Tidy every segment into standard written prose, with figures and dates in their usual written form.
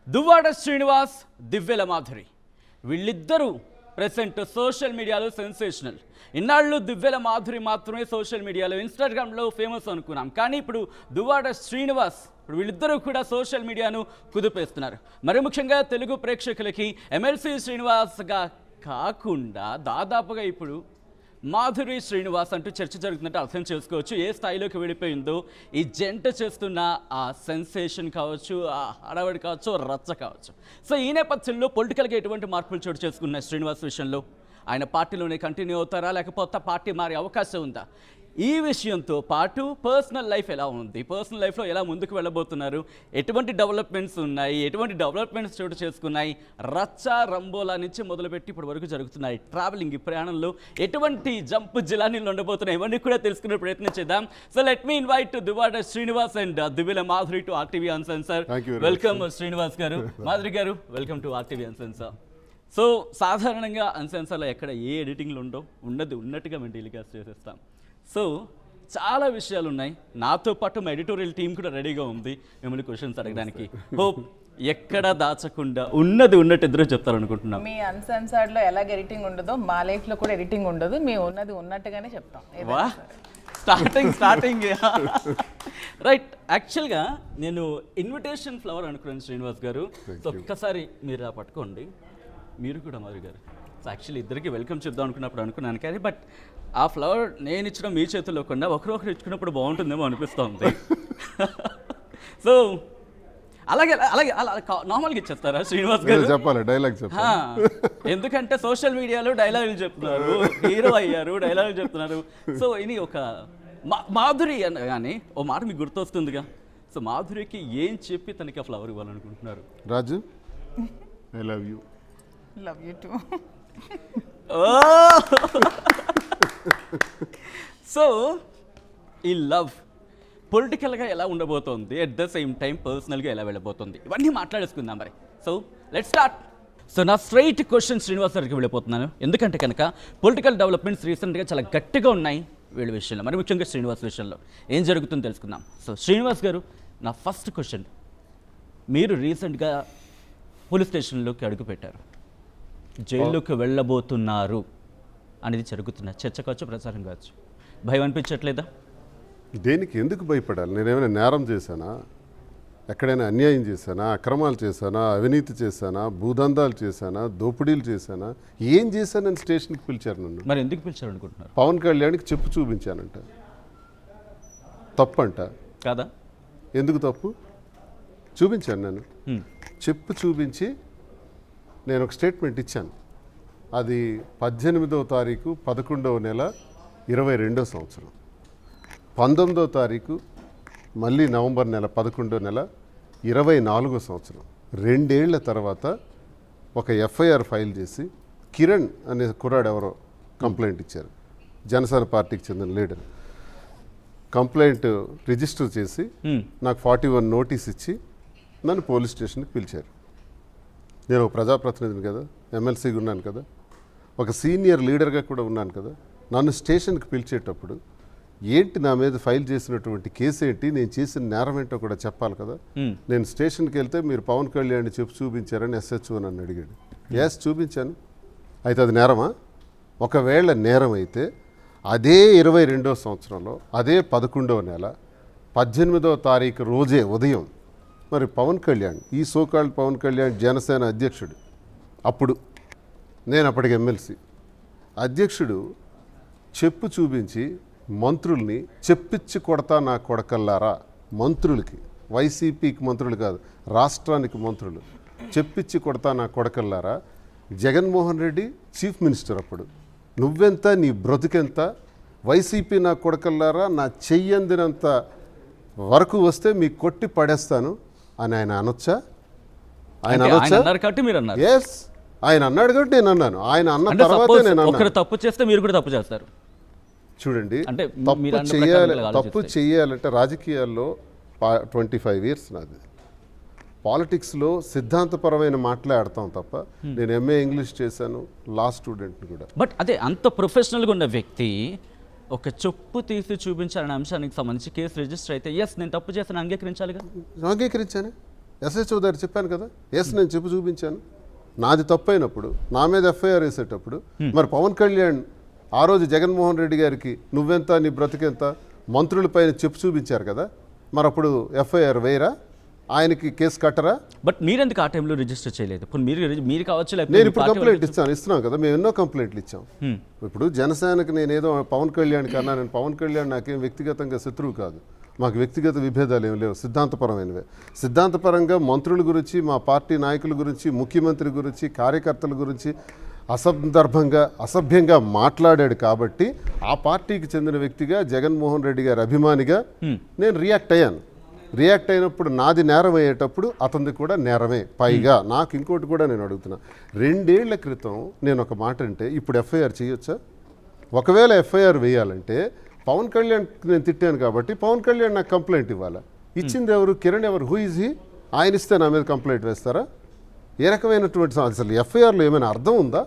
దువ్వాడ శ్రీనివాస్, దివ్యల మాధురి వీళ్ళిద్దరూ present social మీడియాలో sensational. ఇన్నాళ్ళు దివ్యల మాధురి మాత్రమే సోషల్ మీడియాలో ఇన్స్టాగ్రామ్లో ఫేమస్ అనుకున్నాం, కానీ ఇప్పుడు దువ్వాడ శ్రీనివాస్ ఇప్పుడు వీళ్ళిద్దరూ కూడా సోషల్ మీడియాను కుదిపేస్తున్నారు. మరి ముఖ్యంగా తెలుగు ప్రేక్షకులకి ఎమ్మెల్సీ శ్రీనివాస్గా కాకుండా దాదాపుగా ఇప్పుడు మాధురి శ్రీనివాస్ అంటూ చర్చ జరుగుతున్నట్టు అర్థం చేసుకోవచ్చు. ఏ స్థాయిలోకి వెళ్ళిపోయిందో ఈ జంట చేస్తున్న ఆ సెన్సేషన్ కావచ్చు, ఆ హడావడి కావచ్చు, రచ్చ కావచ్చు. సో ఈ నేపథ్యంలో పొలిటికల్గా ఎటువంటి మార్పులు చోటు చేసుకున్న శ్రీనివాస్ విషయంలో ఆయన పార్టీలోనే కంటిన్యూ అవుతారా, లేకపోతే పార్టీ మారే అవకాశం ఉందా? ఈ విషయంతో పాటు పర్సనల్ లైఫ్ ఎలా ఉంది, పర్సనల్ లైఫ్లో ఎలా ముందుకు వెళ్ళబోతున్నారు, ఎటువంటి డెవలప్మెంట్స్ ఉన్నాయి, ఎటువంటి డెవలప్మెంట్స్ చోటు చేసుకున్నాయి, రచ్చ రంబోలా నుంచి మొదలుపెట్టి ఇప్పటి వరకు జరుగుతున్నాయి ట్రావెలింగ్, ఈ ప్రయాణంలో ఎటువంటి జంప్ జిలానీలు ఉండబోతున్నాయి, ఇవన్నీ కూడా తెలుసుకునే ప్రయత్నం చేద్దాం. So let me invite Duvvada Srinivas and Divvala Madhuri to RTV uncensor. Welcome Srinivas garu, Madhuri garu, welcome to RTV uncensor. So సాధారణంగా అన్సెన్సర్లో ఎక్కడ ఏ ఎడిటింగ్లు ఉండదు, ఉన్నట్టుగా మేము టెలికాస్ట్ చేసేస్తాం. సో చాలా విషయాలు ఉన్నాయి, నాతో పాటు మా ఎడిటోరియల్ టీం కూడా రెడీగా ఉంది మిమ్మల్ని క్వశ్చన్స్ అడగడానికి. హోప్ ఎక్కడ దాచకుండా ఉన్నది ఉన్నట్టు ఇద్దరు చెప్తారనుకుంటున్నాం. మీ అన్సెన్సర్డ్లో ఎలాగ ఎడిటింగ్ ఉండదో మా లైఫ్లో కూడా ఎడిటింగ్ ఉండదు, మేము ఉన్నది ఉన్నట్టుగానే చెప్తాం. వా స్టార్టింగ్ రైట్. యాక్చువల్గా నేను ఇన్విటేషన్ ఫ్లవర్ అనుకున్నాను శ్రీనివాస్ గారు. సో ఒక్కసారి మీరు పట్టుకోండి, మీరు కూడా మాధురి గారు. సో యాక్చువల్లీ ఇద్దరికి వెల్కమ్ చెప్దాం అనుకున్నప్పుడు అనుకున్నాను, కానీ బట్ ఆ ఫ్లవర్ నేను ఇచ్చడం మీ చేతుల్లో కన్నా ఒకరొకరు ఇచ్చుకున్నప్పుడు బాగుంటుందేమో అనిపిస్తుంది. సో అలాగే అలాగే అలా నార్మల్గా ఇచ్చేస్తారా శ్రీనివాస్ గారు? చెప్పాలి డైలాగ్ ఎందుకంటే సోషల్ మీడియాలో డైలాగులు చెప్తున్నారు, హీరో అయ్యారు, డైలాగులు చెప్తున్నారు. సో ఇది ఒక మాధురి కానీ ఓ మాట మీకు గుర్తొస్తుందిగా. సో మాధురికి ఏం చెప్పి తనకి ఆ ఫ్లవర్ ఇవ్వాలనుకుంటున్నారు? Raju, I love you. Love you too. So ఈ లవ్ పొలిటికల్గా ఎలా ఉండబోతోంది, ఎట్ ద సేమ్ టైం పర్సనల్గా ఎలా వెళ్ళబోతుంది, ఇవన్నీ మాట్లాడేసుకుందాం మరి. So let's start. సో నా స్ట్రైట్ క్వశ్చన్ శ్రీనివాస్ గారికి వెళ్ళిపోతున్నాను, ఎందుకంటే కనుక పొలిటికల్ డెవలప్మెంట్స్ రీసెంట్గా చాలా గట్టిగా ఉన్నాయి వీళ్ళ విషయంలో, మరి ముఖ్యంగా శ్రీనివాస్ విషయంలో ఏం జరుగుతుందో తెలుసుకుందాం. సో శ్రీనివాస్ గారు, నా ఫస్ట్ క్వశ్చన్, మీరు రీసెంట్గా పోలీస్ స్టేషన్లోకి అడుగుపెట్టారు, జైల్లోకి వెళ్ళబోతున్నారు అనేది జరుగుతున్న చర్చ కావచ్చు, ప్రచారం కావచ్చు, భయం అనిపించట్లేదా? దేనికి ఎందుకు భయపడాలి? నేనేమైనా నేరం చేశానా? ఎక్కడైనా అన్యాయం చేశానా? అక్రమాలు చేశానా? అవినీతి చేశానా? భూదందాలు చేశానా? దోపిడీలు చేశానా? ఏం చేశానని స్టేషన్కి పిలిచారు నన్ను. మరి ఎందుకు పిలిచారు అనుకుంటున్నారు? పవన్ కళ్యాణ్కి చెప్పు చూపించానంట. తప్పంట కాదా? ఎందుకు తప్పు? చూపించాను నేను. చెప్పు చూపించి నేను ఒక స్టేట్మెంట్ ఇచ్చాను. అది 18వ తారీఖు 11వ నెల 22వ సంవత్సరం. 19వ తారీఖు మళ్ళీ నవంబర్ నెల 11వ నెల 24వ సంవత్సరం. 2 ఏళ్ల తర్వాత ఒక ఎఫ్ఐఆర్ ఫైల్ చేసి కిరణ్ అనే కుర్రాడు ఎవరో కంప్లైంట్ ఇచ్చారు, జనసేన పార్టీకి చెందిన లీడర్. కంప్లైంట్ రిజిస్టర్ చేసి నాకు 41 నోటీస్ ఇచ్చి నన్ను పోలీస్ స్టేషన్కి పిలిచారు. నేను ఒక ప్రజాప్రతినిధిని కదా, ఎమ్మెల్సీగా ఉన్నాను కదా, ఒక సీనియర్ లీడర్గా కూడా ఉన్నాను కదా. నన్ను స్టేషన్కి పిలిచేటప్పుడు ఏంటి నా మీద ఫైల్ చేసినటువంటి కేసు ఏంటి, నేను చేసిన నేరం ఏంటో కూడా చెప్పాలి కదా. నేను స్టేషన్కి వెళ్తే మీరు పవన్ కళ్యాణ్ చెప్పు చూపించారని ఎస్హెచ్ఓ నన్ను అడిగాడు. ఎస్ చూపించాను. అయితే అది నేరమా? ఒకవేళ నేరం అయితే అదే 22వ సంవత్సరంలో అదే 11వ నెల 18వ తారీఖు రోజే ఉదయం మరి పవన్ కళ్యాణ్, ఈ సోకాల్డ్ పవన్ కళ్యాణ్ జనసేన అధ్యక్షుడు, అప్పుడు నేను అప్పటికి ఎమ్మెల్సీ అధ్యక్షుడు చెప్పు చూపించి మంత్రుల్ని చెప్పిచ్చి కొడతా నా కొడకల్లారా, మంత్రులకి, వైసీపీకి మంత్రులు కాదు రాష్ట్రానికి మంత్రులు, చెప్పిచ్చి కొడతా నా కొడకల్లారా, జగన్మోహన్ రెడ్డి చీఫ్ మినిస్టర్ అప్పుడు, నువ్వెంత నీ బ్రతుకెంత, వైసీపీ నా కొడకల్లారా, నా చెయ్యందినంత వరకు వస్తే మీకు కొట్టి పడేస్తాను అని ఆయన అనొచ్చా? ఆయన అనొచ్చా? ఎస్, ఆయన అన్నాడు కాబట్టి నేను అన్నాను. ఆయన అన్న తర్వాతే నేను అన్నాను. తప్పు చేస్తే మీరు కూడా తప్పు చేస్తారు. చూడండి, తప్పు చేయాలంటే రాజకీయాల్లో 25 ఇయర్స్ నాది, పాలిటిక్స్లో సిద్ధాంతపరమైన మాట్లాడతాం తప్ప. నేను ఎంఏ ఇంగ్లీష్ చేశాను, లా స్టూడెంట్ని కూడా. బట్ అదే అంత ప్రొఫెషనల్గా ఉన్న వ్యక్తి ఒక చెప్పు తీసి చూపించాలనే అంశానికి సంబంధించి కేసు రిజిస్టర్ అయితే ఎస్ నేను తప్పు చేస్తాను అంగీకరించాలిగా. అంగీకరించాను. ఎస్హెచ్ఓ దగ్గర చెప్పాను కదా, ఎస్ నేను చెప్పి చూపించాను. నాది తప్పైనప్పుడు నా మీద ఎఫ్ఐఆర్ వేసేటప్పుడు మరి పవన్ కళ్యాణ్ ఆ రోజు జగన్మోహన్ రెడ్డి గారికి నువ్వెంత నీ బ్రతికెంత మంత్రులపైన చెప్పు చూపించారు కదా, మరి అప్పుడు ఎఫ్ఐఆర్ వేయరా, ఆయనకి కేసు కట్టరా? బట్ మీరెందుకు ఆ టైంలో రిజిస్టర్ చేయలేదు? ఇప్పుడు మీరు కావచ్చు, నేను లేకపోతే ఇప్పుడు కంప్లైంట్ ఇస్తున్నాం కదా, మేము ఎన్నో కంప్లైంట్లు ఇచ్చాం. ఇప్పుడు జనసేనకి నేనేదో పవన్ కళ్యాణ్ కన్నా, నేను పవన్ కళ్యాణ్ నాకేం వ్యక్తిగతంగా శత్రువు కాదు, మాకు వ్యక్తిగత విభేదాలు ఏమి లేవు, సిద్ధాంతపరమైనవే. సిద్ధాంతపరంగా మంత్రుల గురించి, మా పార్టీ నాయకుల గురించి, ముఖ్యమంత్రి గురించి, కార్యకర్తల గురించి అసభ్యంగా మాట్లాడాడు కాబట్టి ఆ పార్టీకి చెందిన వ్యక్తిగా, జగన్మోహన్ రెడ్డి గారి అభిమానిగా నేను రియాక్ట్ అయ్యాను. రియాక్ట్ అయినప్పుడు నాది నేరం అయ్యేటప్పుడు అతనిది కూడా నేరమే. పైగా నాకు ఇంకోటి కూడా నేను అడుగుతున్నా, 2 ఏళ్ల క్రితం నేను ఒక మాట అంటే ఇప్పుడు ఎఫ్ఐఆర్ చేయొచ్చా? ఒకవేళ ఎఫ్ఐఆర్ వేయాలంటే పవన్ కళ్యాణ్ నేను తిట్టాను కాబట్టి పవన్ కళ్యాణ్ నాకు కంప్లైంట్ ఇవ్వాలా? ఇచ్చింది ఎవరు? కిరణ్ ఎవరు? Who is he? ఆయన ఇస్తే నా మీద కంప్లైంట్ వేస్తారా? ఏ రకమైనటువంటి అసలు ఎఫ్ఐఆర్లో ఏమైనా అర్థం ఉందా?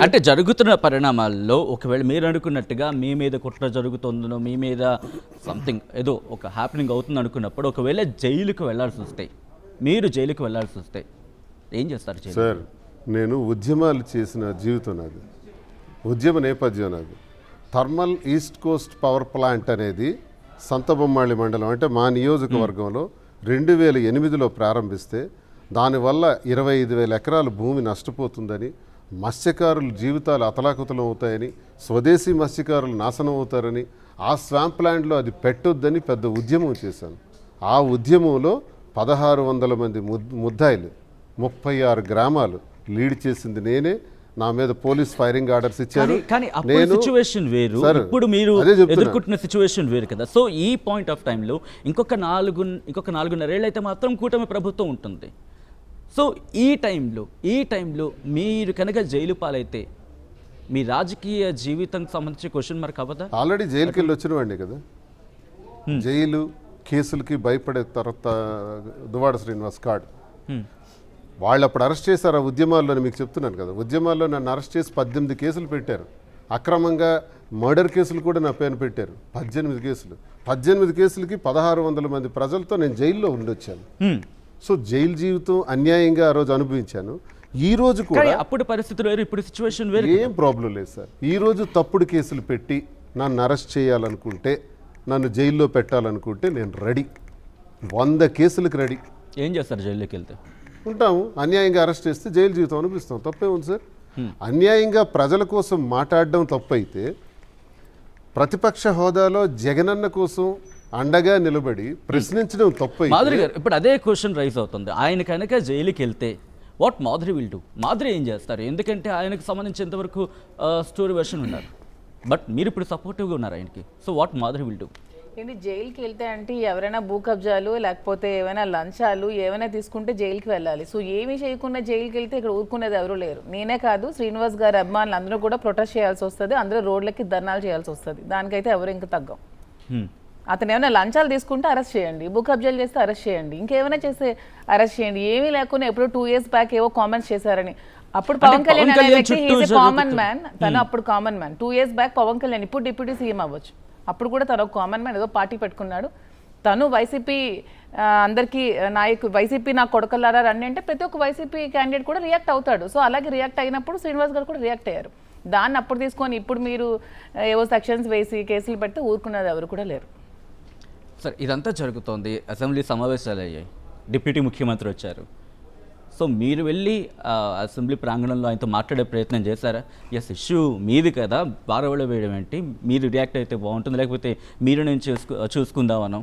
అంటే జరుగుతున్న పరిణామాల్లో ఒకవేళ మీరు అనుకున్నట్టుగా మీ మీద కుట్ర జరుగుతుందో, మీ మీద సంథింగ్ ఏదో ఒక హ్యాపెనింగ్ అవుతుంది అనుకున్నప్పుడు ఒకవేళ జైలుకు వెళ్లాల్సి వస్తే, మీరు జైలుకు వెళ్లాల్సి వస్తే ఏం చేస్తారు? సార్, నేను ఉద్యమాలు చేసిన జీవితం నాది, ఉద్యమ నేపథ్యం నాది. Thermal east Coast power plant అనేది సంతబొమ్మాళి మండలం అంటే మా నియోజకవర్గంలో 2008లో ప్రారంభిస్తే దానివల్ల 25,000 ఎకరాల భూమి నష్టపోతుందని, మత్స్యకారుల జీవితాలు అతలాకుతలం అవుతాయని, స్వదేశీ మత్స్యకారులు నాశనం అవుతారని, ఆ స్వాంప్ ల్యాండ్లో అది పెట్టొద్దని పెద్ద ఉద్యమం చేశాను. ఆ ఉద్యమంలో 1600 మంది ముద్దాయిలు, 36 గ్రామాలు లీడ్ చేసింది నేనే. నా మీద పోలీస్ ఫైరింగ్ ఆర్డర్స్ ఇచ్చారు. కానీ అప్పుడు సిచ్యువేషన్ వేరు, ఇప్పుడు మీరు ఎదుర్కొంటున్న సిచ్యువేషన్ వేరు కదా. సో ఈ పాయింట్ ఆఫ్ టైంలో ఇంకొక 4.5 ఏళ్ళు అయితే మాత్రం కూటమి ప్రభుత్వం ఉంటుంది. సో ఈ టైంలో మీరు కనుక జైలు పాలైతే మీ రాజకీయ జీవితానికి సంబంధించి క్వశ్చన్ మార్క్ అవ్వదా? ఆల్రెడీ జైలుకి వెళ్ళి వచ్చిన వాడిని కదా. జైలు కేసులకి భయపడే తర్వాత దువ్వాడ శ్రీనివాస్ కార్డ్ వాళ్ళు అప్పుడు అరెస్ట్ చేశారు. ఆ ఉద్యమాల్లో మీకు చెప్తున్నాను కదా, ఉద్యమాల్లో నన్ను అరెస్ట్ చేసి 18 కేసులు పెట్టారు. అక్రమంగా మర్డర్ కేసులు కూడా నా పైన పెట్టారు. 18 కేసులు. 18 కేసులకి 1600 మంది ప్రజలతో నేను జైల్లో ఉండొచ్చాను. సో జైలు జీవితం అన్యాయంగా ఆ రోజు అనుభవించాను. ఈ రోజు కూడా అప్పుడు పరిస్థితులు వేరు, ఇప్పుడు సిచ్యువేషన్ వేరు. ఏం ప్రాబ్లం లేదు సార్. ఈ రోజు తప్పుడు కేసులు పెట్టి నన్ను అరెస్ట్ చేయాలనుకుంటే, నన్ను జైల్లో పెట్టాలనుకుంటే నేను రెడీ. 100 కేసులకు రెడీ. ఏం చేస్తారు జైల్లోకి వెళ్తే? ఉంటాము. అన్యాయంగా అరెస్ట్ చేస్తే జైలు జీవితం అనిపిస్తాం. తప్పే ఉంది సార్. అన్యాయంగా ప్రజల కోసం మాట్లాడడం తప్పైతే, ప్రతిపక్ష హోదాలో జగనన్న కోసం అండగా నిలబడి ప్రశ్నించడం తప్పైతే. మాధురి గారు, ఇప్పుడు అదే క్వశ్చన్ రైజ్ అవుతుంది. ఆయన కనుక జైలుకి వెళ్తే what Madhuri will do? Madhuri ఏం చేస్తారు? ఎందుకంటే ఆయనకు సంబంధించినంతవరకు స్టోరీ వెర్షన్ ఉన్నారు, బట్ మీరు ఇప్పుడు సపోర్టివ్గా ఉన్నారు ఆయనకి. So what Madhuri will do? ఏంటి జైలుకి వెళ్తే అంటే ఎవరైనా భూ కబ్జాలు లేకపోతే ఏమైనా లంచాలు ఏమైనా తీసుకుంటే జైలుకి వెళ్ళాలి. సో ఏమీ చేయకుండా జైలుకి వెళ్తే ఇక్కడ ఊరుకునేది ఎవరు లేరు. నేనే కాదు, శ్రీనివాస్ గారి అభిమానులు అందరూ కూడా ప్రొటెస్ట్ చేయాల్సి వస్తుంది, అందరూ రోడ్లకి ధర్నాలు చేయాల్సి వస్తుంది. దానికైతే ఎవరు ఇంకా తగ్గం. అతను ఏమైనా లంచాలు తీసుకుంటే అరెస్ట్ చేయండి, భూ కబ్జాలు చేస్తే అరెస్ట్ చేయండి, ఇంకేమైనా చేస్తే అరెస్ట్ చేయండి. ఏమీ లేకుండా ఎప్పుడో 2 years బ్యాక్ ఏవో కామెంట్స్ చేశారని. అప్పుడు పవన్ కళ్యాణ్ అనే వ్యక్తి ఈజ్ కామన్ మ్యాన్. తను అప్పుడు common man. 2 years back Pawan Kalyan ఇప్పుడు డిప్యూటీ సీఎం అవ్వచ్చు. అప్పుడు కూడా తను ఒక కామన్ మ్యాన్, ఏదో పార్టీ పెట్టుకున్నాడు. తను వైసీపీ అందరికీ వైసీపీ నా కొడకలారా రండి అంటే ప్రతి ఒక్క వైసీపీ క్యాండిడేట్ కూడా రియాక్ట్ అవుతాడు. సో అలాగే రియాక్ట్ అయినప్పుడు శ్రీనివాస్ గారు కూడా రియాక్ట్ అయ్యారు. దాన్ని అప్పుడు తీసుకొని ఇప్పుడు మీరు ఏవో సెక్షన్స్ వేసి కేసులు పెడితే ఊరుకున్నది ఎవరు కూడా లేరు. సార్, ఇదంతా జరుగుతోంది, అసెంబ్లీ సమావేశాలు అయ్యాయి, డిప్యూటీ ముఖ్యమంత్రి వచ్చారు. సో మీరు వెళ్ళి అసెంబ్లీ ప్రాంగణంలో ఆయనతో మాట్లాడే ప్రయత్నం చేశారా? ఎస్, ఇష్యూ మీది కదా, బారవలో వేయడం ఏంటి, మీరు రియాక్ట్ అయితే బాగుంటుంది, లేకపోతే మీరు నేను చూసుకుందామనం,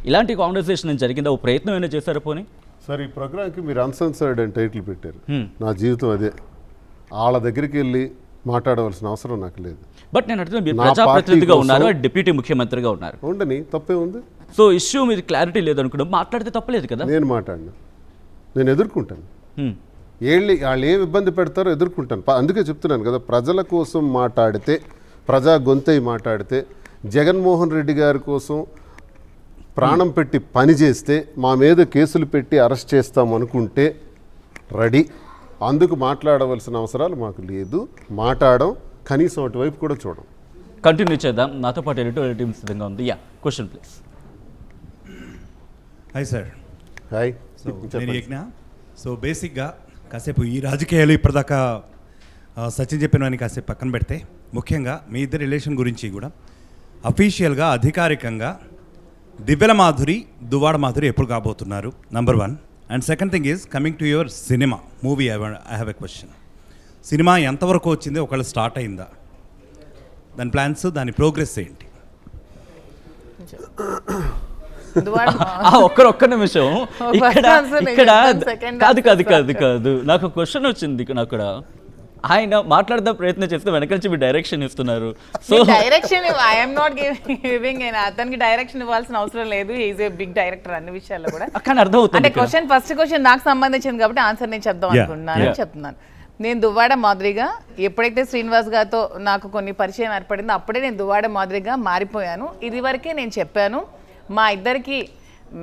ఇలాంటి కాన్వర్సేషన్ జరిగిందా? ఓ ప్రయత్నం ఏమైనా చేశారా? పోనీ సార్, ఈ ప్రోగ్రామ్కి మీరు అన్సెన్సర్డ్ అని టైటిల్ పెట్టారు. నా జీవితం అదే. వాళ్ళ దగ్గరికి వెళ్ళి మాట్లాడవలసిన అవసరం నాకు లేదు. బట్ నేను అడుగుతున్నా, మీరు ప్రజాప్రతినిధిగా ఉన్నారు, డిప్యూటీ ముఖ్యమంత్రిగా ఉన్నారు. ఉండని, తప్పే ఉంది. సో ఇష్యూ మీద క్లారిటీ లేదు అనుకుంటే మాట్లాడితే తప్పలేదు కదా. నేను మాట్లాడినా, నేను ఎదుర్కొంటాను. వాళ్ళు ఏం ఇబ్బంది పెడతారో ఎదుర్కొంటాను. అందుకే చెప్తున్నాను కదా, ప్రజల కోసం మాట్లాడితే, ప్రజా గొంతై మాట్లాడితే, జగన్మోహన్ రెడ్డి గారి కోసం ప్రాణం పెట్టి పని చేస్తే, మా మీద కేసులు పెట్టి అరెస్ట్ చేస్తాం అనుకుంటే రెడీ. అందుకు మాట్లాడవలసిన అవసరాలు మాకు లేదు. మాట్లాడడం, కనీసం అటువైపు కూడా చూడం. కంటిన్యూ చేద్దాం. నాతో పాటు ఎడిటోరియల్ టీమ్ సిద్ధంగా ఉంది. Yeah, question please. Hi sir. Hi so నేను యజ్ఞ. సో బేసిక్గా కాసేపు ఈ రాజకీయాలు ఇప్పటిదాకా సచిన్ చెప్పినవని కాసేపు పక్కన పెడితే ముఖ్యంగా మీ ఇద్దరి రిలేషన్ గురించి కూడా అఫీషియల్గా అధికారికంగా దివ్యల మాధురి దువ్వాడ మాధురి ఎప్పుడు కాబోతున్నారు, number 1. And second thing is coming to your cinema movie. I have a question. Cinema ఎంతవరకు వచ్చింది, ఒకళ్ళు స్టార్ట్ అయిందా, దాని ప్లాన్స్, దాని ప్రోగ్రెస్ ఏంటి? ఒక్క నిమిషం. ఇక్కడ ఇక్కడ కాదు నాకు క్వశ్చన్ వచ్చింది ఇక్కడ. అక్కడ ఆయన మాట్లాడదాం ప్రయత్నం చేస్తే వెనక నుంచి మీరు డైరెక్షన్ ఇస్తున్నారు. So direction I'm not giving. అతనికి డైరెక్షన్ ఇవ్వాల్సిన అవసరం లేదు. ఈజ్ ఏ బిగ్ డైరెక్టర్ అన్ని విషయాల్లో కూడా. కానీ అర్థమవుతుంది అంటే ఫస్ట్ క్వశ్చన్ నాకు సంబంధించింది కాబట్టి ఆన్సర్ నేను చెప్దాం అనుకుంటున్నాను. చెప్తున్నాను. నేను దువ్వాడ మాదిరిగా ఎప్పుడైతే శ్రీనివాస్ గారితో నాకు కొన్ని పరిచయం ఏర్పడిందో అప్పుడే నేను దువ్వాడ మాదిరిగా మారిపోయాను. ఇది వరకే నేను చెప్పాను, మా ఇద్దరికి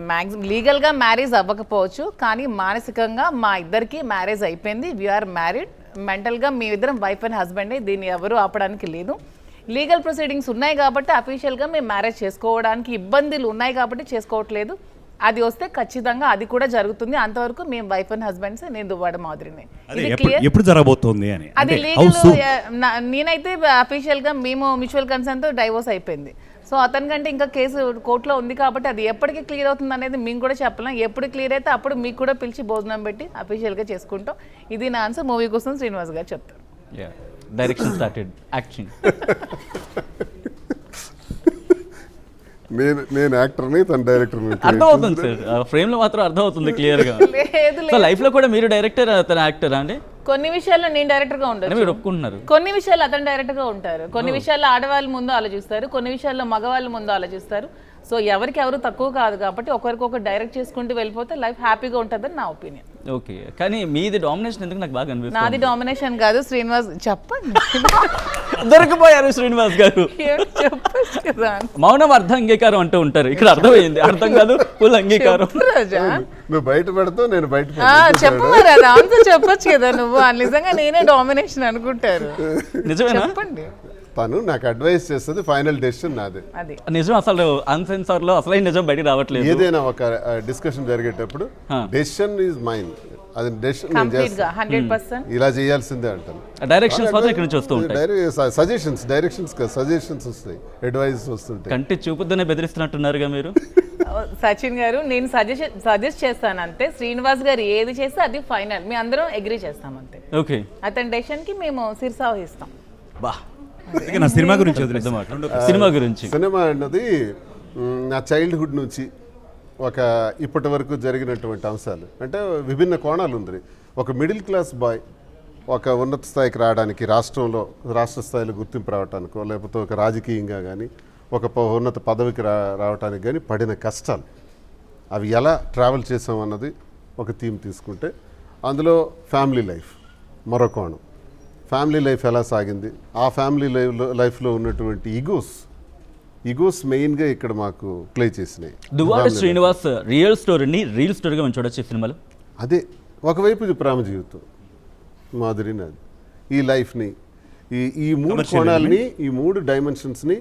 మ్యాక్సిమం లీగల్గా మ్యారేజ్ అవ్వకపోవచ్చు, కానీ మానసికంగా మా ఇద్దరికి మ్యారేజ్ అయిపోయింది. We are married. మెంటల్గా మీ ఇద్దరం వైఫ్ అండ్ హస్బెండే. దీన్ని ఎవరు ఆపడానికి లేదు. లీగల్ ప్రొసీడింగ్స్ ఉన్నాయి కాబట్టి అఫీషియల్గా మేము మ్యారేజ్ చేసుకోవడానికి ఇబ్బందులు ఉన్నాయి కాబట్టి చేసుకోవట్లేదు. అది వస్తే ఖచ్చితంగా అది కూడా జరుగుతుంది. అంతవరకు మేము వైఫ్ అండ్ హస్బెండ్స్. నేను దువ్వాడ మాదిరినే. ఎప్పుడు జరగబోతోంది అని అది లీగల్. నేనైతే అఫీషియల్గా మేము మ్యూచువల్ కన్సర్న్తో డైవోర్స్ అయిపోయింది. సో అతని కంటే ఇంకా కేసు కోర్టులో ఉంది కాబట్టి అది ఎప్పటికీ క్లియర్ అవుతుంది అనేది మేము కూడా చెప్పలేం. ఎప్పుడు క్లియర్ అయితే అప్పుడు మీకు కూడా పిలిచి భోజనం పెట్టి అఫీషియల్గా చేసుకుంటాం. ఇది నా ఆన్సర్. మూవీ కోసం శ్రీనివాస్ గారు చెప్తారు. Direction started, action. నేను యాక్టర్ని, తన డైరెక్టర్. అర్థమవుతుంది సార్, ఫ్రేమ్ లో మాత్రం అర్థమవుతుంది క్లియర్ గా. లైఫ్ లో కూడా మీరు డైరెక్టర్, తన యాక్టర్ అండి? కొన్ని విషయాల్లో నేను డైరెక్టర్ గా ఉంటాను, మీరు ఒప్పుకుంటున్నారు. కొన్ని విషయాల్లో అతను డైరెక్టర్ గా ఉంటారు. కొన్ని విషయాల్లో ఆడవాళ్ళు ముందు ఆలోచిస్తారు, కొన్ని విషయాల్లో మగవాళ్ళు ముందు ఆలోచిస్తారు. సో ఎవరికి ఎవరు తక్కువ కాదు కాబట్టి ఒకరికొకరు డైరెక్ట్ చేసుకుంటూ వెళ్ళిపోతే లైఫ్ హ్యాపీగా ఉంటుందని నా ఒపీనియన్. ఓకే, కానీ మీది డామినేషన్ ఎందుకు నాకు బాగా అనిపిస్తుంది? నాది డామినేషన్ కాదు. శ్రీనివాస్ చెప్పండి. దొరికిపోయారు శ్రీనివాస్ గారు. మౌనం అర్థ అంగీకారం అంటూ ఉంటారు, ఇక్కడ అర్థమైంది. అర్థం కాదు, ఫుల్ అంగీకారం. నువ్వు బయట పెడతావు, నేను బయట చెప్పు మరి. అది ఆన్సర్ చెప్పొచ్చు కదా నువ్వు. నిజంగా నేనే డామినేషన్ అనుకుంటారు. నిజమేనా? చెప్పండి. తను నాకు అడ్వైస్ చేస్తుంది, ఫైనల్ డెసిషన్ నాదే. నిజం. అసలు అన్సెన్సార్ లో అసలు నిజం బయట రావట్లేదు. ఏదైనా ఒక డిస్కషన్ జరిగేటప్పుడు డెసిషన్ ఈజ్ మైండ్. అది డెసిషన్ నేను చేస్తాను, 100% ఇలా చేయాల్సిందే అంటాను. డైరెక్షన్స్ మాత్రం ఇక్కడ నుంచి వస్తూ ఉంటాయి. సజెషన్స్, డైరెక్షన్స్ కాదు, సజెషన్స్ వస్తాయి, అడ్వైస్ వస్తుంటాయి. కంటి చూపుద్దనే బెదిరిస్తున్నట్టున్నారుగా మీరు. సచిన్ గారు, నేను సజెస్ట్ చేస్తాను అంతే. శ్రీనివాస్ గారు ఏది చేస్తే అది ఫైనల్. మీ అందరం అగ్రీ చేస్తాం అంతే. ఓకే, అతని డెసిషన్ కి మేము శిరసావహిస్తాం. బా, నా సినిమా గురించి సినిమా అన్నది నా చైల్డ్హుడ్ నుంచి ఒక ఇప్పటి వరకు జరిగినటువంటి అంశాలు. అంటే విభిన్న కోణాలు ఉంది. ఒక మిడిల్ క్లాస్ బాయ్ ఒక ఉన్నత స్థాయికి రావడానికి, రాష్ట్ర స్థాయిలో గుర్తింపు రావడానికో, లేకపోతే ఒక రాజకీయంగా కానీ ఒక ఉన్నత పదవికి రావడానికి కానీ పడిన కష్టాలు, అవి ఎలా ట్రావెల్ చేసామన్నది ఒక థీమ్ తీసుకుంటే, అందులో ఫ్యామిలీ లైఫ్ మరో కోణం. ఫ్యామిలీ లైఫ్ ఎలా సాగింది, ఆ ఫ్యామిలీ లైఫ్లో ఉన్నటువంటి ఈగోస్ మెయిన్గా ఇక్కడ మాకు ప్లే చేసినాయి. దువ్వాడ శ్రీనివాస్ రియల్ స్టోరీని రీల్ స్టోరీగా మనం చూడొచ్చు సినిమాలో. అదే ఒకవైపు ప్రేమ జీవితం మాధురి నాది, ఈ లైఫ్ని, ఈ మూడు కోణాలని, ఈ మూడు డైమెన్షన్స్ని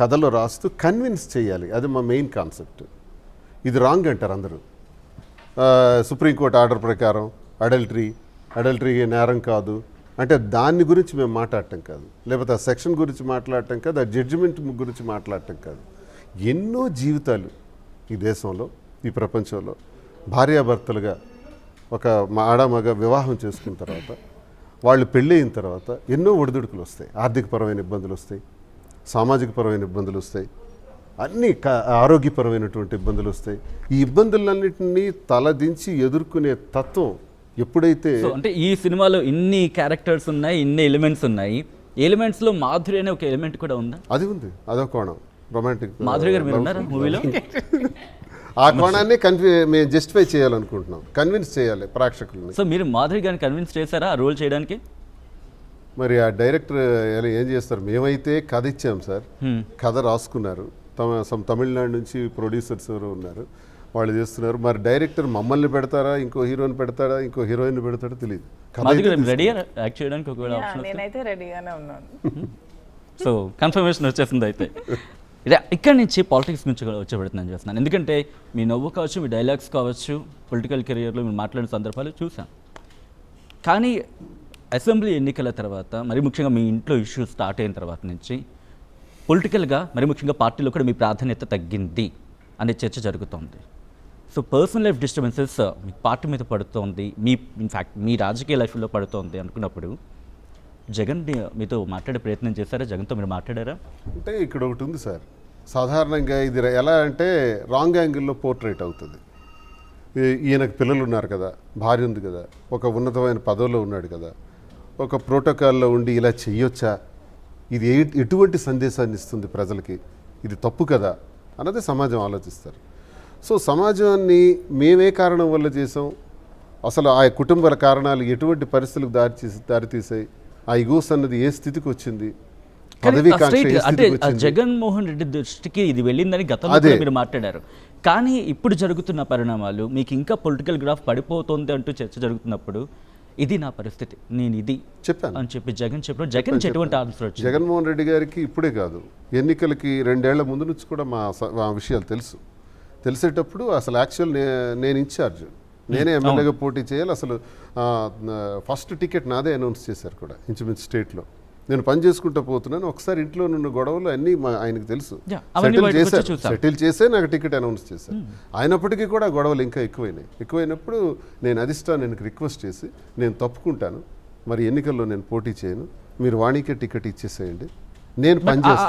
కథలో రాస్తూ కన్విన్స్ చేయాలి. అది మా మెయిన్ కాన్సెప్ట్. ఇది రాంగ్ అంటారు అందరూ. సుప్రీంకోర్టు ఆర్డర్ ప్రకారం అడల్టరీ నేరం కాదు అంటే దాని గురించి మేము మాట్లాడటం కాదు, లేకపోతే ఆ సెక్షన్ గురించి మాట్లాడటం కాదు, ఆ జడ్జిమెంట్ గురించి మాట్లాడటం కాదు. ఎన్నో జీవితాలు ఈ దేశంలో, ఈ ప్రపంచంలో భార్యాభర్తలుగా ఒక ఆడమగ వివాహం చేసుకున్న తర్వాత, వాళ్ళు పెళ్ళి అయిన తర్వాత ఎన్నో ఒడిదుడుకులు వస్తాయి. ఆర్థికపరమైన ఇబ్బందులు వస్తాయి, సామాజికపరమైన ఇబ్బందులు వస్తాయి, అన్నీ ఆరోగ్యపరమైనటువంటి ఇబ్బందులు వస్తాయి. ఈ ఇబ్బందులన్నింటినీ తలదించి ఎదుర్కొనే తత్వం ఎప్పుడైతే, అంటే ఈ సినిమాలో ఇన్ని క్యారెక్టర్స్ ఉన్నాయి, ఇన్ని ఎలిమెంట్స్ ఉన్నాయి, ఎలిమెంట్స్లో మాధురి అనే ఒక ఎలిమెంట్ కూడా ఉందా? అది ఉంది, అదో కోణం. రొమాంటిక్ మాధురి గారు మీరు ఉన్నారా మూవీలో? ఆ కోణాన్ని మేము జస్టిఫై చేయాలనుకుంటున్నాం, కన్విన్స్ చేయాలి ప్రేక్షకుల్ని. సో మీరు మాధురి గారిని కన్విన్స్ చేశారా ఆ రోల్ చేయడానికి? మరి ఆ డైరెక్టర్ ఏం చేస్తారు, మేమైతే కథ ఇచ్చాం సార్, కథ రాసుకున్నారు, తమిళనాడు నుంచి ప్రొడ్యూసర్స్ ఎవరు ఉన్నారు, వాళ్ళు చేస్తున్నారు. మరి డైరెక్టర్ మమ్మల్ని పెడతారా, ఇంకో హీరోని పెడతారా, ఇంకో హీరోయిన్ పెడతాడో తెలియదు. నేనైతే రెడీగానే ఉన్నాను. సో కన్ఫర్మేషన్ వచ్చేసింది అయితే. ఇక్కడి నుంచి పాలిటిక్స్ నుంచి వచ్చే పెడుతున్నాను చేస్తున్నాను, ఎందుకంటే మీ నవ్వు కావచ్చు, మీ డైలాగ్స్ కావచ్చు, పొలిటికల్ కెరియర్లో మీరు మాట్లాడిన సందర్భాలు చూసాం. కానీ అసెంబ్లీ ఎన్నికల తర్వాత, మరి ముఖ్యంగా మీ ఇంట్లో ఇష్యూస్ స్టార్ట్ అయిన తర్వాత నుంచి పొలిటికల్గా, మరి ముఖ్యంగా పార్టీలో కూడా మీ ప్రాధాన్యత తగ్గింది అనే చర్చ జరుగుతోంది. సో పర్సనల్ లైఫ్ డిస్టర్బెన్సెస్ మీ పార్టీ మీద పడుతోంది, ఇన్ఫ్యాక్ట్ మీ రాజకీయ లైఫ్లో పడుతోంది అనుకున్నప్పుడు జగన్ మీతో మాట్లాడే ప్రయత్నం చేశారా? జగన్తో మీరు మాట్లాడారా? అంటే ఇక్కడ ఒకటి ఉంది సార్, సాధారణంగా ఇది ఎలా అంటే రాంగ్ యాంగిల్లో పోర్ట్రేట్ అవుతుంది. ఈయనకు పిల్లలు ఉన్నారు కదా, భార్య ఉంది కదా, ఒక ఉన్నతమైన పదవిలో ఉన్నాడు కదా, ఒక ప్రోటోకాల్లో ఉండి ఇలా చెయ్యొచ్చా, ఇది ఎటువంటి సందేశాన్ని ఇస్తుంది ప్రజలకి, ఇది తప్పు కదా అన్నది సమాజం ఆలోచిస్తారు. సో సమాజాన్ని మేమే కారణం వల్ల చేసాం, అసలు ఆ కుటుంబాల కారణాలు ఎటువంటి పరిస్థితులకు దారితీసాయి, ఆ ఇగోస్ అన్నది ఏ స్థితికి వచ్చింది, అంటే జగన్మోహన్ రెడ్డి దృష్టికి ఇది వెళ్ళిందని గతంలో కూడా మీరు మాట్లాడారు. కానీ ఇప్పుడు జరుగుతున్న పరిణామాలు మీకు ఇంకా పొలిటికల్ గ్రాఫ్ పడిపోతుంది అంటూ చర్చ జరుగుతున్నప్పుడు ఇది నా పరిస్థితి, నేను ఇది చెప్పాను అని చెప్పి జగన్ చెప్పారు. జగన్ ఎటువంటి ఆన్సర్ వచ్చింది? జగన్మోహన్ రెడ్డి గారికి ఇప్పుడే కాదు, ఎన్నికలకి 2 ఏళ్ల ముందు నుంచి కూడా మా విషయాలు తెలిసేటప్పుడు అసలు యాక్చువల్ నేను ఇన్ఛార్జ్, నేనే ఎమ్మెల్యేగా పోటీ చేయాలి. అసలు ఫస్ట్ టికెట్ నాదే అనౌన్స్ చేశారు కూడా ఇంచుమించు స్టేట్లో. నేను పని చేసుకుంటూ పోతున్నాను, ఒకసారి ఇంట్లో ఉన్న గొడవలు అన్నీ ఆయనకు తెలుసు, సెటిల్ చేసే నాకు టికెట్ అనౌన్స్ చేశారు. అయినప్పటికీ కూడా గొడవలు ఇంకా ఎక్కువైనప్పుడు నేను అధిష్టానానికి రిక్వెస్ట్ చేసి నేను తప్పుకుంటాను, మరి ఎన్నికల్లో నేను పోటీ చేయను, మీరు వాణికే టికెట్ ఇచ్చేసేయండి, నేను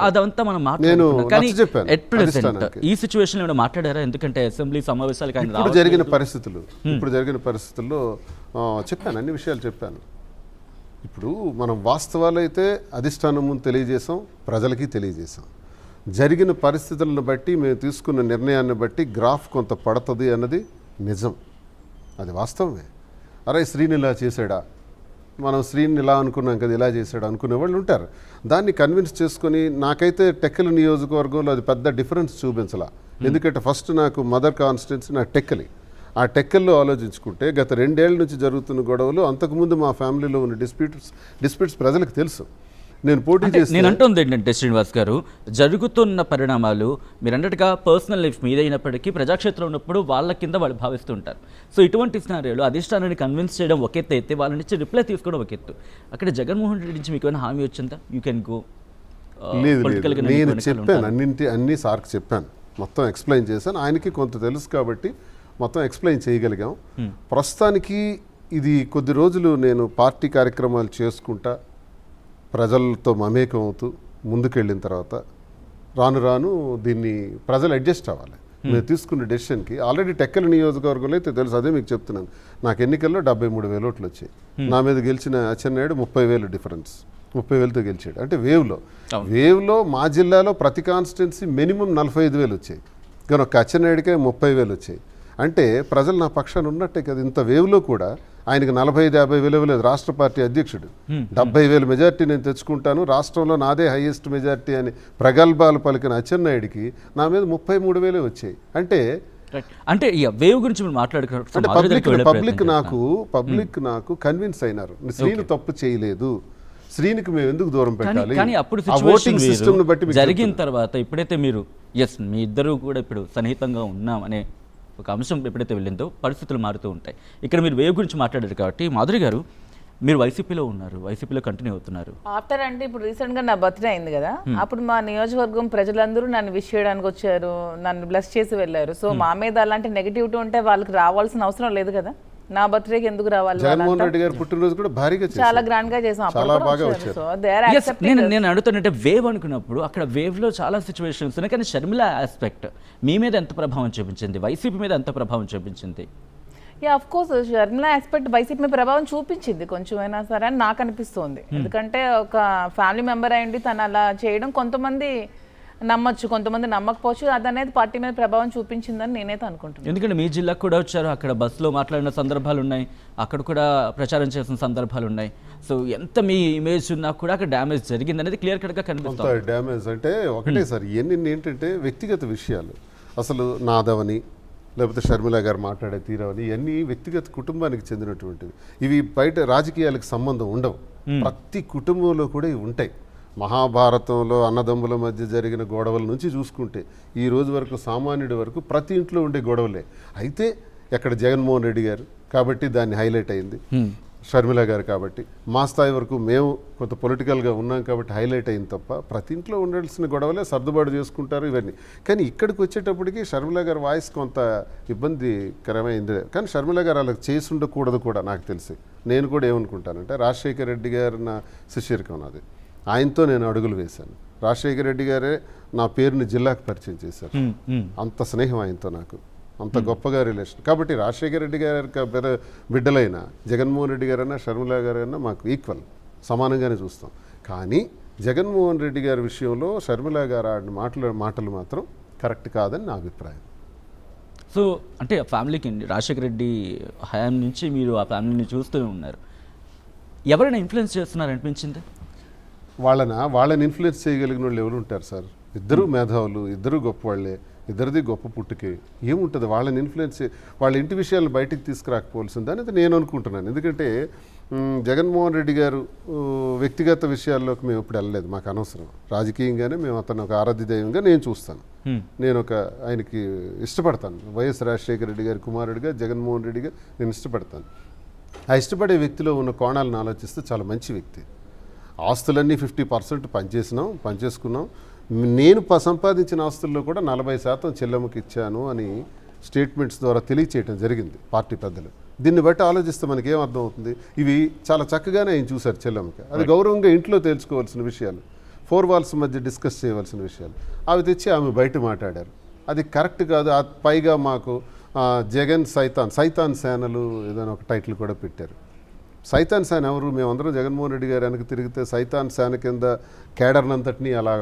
అదంతా మనం చెప్పాను. ఈ సిచ్యువేషన్ లో మాట్లాడారా? ఎందుకంటే అసెంబ్లీ సమావేశాలకు ఇప్పుడు జరిగిన పరిస్థితుల్లో చెప్పాను, అన్ని విషయాలు చెప్పాను. ఇప్పుడు మనం వాస్తవాలు అయితే అధిష్టానం ముందు తెలియజేసాం, ప్రజలకి తెలియజేసాం. జరిగిన పరిస్థితులను బట్టి మేము తీసుకున్న నిర్ణయాన్ని బట్టి గ్రాఫ్ కొంత పడుతుంది అన్నది నిజం, అది వాస్తవమే. అరే శ్రీని ఇలా చేశాడా, మనం శ్రీని ఇలా అనుకున్నాం కదా, ఇలా చేశాడు అనుకునే వాళ్ళు ఉంటారు. దాన్ని కన్విన్స్ చేసుకొని నాకైతే టెక్కలి నియోజకవర్గంలో అది పెద్ద డిఫరెన్స్ చూపించలా. ఎందుకంటే ఫస్ట్ నాకు మదర్ కాన్స్టిట్యున్సీ నాకు టెక్కలి. ఆ టెక్కల్లో ఆలోచించుకుంటే గత 2 ఏళ్ల నుంచి జరుగుతున్న గొడవలు, అంతకుముందు మా ఫ్యామిలీలో ఉన్న డిస్ప్యూట్స్ ప్రజలకు తెలుసు. నేను పోటీ చేసి నేను అంటుంది ఏంటంటే శ్రీనివాస్ గారు, జరుగుతున్న పరిణామాలు మీరు అన్నట్టుగా పర్సనల్ లైఫ్ మీద అయినప్పటికీ ప్రజాక్షేత్రం ఉన్నప్పుడు వాళ్ళ కింద వాళ్ళు భావిస్తుంటారు. సో ఇటువంటి సినారియోలో అధిష్టానాన్ని కన్విన్స్ చేయడం ఒక ఎత్తు అయితే, వాళ్ళ నుంచి రిప్లై తీసుకోవడం ఒక ఎత్తు. అక్కడ జగన్మోహన్ రెడ్డి నుంచి మీకు ఏమైనా హామీ వచ్చిందా? You can go? లేదు, నేను చెప్పాను, అన్ని సార్కి చెప్పాను, మొత్తం ఎక్స్ప్లెయిన్ చేశాను. ఆయనకి కొంత తెలుసు కాబట్టి మొత్తం ఎక్స్ప్లెయిన్ చేయగలిగాం. ప్రస్తుతానికి ఇది కొద్ది రోజులు నేను పార్టీ కార్యక్రమాలు చేసుకుంటా ప్రజలతో మమేకం అవుతూ ముందుకెళ్ళిన తర్వాత రాను దీన్ని ప్రజలు అడ్జస్ట్ అవ్వాలి. మేము తీసుకున్న డెసిషన్కి ఆల్రెడీ టెక్కలి నియోజకవర్గంలో అయితే తెలుసు, అదే మీకు చెప్తున్నాను. నాకు ఎన్నికల్లో 73,000 ఓట్లు వచ్చాయి. నా మీద గెలిచిన అచ్చెన్నాయుడు 30,000 డిఫరెన్స్, 30,000తో గెలిచాడు. అంటే వేవ్లో మా జిల్లాలో ప్రతి కాన్స్టిట్యున్సీ మినిమం 45,000 వచ్చాయి, కానీ ఒక అచ్చెన్నాయుడికే 30,000 వచ్చాయి. అంటే ప్రజలు నా పక్షాన ఉన్నట్టే కదా. ఇంత వేవ్లో కూడా ఆయనకి 45,000-50,000 ఇవ్వలేదు రాష్ట్ర పార్టీ అధ్యక్షుడు. 70,000 మెజార్టీ నేను తెచ్చుకుంటాను, రాష్ట్రంలో నాదే హైయెస్ట్ మెజార్టీ అని ప్రగల్భాలు పలికిన అచ్చెన్నాయుడికి నా మీద 33,000 వచ్చాయి. అంటే ఈ వేవ్ గురించి పబ్లిక్ నాకు కన్విన్స్ అయినారు, శ్రీని తప్పు చేయలేదు, శ్రీనికి మేము ఎందుకు దూరం పెట్టాలి. కానీ అప్పుడు సిచ్యువేషన్ సిస్టమ్ బట్టి జరిగిన తర్వాత ఇప్పుడైతే మీరు మీ ఇద్దరు కూడా ఇప్పుడు సన్నిహితంగా ఉన్నాం అనే ఒక అంశం ఎప్పుడైతే వెళ్ళిందో పరిస్థితులు మారుతూ ఉంటాయి. ఇక్కడ మీరు వేవ్ గురించి మాట్లాడారు కాబట్టి మాధురి గారు, మీరు వైసీపీలో ఉన్నారు, వైసీపీలో కంటిన్యూ అవుతున్నారు. ఆఫ్టర్ అంటే ఇప్పుడు రీసెంట్గా నా బర్త్డే అయింది కదా, అప్పుడు మా నియోజకవర్గం ప్రజలందరూ నన్ను విష్ చేయడానికి వచ్చారు, నన్ను బ్లెస్ చేసి వెళ్ళారు. సో మా మీద అలాంటి నెగిటివిటీ ఉంటే వాళ్ళకి రావాల్సిన అవసరం లేదు కదా. నా బర్త్డేకి ఎందుకు రావాలి? జగన్మోహన్ రెడ్డి గారి పుట్టినరోజు కూడా భారీగా చాలా గ్రాండ్ గా చేసాం. నేను అడుగుతానంటే వేవ్ అనుకున్నప్పుడు అక్కడ వేవ్ లో చాలా సిచ్యువేషన్స్ ఉన్నాయి, కానీ షర్మిల ఆస్పెక్ట్ మీ మీద ఎంత ప్రభావం చూపించింది, వైసీపీ మీద ఎంత ప్రభావం చూపించింది? Of course Sharmila aspect YCP మీద ప్రభావం చూపించింది కొంచెమైనా సరే అని నాకు అనిపిస్తుంది. ఎందుకంటే ఒక ఫ్యామిలీ మెంబర్ అయ్యండి తను అలా చేయడం కొంతమంది నమ్మచ్చు, కొంతమంది నమ్మకపోవచ్చు, అది అనేది పార్టీ మీద ప్రభావం చూపించిందని నేనైతే అనుకుంటున్నాను. ఎందుకంటే మీ జిల్లాకు కూడా వచ్చారు, అక్కడ బస్సులో మాట్లాడిన సందర్భాలు ఉన్నాయి, అక్కడ కూడా ప్రచారం చేసిన సందర్భాలు ఉన్నాయి. సో ఎంత మీ ఇమేజ్ ఉన్నా కూడా అక్కడ డ్యామేజ్ జరిగింది అనేది క్లియర్ కట్గా కనిపిస్తుంది. డ్యామేజ్ అంటే ఒకటే సార్, ఇవన్నీ ఏంటంటే వ్యక్తిగత విషయాలు, అసలు నాదవని లేకపోతే షర్మిల గారు మాట్లాడే తీరవని, ఇవన్నీ వ్యక్తిగత కుటుంబానికి చెందినటువంటివి. ఇవి బయట రాజకీయాలకు సంబంధం ఉండవు. ప్రతి కుటుంబంలో కూడా ఇవి ఉంటాయి. మహాభారతంలో అన్నదమ్ముల మధ్య జరిగిన గొడవల నుంచి చూసుకుంటే ఈ రోజు వరకు సామాన్యుడి వరకు ప్రతి ఇంట్లో ఉండే గొడవలే. అయితే ఎక్కడ జగన్మోహన్ రెడ్డి గారు కాబట్టి దాన్ని హైలైట్ అయింది, షర్మిల గారు కాబట్టి మా స్థాయి వరకు మేము కొంత పొలిటికల్గా ఉన్నాం కాబట్టి హైలైట్ అయింది తప్ప ప్రతి ఇంట్లో ఉండాల్సిన గొడవలే సర్దుబాటు చేసుకుంటారు ఇవన్నీ. కానీ ఇక్కడికి వచ్చేటప్పటికి షర్మిల గారి వాయిస్ కొంత ఇబ్బందికరమైంది. కానీ షర్మిల గారు అలా చేసి ఉండకూడదు కూడా నాకు తెలిసి. నేను కూడా ఏమనుకుంటానంటే రాజశేఖర రెడ్డి గారు నా శిష్యరికం నాది, ఆయనతో నేను అడుగులు వేశాను. రాజశేఖర రెడ్డి గారే నా పేరుని జిల్లాకు పరిచయం చేశారు. అంత స్నేహం ఆయనతో నాకు, అంత గొప్పగా రిలేషన్. కాబట్టి రాజశేఖర రెడ్డి గారి బిడ్డలైనా జగన్మోహన్ రెడ్డి గారైనా షర్మిల గారైనా మాకు ఈక్వల్, సమానంగానే చూస్తాం. కానీ జగన్మోహన్ రెడ్డి గారి విషయంలో షర్మిల గారు ఆడిన మాటలు మాత్రం కరెక్ట్ కాదని నా అభిప్రాయం. సో అంటే ఆ ఫ్యామిలీకి రాజశేఖర రెడ్డి హయాం నుంచి మీరు ఆ ఫ్యామిలీని చూస్తూ ఉన్నారు, ఎవరైనా ఇన్ఫ్లుయెన్స్ చేస్తున్నారు అనిపించింది? వాళ్ళని ఇన్ఫ్లుయెన్స్ చేయగలిగిన వాళ్ళు ఎవరు ఉంటారు సార్? ఇద్దరు మేధావులు, ఇద్దరు గొప్పవాళ్ళే, ఇద్దరిది గొప్ప పుట్టుకే. ఏముంటుంది వాళ్ళని ఇన్ఫ్లుయెన్స్, వాళ్ళ ఇంటి విషయాలు బయటికి తీసుకురాకపోవాల్సింది అనేది నేను అనుకుంటున్నాను. ఎందుకంటే జగన్మోహన్ రెడ్డి గారు వ్యక్తిగత విషయాల్లోకి మేము ఇప్పుడు వెళ్ళలేదు, మాకు అనవసరం. రాజకీయంగానే మేము అతను ఒక ఆరాధ్య దైవంగా నేను చూస్తాను. నేను ఆయనకి ఇష్టపడతాను. వైఎస్ రాజశేఖర రెడ్డి గారి కుమారుడిగా జగన్మోహన్ రెడ్డిగా నేను ఇష్టపడతాను. ఆ ఇష్టపడే వ్యక్తిలో ఉన్న కోణాలను ఆలోచిస్తే చాలా మంచి వ్యక్తి. ఆస్తులన్నీ 50% పనిచేసుకున్నాం. నేను సంపాదించిన ఆస్తుల్లో కూడా 40% చెల్లెమ్మకి ఇచ్చాను అని స్టేట్మెంట్స్ ద్వారా తెలియచేయడం జరిగింది పార్టీ పెద్దలు. దీన్ని బట్టి ఆలోచిస్తే మనకి ఏం అర్థం అవుతుంది? ఇవి చాలా చక్కగానే ఆయన చూశారు చెల్లెమ్మకి. అది గౌరవంగా ఇంట్లో తేల్చుకోవాల్సిన విషయాలు, 4 walls మధ్య డిస్కస్ చేయవలసిన విషయాలు అవి తెచ్చి ఆమె బయట మాట్లాడారు. అది కరెక్ట్ కాదు. పైగా మాకు జగన్ సైతాన్ సేనలు ఏదైనా ఒక టైటిల్ కూడా పెట్టారు. సైతాన్ సేన ఎవరు? మేమందరం జగన్మోహన్ రెడ్డి గారు వెనక తిరిగితే సైతాన్ సేన కింద కేడర్నంతటినీ అలా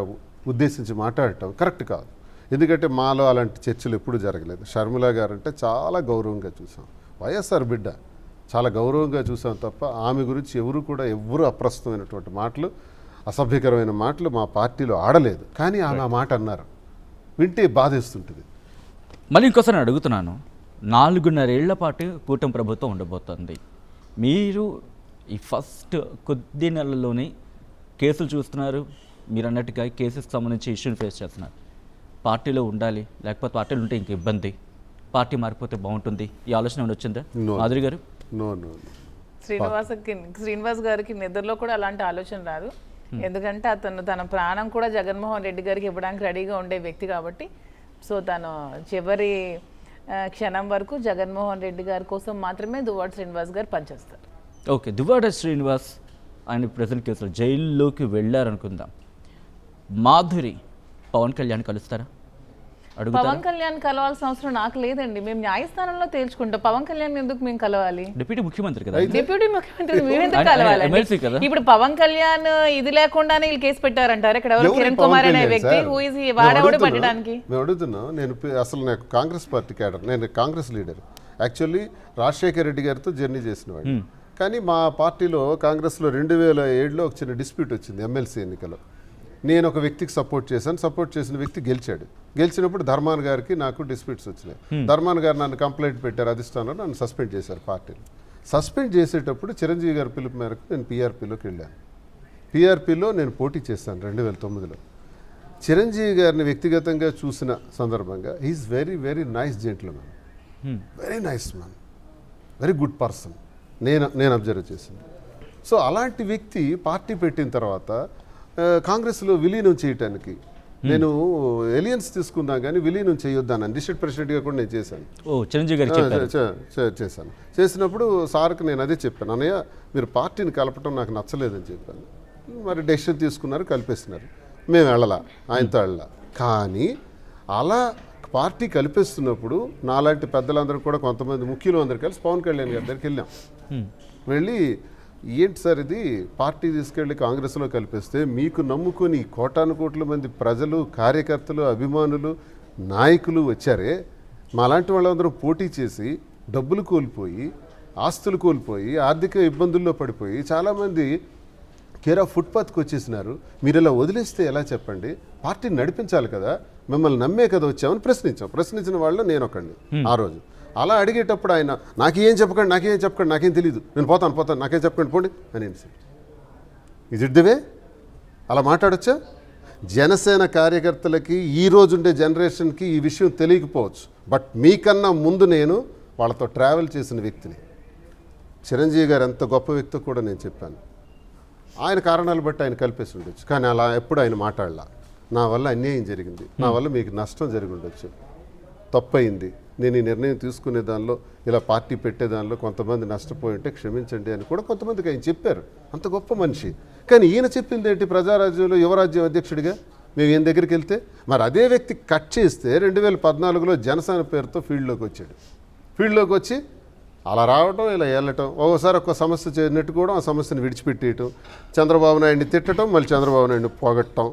ఉద్దేశించి మాట్లాడటం కరెక్ట్ కాదు. ఎందుకంటే మాలో అలాంటి చర్చలు ఎప్పుడూ జరగలేదు. షర్మిల గారు అంటే చాలా గౌరవంగా చూసాం, వైఎస్ఆర్ బిడ్డ, చాలా గౌరవంగా చూసాం తప్ప ఆమె గురించి ఎవరు అప్రస్తుతమైనటువంటి మాటలు, అసభ్యకరమైన మాటలు మా పార్టీలో ఆడలేదు. కానీ ఆమె ఆ మాట అన్నారు, వింటే బాధేస్తుంటుంది. మళ్ళీ ఇంకోసారి నేను అడుగుతున్నాను, 4.5 ఏళ్ల పాటు కూటమి ప్రభుత్వం ఉండబోతోంది. మీరు ఈ ఫస్ట్ కొద్ది నెలల్లోనే కేసులు చూస్తున్నారు, మీరు అన్నట్టుగా కేసెస్కి సంబంధించి ఇష్యూని ఫేస్ చేస్తున్నారు. పార్టీలో ఉండాలి, లేకపోతే పార్టీలో ఉంటే ఇంక ఇబ్బంది, పార్టీ మారిపోతే బాగుంటుంది, ఈ ఆలోచన ఏమైనా వచ్చిందా మాధురి గారు? నో శ్రీనివాస్ గారికి నిద్రలో కూడా అలాంటి ఆలోచన రాదు. ఎందుకంటే అతను తన ప్రాణం కూడా జగన్మోహన్ రెడ్డి గారికి ఇవ్వడానికి రెడీగా ఉండే వ్యక్తి కాబట్టి. సో తను చివరి క్షణం వరకు జగన్మోహన్ రెడ్డి గారి కోసం మాత్రమే దువ్వాడ శ్రీనివాస్ గారు పనిచేస్తారు. ఓకే, దువ్వాడ శ్రీనివాస్ ఆయన ప్రెజెంట్ కేసులో జైల్లోకి వెళ్ళారనుకుందాం. మాధురి పవన్ కళ్యాణ్ కలుస్తారా? పవన్ కళ్యాణ్ కలవాల్సిన అవసరం నాకు లేదండి. మేము న్యాయస్థానంలో తేల్చుకుంటాం. పవన్ కళ్యాణ్ ఎందుకు మేము కలవాలి? డిప్యూటీ ముఖ్యమంత్రి కదా. డిప్యూటీ ముఖ్యమంత్రి మేము ఎందుకు కలవాలండి? ఇప్పుడు పవన్ కళ్యాణ్ ఇది లేకుండానే వీళ్ళు కేసు పెట్టారంటారు. ఇక్కడ ఎవరు కిరణ్ కుమార్ అనే వ్యక్తి వాడేవాడు పట్టడానికి. మేము అడుగుతున్నాం. నేను అసలు నాకు కాంగ్రెస్ పార్టీ క్యాడర్, నేను కాంగ్రెస్ లీడర్. యాక్చువల్లీ రాజశేఖర రెడ్డి గారితో జర్నీ చేసినవాడు. కానీ మా పార్టీలో కాంగ్రెస్లో 2007లో ఒక చిన్న డిస్ప్యూట్ వచ్చింది ఎమ్మెల్సీ ఎన్నికలో. నేను ఒక వ్యక్తికి సపోర్ట్ చేసిన వ్యక్తి గెలిచినప్పుడు ధర్మాన్ గారికి నాకు డిస్ప్యూట్స్ వచ్చినాయి. ధర్మాన్ గారు నన్ను కంప్లైంట్ పెట్టారు అధిష్టానంలో, నన్ను సస్పెండ్ చేశారు పార్టీలో. సస్పెండ్ చేసేటప్పుడు చిరంజీవి గారి పిలుపు మేరకు నేను పీఆర్పీలోకి వెళ్ళాను. పీఆర్పీలో నేను పోటీ చేశాను 2009లో. చిరంజీవి గారిని వ్యక్తిగతంగా చూసిన సందర్భంగా he is very very nice gentlemen, very nice man, very good person నేను అబ్జర్వ్ చేసింది. సో అలాంటి వ్యక్తి పార్టీ పెట్టిన తర్వాత కాంగ్రెస్లో విలీనం చేయటానికి నేను ఎలియన్స్ తీసుకున్నా కానీ విలీనం చేయొద్దాను డిస్ట్రిక్ట్ ప్రెసిడెంట్గా కూడా నేను చేశాను. చిరంజీవి గారు చేసినప్పుడు సార్కి నేను అదే చెప్పాను, అన్నయ్య మీరు పార్టీని కలపటం నాకు నచ్చలేదని చెప్పాను. మరి డెసిషన్ తీసుకున్నారు, కలిపేస్తున్నారు. మేము ఆయనతో వెళ్ళాల. కానీ అలా పార్టీ కలిపేస్తున్నప్పుడు నాలాంటి పెద్దలందరూ కూడా కొంతమంది ముఖ్యులు అందరూ కలిసి పవన్ కళ్యాణ్ గారి దగ్గరికి వెళ్ళాం. వెళ్ళి ఏంటి సార్ ఇది, పార్టీ తీసుకెళ్ళి కాంగ్రెస్లో కలిపేస్తే మీకు నమ్ముకొని కోటాను మంది ప్రజలు, కార్యకర్తలు, అభిమానులు, నాయకులు వచ్చారే, మాలాంటి వాళ్ళందరూ పోటీ చేసి డబ్బులు కోల్పోయి, ఆస్తులు కోల్పోయి, ఆర్థిక ఇబ్బందుల్లో పడిపోయి చాలామంది కేర్ ఆఫ్ ఫుట్పాత్కి వచ్చేసినారు. మీరు ఇలా వదిలేస్తే ఎలా చెప్పండి? పార్టీని నడిపించాలి కదా, మిమ్మల్ని నమ్మే కదా వచ్చామని ప్రశ్నించిన వాళ్ళు నేను ఒకడిని ఆ రోజు. అలా అడిగేటప్పుడు ఆయన నాకేం చెప్పకండి, నాకేం తెలియదు, నేను పోతాను, నాకేం చెప్పకండి పోండి అని. Is it the way? అలా మాట్లాడొచ్చా? జనసేన కార్యకర్తలకి ఈ రోజుండే జనరేషన్కి ఈ విషయం తెలియకపోవచ్చు, బట్ మీకన్నా ముందు నేను వాళ్ళతో ట్రావెల్ చేసిన వ్యక్తిని. చిరంజీవి గారు ఎంత గొప్ప వ్యక్తో కూడా నేను చెప్పాను. ఆయన కారణాలు బట్టి ఆయన కలిపేసి ఉండొచ్చు, కానీ అలా ఎప్పుడు ఆయన మాట్లాడలా. నా వల్ల అన్యాయం జరిగింది, నా వల్ల మీకు నష్టం జరిగి ఉండొచ్చు, తప్పయింది, నేను ఈ నిర్ణయం తీసుకునే దానిలో, ఇలా పార్టీ పెట్టే దానిలో కొంతమంది నష్టపోయి ఉంటే క్షమించండి అని కూడా కొంతమందికి ఆయన చెప్పారు. అంత గొప్ప మనిషి. కానీ ఈయన చెప్పింది ఏంటి? ప్రజారాజ్యంలో యువరాజ్యం అధ్యక్షుడిగా మేము ఈయన దగ్గరికి వెళ్తే, మరి అదే వ్యక్తి కట్ చేస్తే 2014లో జనసేన పేరుతో ఫీల్డ్లోకి వచ్చాడు. ఫీల్డ్లోకి వచ్చి అలా రావటం, ఇలా వెళ్ళటం, ఒకసారి ఒక సమస్య నెట్టుకోవడం, ఆ సమస్యను విడిచిపెట్టేయటం, చంద్రబాబు నాయుడిని తిట్టడం, మళ్ళీ చంద్రబాబు నాయుడిని పొగట్టడం,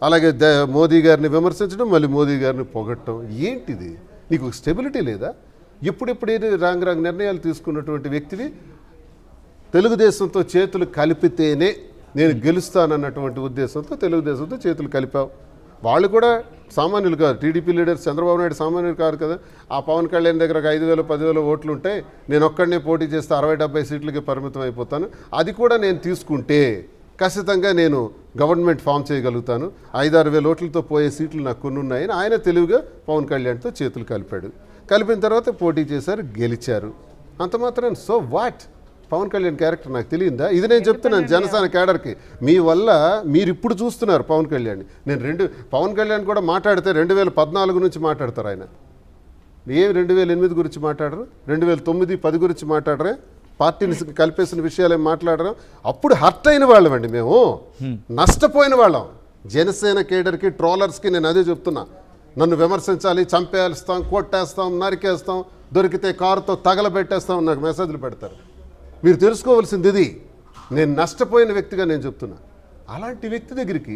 అలాగే మోదీ గారిని విమర్శించడం, మళ్ళీ మోదీ గారిని పొగట్టడం. ఏంటిది? నీకు స్టెబిలిటీ లేదా? ఎప్పుడెప్పుడు రాంగ్ నిర్ణయాలు తీసుకున్నటువంటి వ్యక్తివి తెలుగుదేశంతో చేతులు కలిపితేనే నేను గెలుస్తానన్నటువంటి ఉద్దేశంతో తెలుగుదేశంతో చేతులు కలిపావు. వాళ్ళు కూడా సామాన్యులు కాదు, టీడీపీ లీడర్స్ చంద్రబాబు నాయుడు సామాన్యులు కాదు కదా. ఆ పవన్ కళ్యాణ్ దగ్గర ఒక 5,000 10,000 ఓట్లు ఉంటాయి, నేను ఒక్కడనే పోటీ చేస్తే 60-70 సీట్లకి పరిమితం అయిపోతాను, అది కూడా నేను తీసుకుంటే ఖచ్చితంగా నేను గవర్నమెంట్ ఫామ్ చేయగలుగుతాను, 5-6 వేల ఓట్లతో పోయే సీట్లు నాకు కొన్ని ఉన్నాయని ఆయన తెలివిగా పవన్ కళ్యాణ్తో చేతులు కలిపాడు. కలిపిన తర్వాత పోటీ చేశారు, గెలిచారు. అంత మాత్రం so what? Pawan Kalyan character నాకు తెలియదా? ఇది నేను చెప్తున్నాను జనసేన క్యాడర్కి. మీ వల్ల మీరు ఇప్పుడు చూస్తున్నారు పవన్ కళ్యాణ్. నేను పవన్ కళ్యాణ్ కూడా మాట్లాడితే 2014 నుంచి మాట్లాడతారు ఆయన. ఏమి 2008 గురించి మాట్లాడరు, 2009, 10 గురించి మాట్లాడరే, పార్టీని కలిపేసిన విషయాలు ఏం మాట్లాడరు. అప్పుడు హర్ట్ అయిన వాళ్ళం అండి మేము, నష్టపోయిన వాళ్ళం. జనసేన కేడర్కి, ట్రోలర్స్కి నేను అదే చెప్తున్నా. నన్ను విమర్శించాలి, చంపేస్తాం, కొట్టేస్తాం, నరికేస్తాం, దొరికితే కారుతో తగలబెట్టేస్తాం నాకు మెసేజ్లు పెడతారు. మీరు తెలుసుకోవాల్సింది ఇది. నేను నష్టపోయిన వ్యక్తిగా నేను చెప్తున్నా. అలాంటి వ్యక్తి దగ్గరికి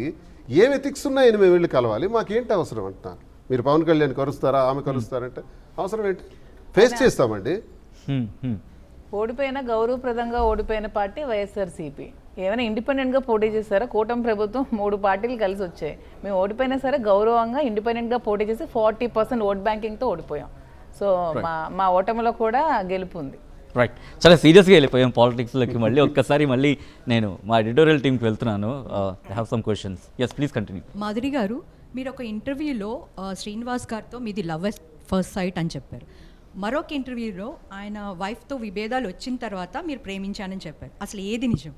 ఏం ఎథిక్స్ ఉన్నాయని మేము వెళ్ళి కలవాలి? మాకేంటి అవసరం అంటున్నాను. మీరు పవన్ కళ్యాణ్ కలుస్తారా, ఆమె కలుస్తారంటే అవసరం ఏంటి? ఫేస్ చేస్తామండి. ఓడిపోయిన గౌరవప్రదంగా ఓడిపోయిన పార్టీ వైఎస్ఆర్సీపీ. ఏమైనా ఇండిపెండెంట్గా పోటీ చేస్తారా? కూటమి ప్రభుత్వం 3 పార్టీలు కలిసి వచ్చాయి. మేము ఓడిపోయినా సరే గౌరవంగా ఇండిపెండెంట్గా పోటీ చేసి 40% ఓట్ బ్యాంకింగ్తో ఓడిపోయాం. సో మా ఓటమిలో కూడా గెలుపు ఉంది. రైట్, చాలా సీరియస్గా వెళ్ళిపోయాం పాలిటిక్స్లోకి. మళ్ళీ ఒక్కసారి నేను మా ఎడిటోరియల్ టీంకి వెళ్తున్నాను. Have some questions. Yes, please continue. Madhuri garu, మీరు ఒక ఇంటర్వ్యూలో శ్రీనివాస్ గారితో మీది లవ్ ఎట్ ఫస్ట్ సైట్ అని చెప్పారు. మరొక ఇంటర్వ్యూలో ఆయన వైఫ్తో విభేదాలు వచ్చిన తర్వాత మీరు ప్రేమించానని చెప్పారు. అసలు ఏది నిజం?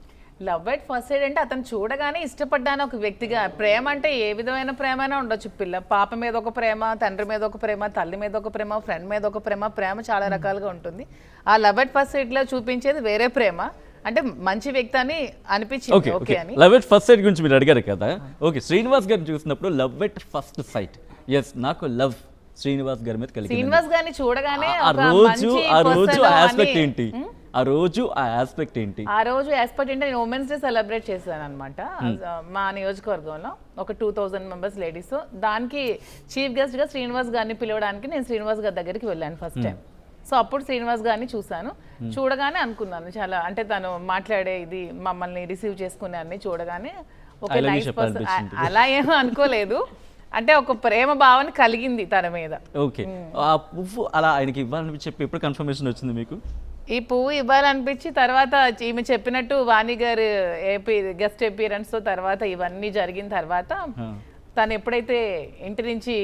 లవ్ ఎట్ ఫస్ట్ సైడ్ అంటే అతను చూడగానే ఇష్టపడ్డాను ఒక వ్యక్తిగా. ప్రేమ అంటే ఏ విధమైన ప్రేమ అయినా ఉండొచ్చు. పాప మీద ఒక ప్రేమ, తండ్రి మీద ఒక ప్రేమ, తల్లి మీద ఒక ప్రేమ, ఫ్రెండ్ మీద ఒక ప్రేమ. ప్రేమ చాలా రకాలుగా ఉంటుంది. ఆ లవ్ ఎట్ ఫస్ట్ సైడ్ లో చూపించేది వేరే ప్రేమ, అంటే మంచి వ్యక్తి అని అనిపించింది. ఓకే అని లవ్ ఎట్ ఫస్ట్ సైట్ గురించి మీరు అడిగారు కదా. ఓకే, శ్రీనివాస్ గారిని చూసినప్పుడు love at first sight. Yes, నాకు లవ్ శ్రీనివాస్ గారి మీద కలిగింది. శ్రీనివాస్ గారిని చూడగానే ఆ రోజు ఆస్పెక్ట్ ఏంటి? ఆ రోజు ఆస్పెక్ట్ ఏంటి నేను ఉమెన్స్ డే సెలబ్రేట్ చేశాను అనమాట మా నియోజకవర్గంలో. ఒక 2000 మెంబర్స్ లేడీస్. దానికి చీఫ్ గెస్ట్ గా శ్రీనివాస్ గారిని పిలవడానికి నేను శ్రీనివాస్ గారి దగ్గరికి వెళ్ళాను ఫస్ట్ టైం. సో అప్పుడు శ్రీనివాస్ గారిని చూశాను. చూడగానే అనుకున్నాను చాలా, అంటే తను మాట్లాడే ఇది, మమ్మల్ని రిసీవ్ చేసుకునే అన్ని చూడగానే ఒక నైస్ పర్సన్. అలా ఏమో అనుకోలేదు, అంటే ఒక ప్రేమ భావన కలిగింది తన మీద. ఓకే, ఆ పువ్వు అలా ఆయనకి ఇవ్వాలని చెప్పి ఎప్పుడు కన్ఫర్మేషన్ వచ్చింది మీకు? ఈ పువ్వు ఇవ్వాలనిపించి తర్వాత ఈమె చెప్పినట్టు వాణి గారు గెస్ట్ అపీరెన్స్ తో తర్వాత ఇవన్నీ జరిగిన తర్వాత తను ఎప్పుడైతే ఇంటి నుంచి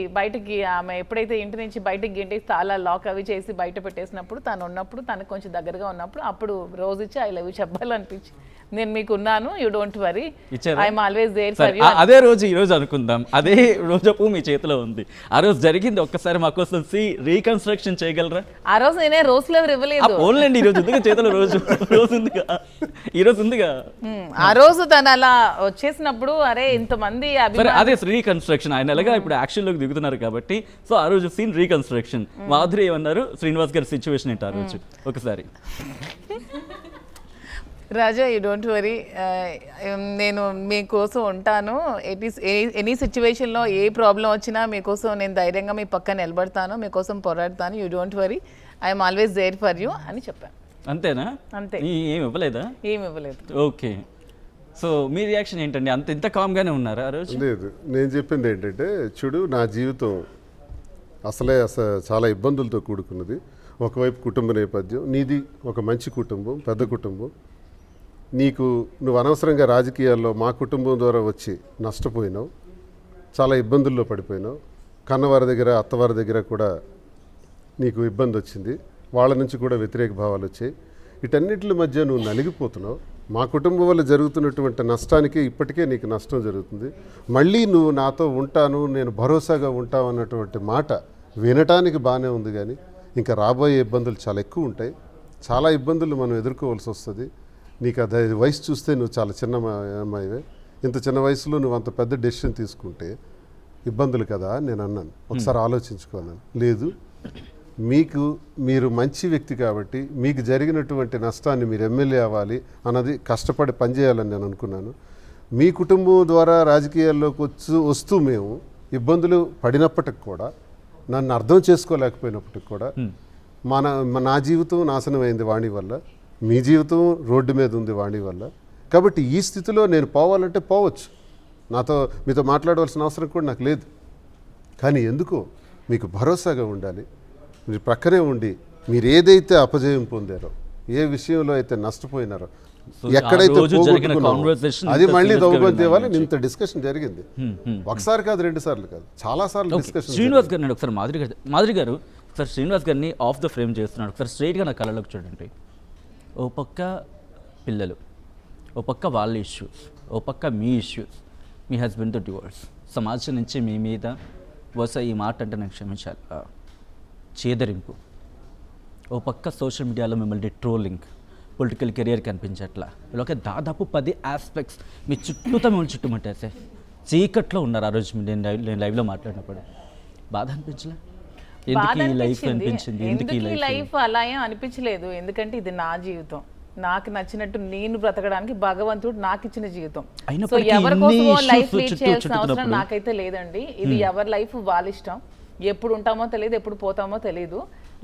బయటకి గెంటి తాళాలు లాక్ అవి చేసి బయట పెట్టేసినప్పుడు తను ఉన్నప్పుడు, తనకు కొంచెం దగ్గరగా ఉన్నప్పుడు అప్పుడు రోజు ఇచ్చి ఐ లవ్ యూ చెప్పాలనిపించి, నేను మీకు ఉన్నాను, you don't worry, I'm always there for you. అదే రోజు ఈ రోజు అనుకుందాం, అదే రోజు మీ చేతిలో ఉంది. ఆ రోజు జరిగింది, ఒక్కసారి మా కోసం రీకన్స్ట్రక్షన్ చేయగలరా? ఆ రోజు నేనే రోజ్ ఫ్లవర్ ఇవ్వలేదు. ఓన్లండి ఈ రోజు ఉందిగా చేతిలో, రోజు ఉందిగా, ఈ రోజు ఉందిగా. ఆ రోజు తను అలా వచ్చేసినప్పుడు అరే ఇంతమంది అదే రీకన్స్ట్రక్షన్. ఆయన ఎలాగా ఇప్పుడు యాక్షన్ లోకి దిగుతున్నారు కాబట్టి, సో ఆ రోజు సీన్ రీకన్స్ట్రక్షన్. మాధురి ఏమన్నారు, శ్రీనివాస్ గారి సిచ్యువేషన్ ఏంటి ఆ రోజు ఒకసారి? రాజా, యూ డోంట్ వరీ, నేను మీకోసం ఉంటాను. ఎనీ సిచ్యువేషన్లో ఏ ప్రాబ్లం వచ్చినా మీకోసం నేను ధైర్యంగా మీ పక్కన నిలబడతాను, మీకోసం పోరాడతాను, you don't worry, I'm always there for you అని చెప్పాను. అంతేనా? అంతే. ఏమి ఇవ్వలేదా? ఏమి ఇవ్వలేదు. ఓకే, సో మీ రియాక్షన్ ఏంటండి? ఇంత కామ్గానే ఉన్నారా ఆ రోజు? లేదు, నేను చెప్పింది ఏంటంటే, చూడు, నా జీవితం అసలు చాలా ఇబ్బందులతో కూడుకున్నది. ఒకవైపు కుటుంబ నేపథ్యం, నీది ఒక మంచి కుటుంబం, పెద్ద కుటుంబం. నువ్వు అనవసరంగా రాజకీయాల్లో మా కుటుంబం ద్వారా వచ్చి నష్టపోయినావు, చాలా ఇబ్బందుల్లో పడిపోయినావు, కన్నవారి దగ్గర అత్తవారి దగ్గర కూడా నీకు ఇబ్బంది వచ్చింది, వాళ్ళ నుంచి కూడా వ్యతిరేక భావాలు వచ్చాయి. వీటన్నిటి మధ్య నువ్వు నలిగిపోతున్నావు. మా కుటుంబం వల్ల జరుగుతున్నటువంటి నష్టానికి ఇప్పటికే నీకు నష్టం జరుగుతుంది. మళ్ళీ నువ్వు నాతో ఉంటాను, నేను భరోసాగా ఉంటావు అన్నటువంటి మాట వినటానికి బాగానే ఉంది, కానీ ఇంకా రాబోయే ఇబ్బందులు చాలా ఎక్కువ ఉంటాయి. చాలా ఇబ్బందులు మనం ఎదుర్కోవాల్సి వస్తుంది. నీకు అది వయసు చూస్తే నువ్వు చాలా చిన్న అమ్మాయివే. ఇంత చిన్న వయసులో నువ్వు అంత పెద్ద డెసిషన్ తీసుకుంటే ఇబ్బందులు కదా నేను అన్నాను. ఒకసారి ఆలోచించుకోన్నాను. లేదు, మీరు మంచి వ్యక్తి కాబట్టి మీకు జరిగినటువంటి నష్టాన్ని మీరు ఎమ్మెల్యే అవ్వాలి అన్నది కష్టపడి పనిచేయాలని నేను అనుకున్నాను. మీ కుటుంబం ద్వారా రాజకీయాల్లోకి వస్తూ మేము ఇబ్బందులు పడినప్పటికి కూడా, నన్ను అర్థం చేసుకోలేకపోయినప్పటికి కూడా నా జీవితం నాశనం అయింది వాణి వల్ల, మీ జీవితం రోడ్డు మీద ఉంది వాణి వల్ల. కాబట్టి ఈ స్థితిలో నేను పోవాలంటే పోవచ్చు, మీతో మాట్లాడవలసిన అవసరం కూడా నాకు లేదు. కానీ ఎందుకో మీకు భరోసాగా ఉండాలి. మీరు ప్రక్కనే ఉండి మీరు ఏదైతే అపజయం పొందారో, ఏ విషయంలో అయితే నష్టపోయినారో, ఎక్కడైతే అది మళ్ళీ దౌర్భాగ్యవాలని ఇంత డిస్కషన్ జరిగింది. ఒకసారి కాదు, 2 సార్లు కాదు, చాలా సార్లు డిస్కషన్. శ్రీనివాస్ గారు, నేను ఒకసారి మాధురి గారు ఒకసారి శ్రీనివాస్ గారిని ఆఫ్ ద ఫ్రేమ్ చేస్తున్నాడు. ఒకసారి స్ట్రైట్గా నా కళ్ళలోకి చూడండి. ఓ పక్క పిల్లలు, ఓ పక్క వాళ్ళ ఇష్యూస్, ఓ పక్క మీ ఇష్యూస్, మీ హస్బెండ్తో డివోర్స్, సమాజం నుంచి మీ మీద ఈ మాట అంటే నాకు క్షమించాలి, చేదరింపు, ఓ పక్క సోషల్ మీడియాలో మిమ్మల్ని ట్రోలింగ్, పొలిటికల్ కెరియర్ కనిపించట్లా, ఇలా దాదాపు 10 ఆస్పెక్ట్స్ మీ చుట్టూతో మిమ్మల్ని చుట్టుముట్టేసే చీకట్లో ఉన్నారు. ఆ రోజు నేను లైవ్లో మాట్లాడినప్పుడు బాధ అనిపించలే? ఎందుకు ఈ లైఫ్ అనిపించింది? ఎందుకు ఈ లైఫ్ అలా ఏం అనిపించలేదు. ఎందుకంటే ఇది నా జీవితం, నాకు నచ్చినట్టు నేను బ్రతకడానికి భగవంతుడు నాకు ఇచ్చిన జీవితం. సో ఎవరి కోసమో లైఫ్ లీడ్ చేయాల్సిన అవసరం నాకైతే లేదండి. ఇది ఎవరి లైఫ్ వాళ్ళ ఇష్టం. ఎప్పుడు ఉంటామో తెలియదు, ఎప్పుడు పోతామో తెలియదు.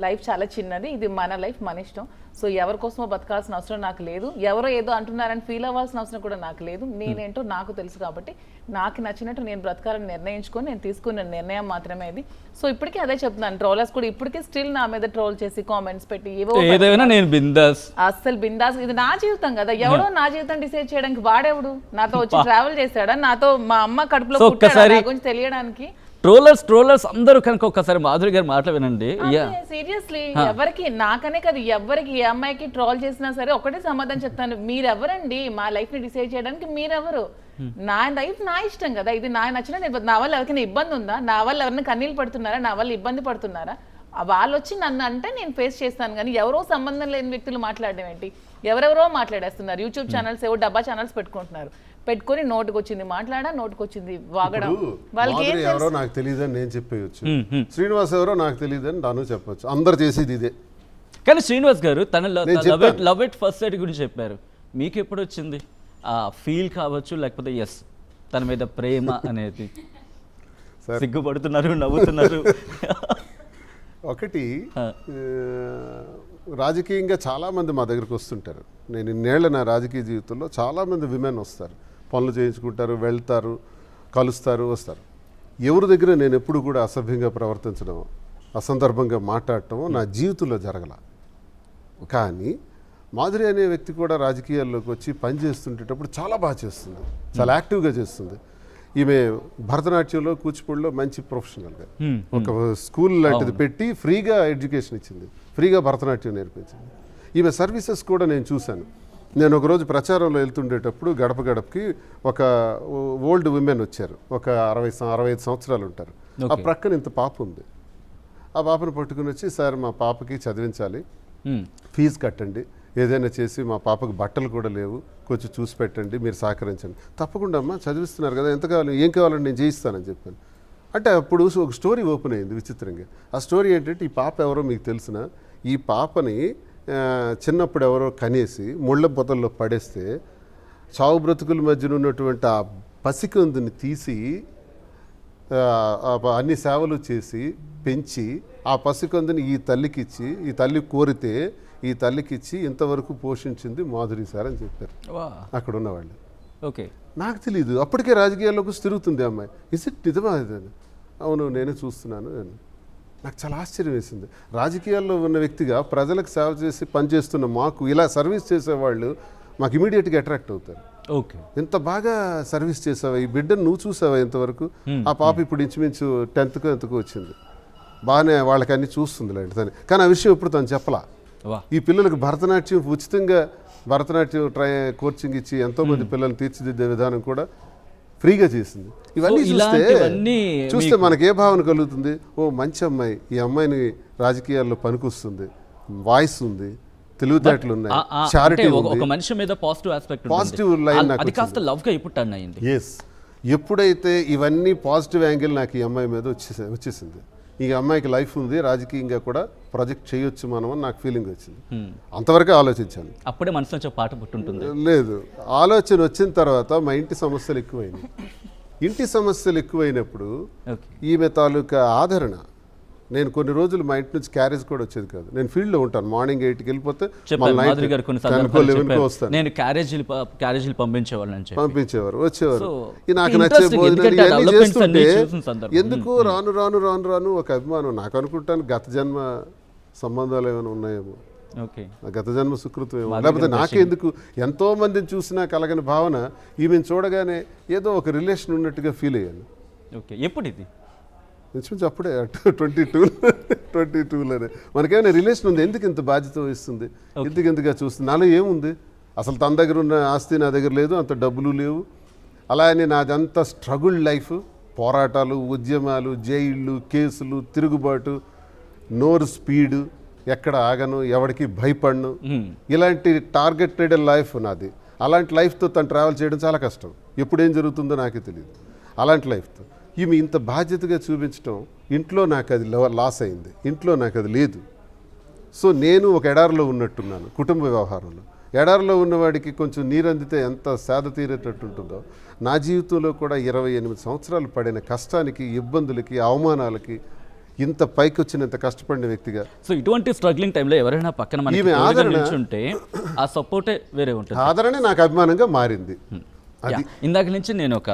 లైఫ్ చాలా చిన్నది, ఇది మన లైఫ్, మన ఇష్టం. సో ఎవరి కోసమో బతకాల్సిన అవసరం నాకు లేదు. ఎవరో ఏదో అంటున్నారని ఫీల్ అవ్వాల్సిన అవసరం కూడా నాకు లేదు. నేనేంటో నాకు తెలుసు కాబట్టి నాకు నచ్చినట్టు నేను బ్రతకాలని నిర్ణయించుకొని నేను తీసుకున్న నిర్ణయం మాత్రమే ఇది. సో ఇప్పటికీ అదే చెప్తున్నాను. ట్రోలర్స్ కూడా ఇప్పటికీ స్టిల్ నా మీద ట్రోల్ చేసి కామెంట్స్ పెట్టి అస్సలు బిందాస్, ఇది నా జీవితం కదా. ఎవడో నా జీవితం డిసైడ్ చేయడానికి వాడెవడు? నాతో వచ్చి ట్రావెల్ చేశాడా? నాతో మా అమ్మ కడుపులో గురించి తెలియడానికి? ట్రోలర్స్ అందరూ కనుక ఒక్కసారి మాధురి గారు మాటలు వినండి. సీరియస్లీ ఎవరికి, నాకనే కదా, ఎవరికి ఏ అమ్మాయికి ట్రోల్ చేసినా సరే ఒకటే సమాధానం చెప్తాను. మీరెవరండి మా లైఫ్ ని డిసైడ్ చేయడానికి? మీరెవరు? నా లైఫ్ నా ఇష్టం కదా, ఇది నా నచ్చిన. నా వల్ల ఎవరికైనా ఇబ్బంది ఉందా? నా వల్ల ఎవరైనా కన్నీళ్ళు పడుతున్నారా? నా వల్ల ఇబ్బంది పడుతున్నారా? వాళ్ళు వచ్చి నన్ను అంటే నేను ఫేస్ చేస్తాను. కానీ ఎవరో సంబంధం లేని వ్యక్తులు మాట్లాడడం ఏంటి? ఎవరెవరో మాట్లాడేస్తున్నారు. యూట్యూబ్ ఛానల్స్, ఏవో డబ్బా ఛానల్స్ పెట్టుకుంటున్నారు. పెట్టుకొని నోటుకు వచ్చింది మాట్లాడా, నోటుకు వచ్చింది వాగడం. వాళ్ళకి ఎవరో నాకు తెలియదని నేను చెప్పేయచ్చు, శ్రీనివాస్ ఎవరో నాకు తెలియదని నాను చెప్పొచ్చు. అందరు చేసేది ఇదే. కానీ శ్రీనివాస్ గారు తన లవ్ ఎట్ ఫస్ట్ సైట్ గురించి చెప్పారు. మీకు ఎప్పుడు వచ్చింది ఆ ఫీల్ కావచ్చు, లేకపోతే ఎస్ తన మీద ప్రేమ అనేది? సిగ్గుపడుతున్నారు, నవ్వుతున్నారు. ఒకటి, రాజకీయంగా చాలామంది మా దగ్గరికి వస్తుంటారు. నేను ఇన్నేళ్ల నా రాజకీయ జీవితంలో చాలామంది విమెన్ వస్తారు, పనులు చేయించుకుంటారు, వెళ్తారు, కలుస్తారు, వస్తారు. ఎవరి దగ్గర నేను ఎప్పుడు కూడా అసభ్యంగా ప్రవర్తించడమో, అసందర్భంగా మాట్లాడటమో నా జీవితంలో జరగల. కానీ మాధురి అనే వ్యక్తి కూడా రాజకీయాల్లోకి వచ్చి పని చేస్తుంటేటప్పుడు చాలా బాగా చేస్తుంది, చాలా యాక్టివ్గా చేస్తుంది. ఈమె భరతనాట్యంలో, కూచిపూడిలో మంచి ప్రొఫెషనల్గా ఒక స్కూల్ లాంటిది పెట్టి ఫ్రీగా ఎడ్యుకేషన్ ఇచ్చింది, ఫ్రీగా భరతనాట్యం నేర్పించింది. ఈమె సర్వీసెస్ కూడా నేను చూశాను. నేను ఒకరోజు ప్రచారంలో వెళ్తుండేటప్పుడు గడప గడపకి ఒక ఓల్డ్ విమెన్ వచ్చారు, ఒక 65 సంవత్సరాలు ఉంటారు. ఆ ప్రక్కన ఇంత పాప ఉంది. ఆ పాపను పట్టుకుని వచ్చి, సార్ మా పాపకి చదివించాలి, ఫీజు కట్టండి, ఏదైనా చేసి మా పాపకు బట్టలు కూడా లేవు, కొంచెం చూసి పెట్టండి, మీరు సహకరించండి. తప్పకుండా అమ్మా, చదివిస్తున్నారు కదా, ఎంత కావాలి, ఏం కావాలని నేను చేయిస్తానని చెప్పాను. అంటే అప్పుడు ఒక స్టోరీ ఓపెన్ అయింది విచిత్రంగా. ఆ స్టోరీ ఏంటంటే, ఈ పాప ఎవరో మీకు తెలిసిన, ఈ పాపని చిన్నప్పుడు ఎవరో కనేసి ముళ్ళ పొదల్లో పడేస్తే చావు బ్రతుకుల మధ్యన ఉన్నటువంటి ఆ పసికందుని తీసి అన్ని సేవలు చేసి పెంచి ఆ పసికందుని ఈ తల్లికిచ్చి, ఈ తల్లి కోరితే ఈ తల్లికిచ్చి ఇంతవరకు పోషించింది మాధురి సార్ అని చెప్పారు అక్కడ ఉన్నవాళ్ళు. ఓకే, నాకు తెలియదు, అప్పటికే రాజకీయాల్లోకి తిరుగుతుంది అమ్మాయి. ఇస్ ఇట్ నిజమా? అవును, నేనే చూస్తున్నాను. నాకు చాలా ఆశ్చర్యం వేసింది. రాజకీయాల్లో ఉన్న వ్యక్తిగా ప్రజలకు సేవ చేసి పనిచేస్తున్న మాకు ఇలా సర్వీస్ చేసేవాళ్ళు మాకు ఇమీడియట్గా అట్రాక్ట్ అవుతారు. ఓకే. ఎంత బాగా సర్వీస్ చేసావా, ఈ బిడ్డను నువ్వు చూసావా ఇంతవరకు? ఆ పాప ఇప్పుడు ఇంచుమించు 10th ఎంతకు వచ్చింది, బాగానే వాళ్ళకి అన్ని చూస్తుంది లాంటి తను. కానీ ఆ విషయం ఇప్పుడు తను చెప్పలా. ఈ పిల్లలకు భరతనాట్యం ఉచితంగా భరతనాట్యం కోచింగ్ ఇచ్చి ఎంతోమంది పిల్లల్ని తీర్చిదిద్దే విధానం కూడా ఫ్రీగా చేసింది. ఇవన్నీ చూస్తే మనకి ఏ భావన కలుగుతుంది? ఓ మంచి అమ్మాయి, ఈ అమ్మాయిని రాజకీయాల్లో పనికొస్తుంది, వాయిస్ ఉంది, తెలివితేటలు ఉన్నాయి, చారిటీ ఉంది, ఒక మనిషి మీద పాజిటివ్ ఆస్పెక్ట్ పాజిటివ్ లైన్ అది కాస్త లవ్ గా ఇప్పుడు టర్న్ అయ్యింది. ఎస్, ఎప్పుడైతే ఇవన్నీ పాజిటివ్ యాంగిల్ నాకు ఈ అమ్మాయి మీద వచ్చేసింది, ఈ అమ్మాయికి లైఫ్ ఉంది, రాజకీయంగా కూడా ప్రాజెక్ట్ చేయొచ్చు మనం అని నాకు ఫీలింగ్ వచ్చింది. అంతవరకే ఆలోచించాను. అప్పుడే మనసు నుంచి పాట పుట్టుంటుంది. లేదు, ఆలోచన వచ్చిన తర్వాత మా ఇంటి సమస్యలు ఎక్కువైనాయి. ఇంటి సమస్యలు ఎక్కువైనప్పుడు ఈమె తాలూకా ఆదరణ, నేను కొన్ని రోజులు మా ఇంటి నుంచి క్యారేజ్ కూడా వచ్చేది కాదు. నేను ఫీల్డ్లో ఉంటాను, మార్నింగ్ 8కి వెళ్ళిపోతే వస్తాను. నేను క్యారేజీలు పంపించేవారు, వచ్చేవారు. నాకు నచ్చే భోజనాలు ఇవన్నీ చేస్తుంటే ఎందుకు రాను రాను రాను రాను ఒక అభిమానం. నాకు అనుకుంటాను గత జన్మ సంబంధాలు ఏమైనా ఉన్నాయేమో, గత జన్మ సుకృతం ఏమో, లేకపోతే నాకెందుకు ఎంతో మందిని చూసినా కలగని భావన ఈమెను చూడగానే ఏదో ఒక రిలేషన్ ఉన్నట్టుగా ఫీల్ అయ్యాను. ఓకే. ఎప్పుడు ఇది? ఇంచుమించు అప్పుడే 22లోనే. మనకేమైనా రిలేషన్ ఉంది, ఎందుకు ఇంత బాధ్యత వహిస్తుంది, ఎందుకంతగా చూస్తుంది, నాలో ఏముంది అసలు? తన దగ్గర ఉన్న ఆస్తి నా దగ్గర లేదు, అంత డబ్బులు లేవు. అలా అని నాదంతా స్ట్రగుల్ లైఫ్, పోరాటాలు, ఉద్యమాలు, జైళ్ళు, కేసులు, తిరుగుబాటు, నోరు స్పీడు, ఎక్కడ ఆగను, ఎవరికి భయపడను, ఇలాంటి టార్గెటెడ్ లైఫ్ నాది. అలాంటి లైఫ్తో తను ట్రావెల్ చేయడం చాలా కష్టం, ఎప్పుడేం జరుగుతుందో నాకే తెలియదు. అలాంటి లైఫ్తో ఈమె ఇంత బాధ్యతగా చూపించడం ఇంట్లో నాకు అది లాస్ అయింది, ఇంట్లో నాకు అది లేదు. సో నేను ఒక ఎడారిలో ఉన్నట్టున్నాను కుటుంబ వ్యవహారంలో. ఎడారిలో ఉన్నవాడికి కొంచెం నీరు అందితే ఎంత సేద తీరేటట్టు ఉంటుందో, నా జీవితంలో కూడా 28 సంవత్సరాలు పడిన కష్టానికి, ఇబ్బందులకి, అవమానాలకి ఇంత పైకి వచ్చినంత కష్టపడిన వ్యక్తిగా. సో ఇటువంటి స్ట్రగ్లింగ్ టైంలో ఎవరైనా పక్కన ఈమె ఆదరణ ఉంటే ఆ సపోర్టే వేరే ఉంటుంది. ఆదరణే నాకు అభిమానంగా మారింది. అది ఇందాక నుంచి నేను ఒక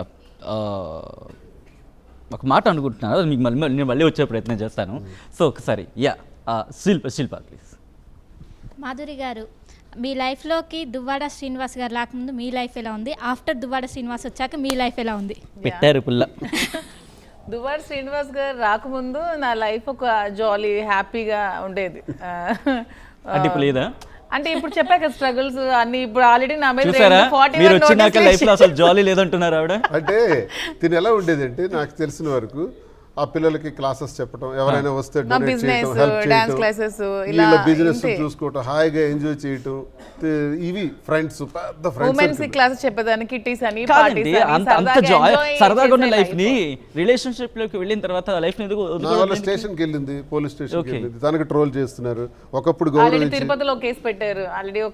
మాట అనుకుంటున్నాను, అది మీకు నేను మళ్ళీ వచ్చే ప్రయత్నం చేస్తాను. సో ఒకసారి శిల్ప ప్లీజ్. మాధురి గారు, మీ లైఫ్లోకి దువ్వాడ శ్రీనివాస్ గారు రాకముందు మీ లైఫ్ ఎలా ఉంది, ఆఫ్టర్ దువ్వాడ శ్రీనివాస్ వచ్చాక మీ లైఫ్ ఎలా ఉంది? పెట్టారు పుల్ల. దువ్వాడ శ్రీనివాస్ గారు రాకముందు నా లైఫ్ ఒక జాలీ హ్యాపీగా ఉండేది. అంటే ఇప్పుడు లేదా? అంటే ఇప్పుడు చెప్పాక స్ట్రగుల్స్ అన్ని ఇప్పుడు ఆల్రెడీ నా మీద మీరు వచ్చినాక లైఫ్ లో అసలు జాలీ లేదంటున్నారు ఆవిడ. అంటే తిని ఎలా ఉండేదంటే నాకు తెలిసిన వరకు ఆ పిల్లలకి క్లాసెస్ చెప్పడం, ఎవరైనా వస్తే డొనేట్ చేయడం, హెల్ప్ చేయడం, బిజినెస్ చూసుకోవటం, హాయిగా ఎంజాయ్ చేయటం, ఇవి ఫ్రెండ్స్, పెద్ద ఫ్రెండ్స్ క్లాసెస్ చెప్పేదానికి కిట్టీస్ అని సరదాగా ఉన్న లైఫ్ ని రిలేషన్షిప్ లోకి వెళ్ళిన తర్వాత లైఫ్ ని స్టేషన్కి వెళ్ళింది, పోలీస్ స్టేషన్కి వెళ్ళింది, తనకి ట్రోల్ చేస్తున్నారు. ఒకప్పుడు తిరుపతిలో కేసు పెట్టారు ఆల్రెడీ.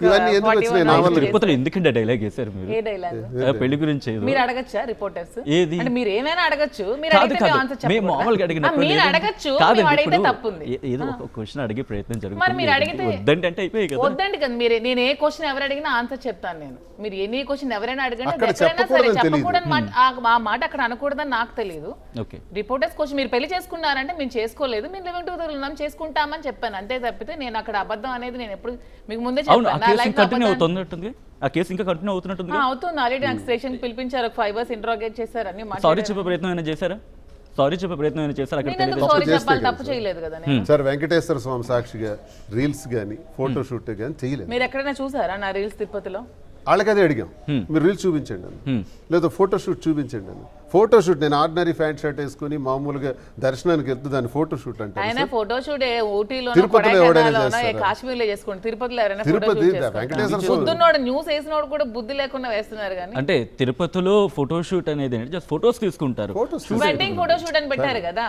తిరుపతిలో ఎందుకంటే డైలాగ్ వేశారు మీరు? ఏ డైలాగ్? పెళ్లి గురించి మీరు అడగచ్చా రిపోర్టర్స్? ఏది? అంటే మీరు ఏమైనా అడగచ్చు, మీరు అడిగితే ఆన్సర్ చెప్పండి. మామూలుగా అడిగినప్పుడు మీరు అడగచ్చు, మీరు అడిగితే తప్పుంది. ఏదో ఒక క్వశ్చన్ అడిగే ప్రయత్నం జరుగుతుంది. మరి మీరు అడిగితే వద్దంటే అంటే అయిపోయి కదా. వద్దండి కదా, మీరు నేను ఏ క్వశ్చన్ ఎవరు అడిగినా ఆన్సర్ చెప్తాను నేను. మీరు ఎనీ క్వశ్చన్ ఎవరైనా అడగండి, ఎక్కడైనా సరే చెప్పకూడని ఆ మాట అక్కడ అనకూడదని నాకు తెలియదు. రిపోర్టర్స్ క్వశ్చన్, మీరు పెళ్లి చేసుకున్నారంటే మేము చేసుకోలేదు, మేము లివింగ్ టుగెదర్ ఉన్నాం, చేసుకుంటామని చెప్పాను, అంతే తప్పితే నేను అక్కడ అబద్ధం అనేది నేను ఎప్పుడు మీకు ముందే చెప్పాను. ఆ కేసు ఇంకా కంటిన్యూ అవుతున్నట్టుంది. అవుతుంది, ఆల్రెడీ నాకు స్టేషన్ పిలిపించారు, 5 hours ఇంట్రాగేట్ చేశారు, అన్ని సారీ చెప్పే ప్రయత్నం ఏమైనా చేశారా? సారీ చెప్పే ప్రయత్నం ఏమైనా చేశారు? తప్పు చేయలేదు కదా సార్. వెంకటేశ్వర స్వామి సాక్షిగా రీల్స్ కానీ ఫోటోషూట్ కానీ చేయలేదు. మీరు ఎక్కడైనా చూసారా నా రీల్స్ తిరుపతిలో? వాళ్ళకి అదే అడిగాం, మీరు రీల్స్ చూపించండి అని, లేదా ఫోటోషూట్ చూపించండి అని. ఫోటోషూట్ నేను ఆర్డినరీ ప్యాంట్ షర్ట్ వేసుకుని మామూలుగా దర్శనానికి వెళ్తే దాన్ని ఫోటోషూట్ అంటే ఫోటోషూట్ తిరుపతిలో ఎవరైనా చేస్తారా? కాశ్మీర్లో చేసుకోండి, తిరుపతిలో ఎవరైనా తిరుపతి వెంకటేశ్వర బుద్ధున్నోడు న్యూస్ వేసినోడు కూడా బుద్ధి లేకుండా వేస్తున్నారు. కానీ అంటే తిరుపతిలో ఫోటోషూట్ అనేది జస్ట్ ఫోటోస్ తీసుకుంటారు, వెడ్డింగ్ ఫోటోషూట్ అని పెట్టారు కదా,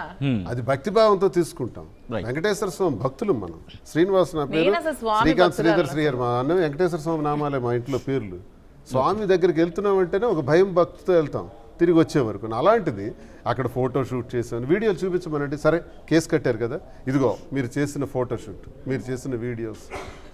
అది భక్తిభావంతో తీసుకుంటాం. వెంకటేశ్వర స్వామి భక్తులు మనం. శ్రీనివాస్ నా పేరు, శ్రీకాంత్, శ్రీధర్, శ్రీహర్, మా అన్న వెంకటేశ్వర స్వామి నామాలే మా ఇంట్లో పేర్లు. స్వామి దగ్గరికి వెళ్తున్నామంటేనే ఒక భయం భక్తితో వెళ్తాం తిరిగి వచ్చే వరకు. అలాంటిది అక్కడ ఫోటో షూట్ చేశాను, వీడియోలు చూపించమనంటే సరే కేసు కట్టారు కదా, ఇదిగో మీరు చేసిన ఫోటోషూట్, మీరు చేసిన వీడియోస్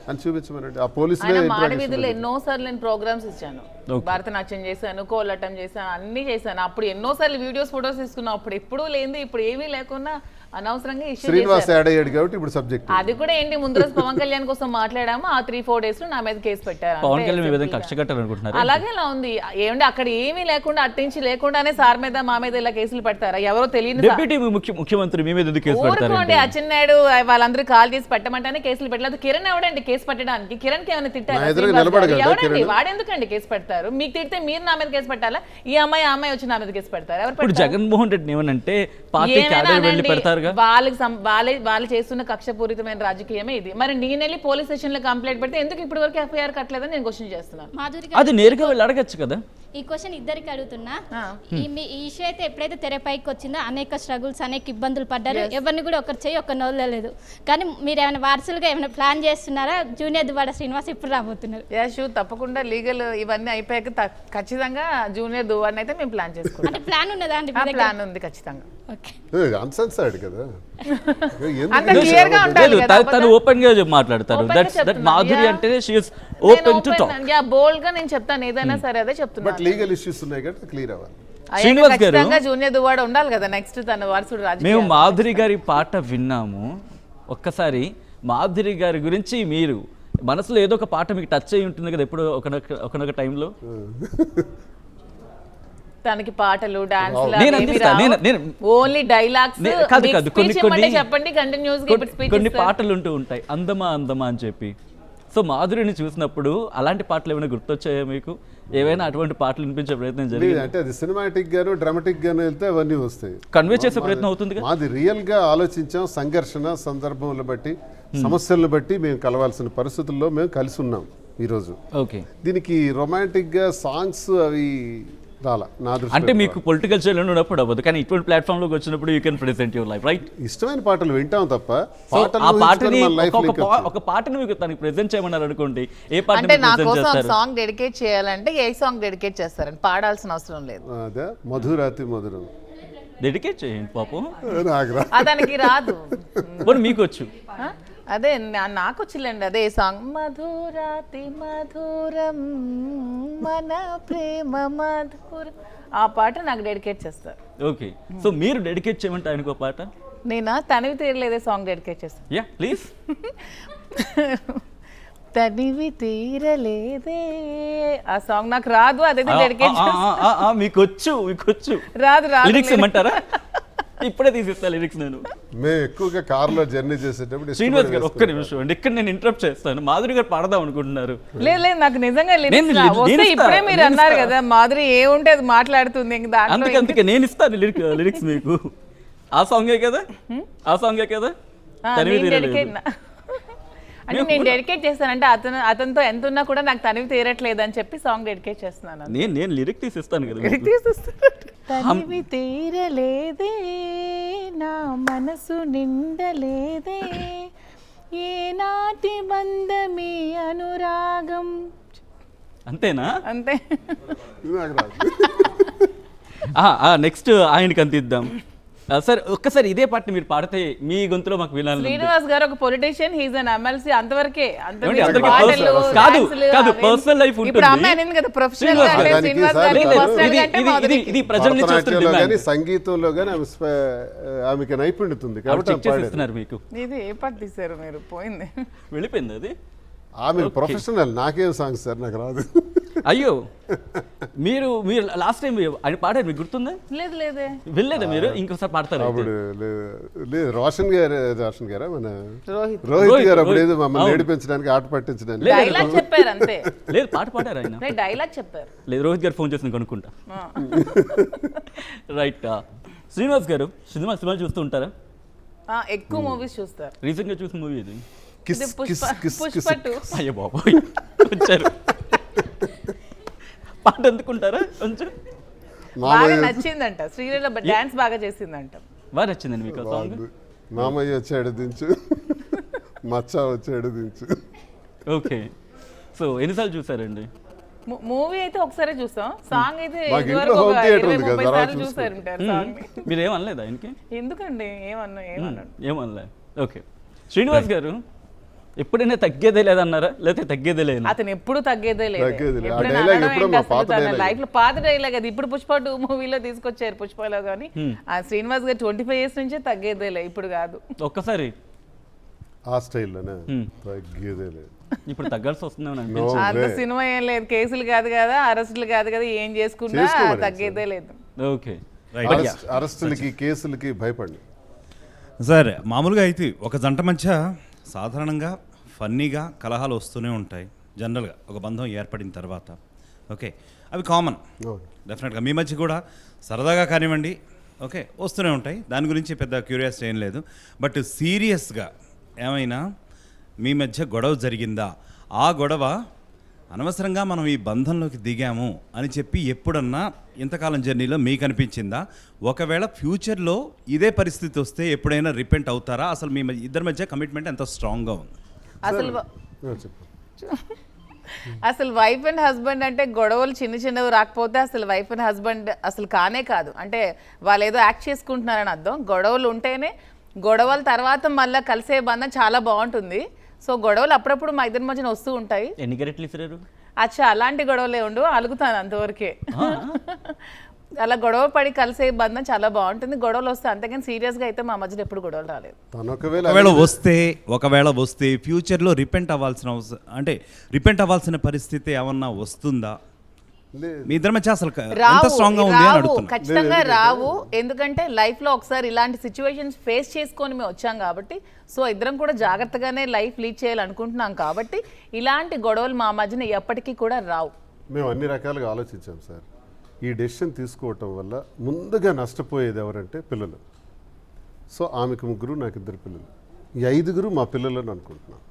అని చూపించమనండి. ఆ పోలీసులు మాడవీధుల్లో ఎన్నోసార్లు నేను ప్రోగ్రామ్స్ ఇచ్చాను, భరతనాట్యం చేశాను, కోలాటం చేశాను, అన్ని చేశాను. అప్పుడు ఎన్నోసార్లు వీడియోస్ ఫోటోస్ తీసుకున్నాం. అప్పుడు ఎప్పుడూ లేని ఇప్పుడు ఏమీ లేకున్నా అనవసరంగా ఇష్యూ శ్రీనివాస్ యాడ్ అయ్యాడు కాబట్టి ఇప్పుడు సబ్జెక్ట్. అది కూడా ఏంటి, ముందు రోజు పవన్ కళ్యాణ్ కోసం మాట్లాడాము, ఆ 3-4 days లో నా మీద కేసు పెట్టారు. పవన్ కళ్యాణ్ మీ విధంగా కక్ష కట్టాలనుకుంటున్నారు. అలాగే ఇలా ఉంది. ఏమంటే అక్కడ ఏమీ లేకుండా అట్టించి లేకుండానే సార్ మీద మా మీద ఇలా కేసులు పెడతారా? ఎవరో తెలియని డిప్యూటీ ముఖ్యమంత్రి మీ మీద ఎందుకు కేసు పెడతారు? ఊరుకోండి. అచ్చెన్నాయుడు వాళ్ళందరూ కాల్ చేసి పెట్టమంటానే కేసులు పెట్టలేదు. కిరణ్ ఎవడండి కేసు పెట్టడానికి? కిరణ్ కి ఏమైనా తిట్టారు? ఎవడండి వాడెందుకండి కేసు పెడతారు? మీకు తిడితే మీరు నా మీద కేసు పెట్టాలా? ఈ అమ్మాయి ఆ అమ్మాయి వచ్చి నా మీద కేసు పెడతారు? ఎవరు ఇప్పుడు జగన్మోహన్ రెడ్డి ఏమనంటే పార్టీ క్యాడర్ వెళ్ళి పెడతారుగా. వాళ్ళు చేస్తున్న కక్షపూరితమైన రాజకీయమే ఇది. మరి నేను వెళ్ళి పోలీస్ స్టేషన్ లో కంప్లైంట్ పెడితే ఎందుకు ఇప్పటి వరకు ఎఫ్ఐఆర్ కట్టలేదని నేను క్వశ్చన్ చేస్తున్నాను. అది నేరుగా వెళ్ళి అడగచ్చు కదా. ఈ క్వశ్చన్ ఇద్దరికి అడుగుతున్నా. ఈ ఇష్యూ అయితే ఎప్పుడైతే తెరపైకి వచ్చిందో అనేక స్ట్రగుల్స్, అనేక ఇబ్బందులు పడ్డారు. ఎవరిని కూడా ఒకరు చేయి ఒకరిని వదలలేదు. కానీ మీరు ఏమైనా వారసులుగా ఏమైనా ప్లాన్ చేస్తున్నారా? జూనియర్ దువ్వాడ శ్రీనివాస్ ఇప్పుడు రాబోతున్నారు. యశు తప్పకుండా లీగల్ ఇవన్నీ అయిపోయాక ఖచ్చితంగా జూనియర్ దువ్వాడని అయితే మేము ప్లాన్ చేసుకుంటాం. అంటే ప్లాన్ ఉన్నదా అండి? ప్లాన్ ఉంది ఖచ్చితంగా. తను ఓపెన్ గా మాట్లాడతారు. మాధురి అంటే ఓపెన్ టు టాక్. బోల్డ్ గా నేను చెప్తాను ఏదైనా సరే, అదే చెప్తున్నాను. బట్ లీగల్ ఇష్యూస్ ఉన్నాయి కదా, క్లియర్ అవ్వాలి. శ్రీనివాస్ గారు, జూనియర్ దువ్వాడ ఉండాలి కదా నెక్స్ట్ తన వారసుడు రాజు. మేము మాధురి గారి పాట విన్నాము. ఒక్కసారి మాధురి గారి గురించి మీరు మనసులో ఏదో ఒక పాట మీకు టచ్ అయి ఉంటుంది కదా ఎప్పుడు ఒకనొక టైంలో. తనకి పాటలు డాన్స్ ఓన్లీ డైలాగ్స్ చెప్పండి కంటిన్యూస్ గా కొన్ని పాటలు ఉంటూ ఉంటాయి అందమా అందమా అని చెప్పి. సో మాధురిని చూసినప్పుడు అలాంటి పాటలు ఏమైనా గుర్తొచ్చాయా మీకు? ఏవైనా అటువంటి పాటలు వినిపించే ప్రయత్నం జరిగింది? అంటే అది సినిమాటిక్ గాను డ్రామాటిక్ గాను వెళ్తే అవన్నీ వస్తాయి. కన్వే చేసే ప్రయత్నం అవుతుంది. మాది రియల్ గా ఆలోచించాం. సంఘర్షణ సందర్భంలో బట్టి సమస్యలను బట్టి మేము కలవాల్సిన పరిస్థితుల్లో మేము కలిసి ఉన్నాం ఈరోజు. ఓకే, దీనికి రొమాంటిక్ గా సాంగ్స్ అవి రాలా నా దృష్టి. అంటే మీకు పొలిటికల్ చైర్లో ఉన్నప్పుడు అవ్వదు, కానీ ఇటువంటి ప్లాట్ఫామ్ లోకి వచ్చినప్పుడు you can present your life, right? ఇష్టమైన పాటలు వింటాం తప్ప ఒక పాటను మీకు తనకి ప్రెజెంట్ చేయమన్నారు అనుకోండి, ఏ పాట అంటే నా కోసం సాంగ్ డెడికేట్ చేయాలంటే ఏ సాంగ్ డెడికేట్ చేస్తారని పాడాల్సిన అవసరం లేదు. అదే మధురాతి మధురం డెడికేట్ చేయండి పాపం. అతనికి రాదు, మీకు వచ్చు. అదే నాకు వచ్చిందండి అదే సాంగ్. మధురాతి మధురం మన ప్రేమ మధురం, ఆ పాట నాకు డెడికేట్ చేస్తారు. ఓకే, సో మీరు డెడికేట్ చేయమంటే ఆయనకు పాట? నేనా తనివి తీరలేదే సాంగ్ డెడికేట్ చేస్తాను. Yeah please. తనివి తీరలేదే ఆ సాంగ్ నాకు రాదు, అదే డెడికేట్ చేస్తాను. మీకు వచ్చు రాదు లిరిక్స్ ఏమంటారా? ఇప్పుడే తీసిస్తా లిరిక్స్. నేను మేము ఎక్కువగా కార్లో జర్నీ చేసేటప్పుడు శ్రీనివాస్ గారు ఒక్క నిమిషం అండి, ఇక్కడ నేను ఇంటరప్ట్ చేస్తాను. మాధురి గారు పాడదాం అనుకుంటున్నారు. లేదు నాకు నిజంగా ఇప్పుడే మీరు అన్నారు కదా మాధురి ఏముంటే అది మాట్లాడుతుంది, అందుకే నేను ఇస్తాను లిరిక్స్ మీకు. ఆ సాంగే కదా, ఆ సాంగే కదా. అంటే నేను డెడికేట్ చేస్తానంటే అతనితో ఎంత ఉన్నా కూడా నాకు తనివి తీరట్లేదు అని చెప్పి సాంగ్ డెడికేట్ చేస్తున్నాను. నేను లిరిక్ తీసిస్తాను కదా. తనివి తీరలేదే నా మనసు నిండలేదే ఏనాటి బంధమే అనురాగం. అంతేనా? అంతే. నెక్స్ట్ ఆయనకి అంతిద్దాం. సార్ ఒక్కసారి ఇదే పాటని మీరు పాడితే మీ గొంతులో మాకు వినాలి. శ్రీనివాస్ గారు ఒక పొలిటీషియన్, హీజ్ అన్ ఎమ్మెల్సీ, అంతవరకే. కాదు పర్సనల్ లైఫ్ ఉంటుంది. ఇది ప్రజల్ని చూస్తున్నారు. సంగీతంలో గానీ ఆమెకి నైపుణ్యత ఉంది కాబట్టి మీకు. ఇది ఏ పాట తీశారు మీరు? పోయింది, వెళ్ళిపోయింది అది. ఆమె ప్రొఫెషనల్, నాకేం సాంగ్స్ సార్ నాకు రాదు. అయ్యో, మీరు లాస్ట్ టైం ఆయన పాడారు, మీకు గుర్తుందా? లేదు లేదే. వెళ్ళలేదా మీరు? ఇంకోసారి పాడతారు అప్పుడు? లేదు, రోషన్ గారా మన రోహిత్ గారు అప్పుడు ఏదో మమ్మల్ని ఏడిపించడానికి ఆట పట్టించడానికి డైలాగ్ చెప్పారు అంతే. లేదు, పాట పాడారు ఆయన. డైలాగ్ చెప్పారు. లేదు, రోహిత్ గారు ఫోన్ చేసి కనుక్కుంటా. రైట్. శ్రీనివాస్ గారు సినిమాలు చూస్తూ ఉంటారా? ఎక్కువ మూవీస్ చూస్తారు. రీసెంట్ గా చూసిన మూవీ ఇది పుష్ప 2. అయ్యో బాబోయ్, వచ్చారు. పాట అందుకుంటారా కొంచెం? బాగా నచ్చిందంట, శ్రీలీల డాన్స్ బాగా చేసిందంట. బాగా నచ్చిందండి మీకు సాంగ్? మామయ్య వచ్చాడు దించు, మచ్చా వచ్చాడు దించు. ఓకే, సో ఎన్నిసార్లు చూసారండి? మూవీ అయితే ఒకసారి చూసాం, సాంగ్ అయితే చూసారంటారు. మీరు ఏమనలేదు ఆయనకి? ఎందుకండి ఏమన్నా? ఏమనలే. ఓకే, శ్రీనివాస్ గారు ఎప్పుడైనా తగ్గేదే లేదన్నారా లేకపోతే తగ్గేదే లేదు? అతను ఎప్పుడు తగ్గేదే లేదు. తగ్గేది లేదు. ఆ ఎప్పుడైనా dialogue అనడం ఎప్పుడో ఏంటి మా అసలు పాత తన dialogue. లైఫ్ లో పాత డైలాగ్ అది. ఇప్పుడు పుష్ప 2 మూవీలో తీసుకొచ్చారు పుష్పలో, కానీ ఆ శ్రీనివాస్ గారు 25 years నుంచే తగ్గేదేలే, ఇప్పుడు కాదు. ఒక్కసారి ఆ స్టైల్లోనే తగ్గేదే లేదు. ఇప్పుడు తగ్గాల్సి వస్తుందేమో No అనిపించింది. అంత way. సినిమా ఏం లేదు, కేసులు కాదు కదా, అరెస్టులు కాదు కదా, ఏం చేసుకున్నా చేసుకోమని తగ్గేదే లేదు. ఓకే అరెస్టులకి కేసులకి భయపడి సార్ మామూలుగా అయితే ఒక జంట మధ్య సాధారణంగా ఫన్నీగా కలహాలు వస్తూనే ఉంటాయి జనరల్గా ఒక బంధం ఏర్పడిన తర్వాత. ఓకే, అవి కామన్ డెఫినెట్గా. మీ మధ్య కూడా సరదాగా కానివ్వండి, ఓకే, వస్తూనే ఉంటాయి. దాని గురించి పెద్ద క్యూరియాసిటీ ఏం లేదు. బట్ సీరియస్గా ఏమైనా మీ మధ్య గొడవ జరిగిందా? ఆ గొడవ అనవసరంగా మనం ఈ బంధంలోకి దిగాము అని చెప్పి ఎప్పుడన్నా ఇంతకాలం జర్నీలో మీకు అనిపించిందా? ఒకవేళ ఫ్యూచర్లో ఇదే పరిస్థితి వస్తే ఎప్పుడైనా రిపెంట్ అవుతారా? అసలు మీ ఇద్దరి మధ్య కమిట్మెంట్ ఎంత స్ట్రాంగ్గా ఉంది? అసలు చెప్పు. అసలు వైఫ్ అండ్ హస్బెండ్ అంటే గొడవలు చిన్నవి రాకపోతే అసలు వైఫ్ అండ్ హస్బెండ్ అసలు కానే కాదు. అంటే వాళ్ళు ఏదో యాక్ట్ చేసుకుంటున్నారని అర్థం. గొడవలు ఉంటేనే, గొడవల తర్వాత మళ్ళీ కలిసే బంధం చాలా బాగుంటుంది. సో గొడవలు అప్పుడప్పుడు మా ఇద్దరి మధ్యన వస్తూ ఉంటాయి. ఎన్ని గరెట్లు ఇస్తారు? అచ్చా, అలాంటి గొడవలే ఉండు, అలుగుతాను అంతవరకే. అలా గొడవ పడి కలిసే బంధం చాలా బాగుంటుంది. గొడవలు వస్తే అంతేగాని సీరియస్గా అయితే మా మధ్యలో ఎప్పుడు గొడవలు రాలేదు. తను ఒకవేళ వస్తే ఫ్యూచర్లో రిపెంట్ అవ్వాల్సిన అంటే రిపెంట్ అవ్వాల్సిన పరిస్థితి ఏమన్నా వస్తుందా? మీ ఇద్దరి మధ్య అసలు ఎంత స్ట్రాంగ్గా ఉంది అని అడుగుతున్నా. ఖచ్చితంగా రావు. ఎందుకంటే లైఫ్ లో ఒకసారి ఇలాంటి సిచ్యువేషన్స్ ఫేస్ చేసుకొని మేము వచ్చాం కాబట్టి, సో ఇద్దరం కూడా జాగ్రత్తగానే లైఫ్ లీడ్ చేయాలనుకుంటున్నాం కాబట్టి ఇలాంటి గొడవలు మా మధ్యన ఎప్పటికీ కూడా రావు. మేము అన్ని రకాలుగా ఆలోచించాం సార్. ఈ డెసిషన్ తీసుకోవటం వల్ల ముందుగా నష్టపోయేది ఎవరంటే పిల్లలు. సో ఆమెకు 3, నాకు 2 పిల్లలు. ఈ 5 మా పిల్లలని అనుకుంటున్నాం.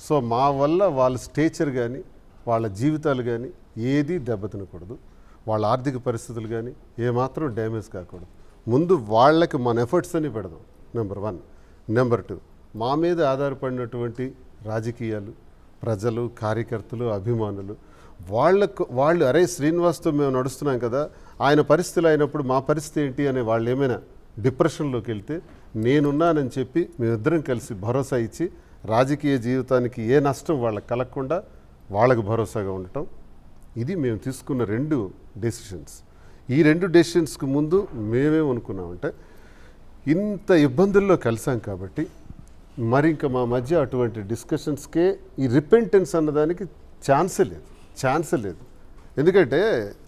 సో మా వల్ల వాళ్ళ స్టేచర్ కానీ వాళ్ళ జీవితాలు కానీ ఏది దెబ్బతినకూడదు, వాళ్ళ ఆర్థిక పరిస్థితులు కానీ ఏమాత్రం డ్యామేజ్ కాకూడదు. ముందు వాళ్ళకి మన ఎఫర్ట్స్ అని పెడదాం, నెంబర్ 1. నెంబర్ 2, మా మీద ఆధారపడినటువంటి రాజకీయాలు, ప్రజలు, కార్యకర్తలు, అభిమానులు, వాళ్ళు అరే శ్రీనివాస్తో మేము నడుస్తున్నాం కదా, ఆయన పరిస్థితులు అయినప్పుడు మా పరిస్థితి ఏంటి అనే వాళ్ళు ఏమైనా డిప్రెషన్లోకి వెళ్తే నేనున్నానని చెప్పి మేమిద్దరం కలిసి భరోసా ఇచ్చి రాజకీయ జీవితానికి ఏ నష్టం వాళ్ళకి కలగకుండా వాళ్ళకు భరోసాగా ఉండటం, ఇది మేము తీసుకున్న 2 డెసిషన్స్. ఈ 2 డెసిషన్స్కి ముందు మేమేమనుకున్నామంటే ఇంత ఇబ్బందుల్లో కలిసాం కాబట్టి మరి ఇంకా మా మధ్య అటువంటి డిస్కషన్స్కే ఈ రిపెంటెన్స్ అన్నదానికి ఛాన్సే లేదు. ఎందుకంటే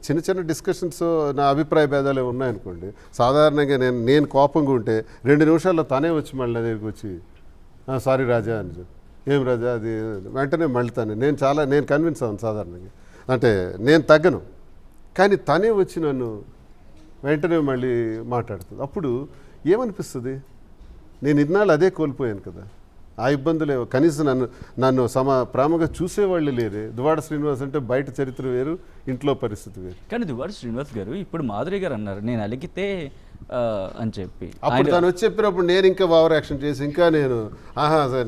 చిన్న డిస్కషన్స్, నా అభిప్రాయ భేదాలే ఉన్నాయనుకోండి, సాధారణంగా నేను కోపంగా ఉంటే 2 నిమిషాల్లో తనే వచ్చి మళ్ళీ నా దగ్గరికి వచ్చి సారీ రాజా అని చెప్పి, ఏం రాజా అది వెంటనే మళ్ళీ నేను కన్విన్స్ అవ్వను సాధారణంగా, అంటే నేను తగ్గను. కానీ తనే వచ్చి నన్ను వెంటనే మళ్ళీ మాట్లాడుతుంది. అప్పుడు ఏమనిపిస్తుంది, నేను ఇన్నాళ్ళు అదే కోల్పోయాను కదా, ఆ ఇబ్బందులే. కనీసం నన్ను ప్రేమగా చూసేవాళ్ళు లేరే. దువ్వాడ శ్రీనివాస్ అంటే బయట చరిత్ర వేరు, ఇంట్లో పరిస్థితి వేరు. కానీ దువ్వాడ శ్రీనివాస్ గారు ఇప్పుడు మాధురి గారు అన్నారు నేను అలిగితే అని చెప్పి, అప్పుడు తను వచ్చి చెప్పినప్పుడు నేను ఇంకా ఓవర్ యాక్షన్ చేసి ఇంకా నేను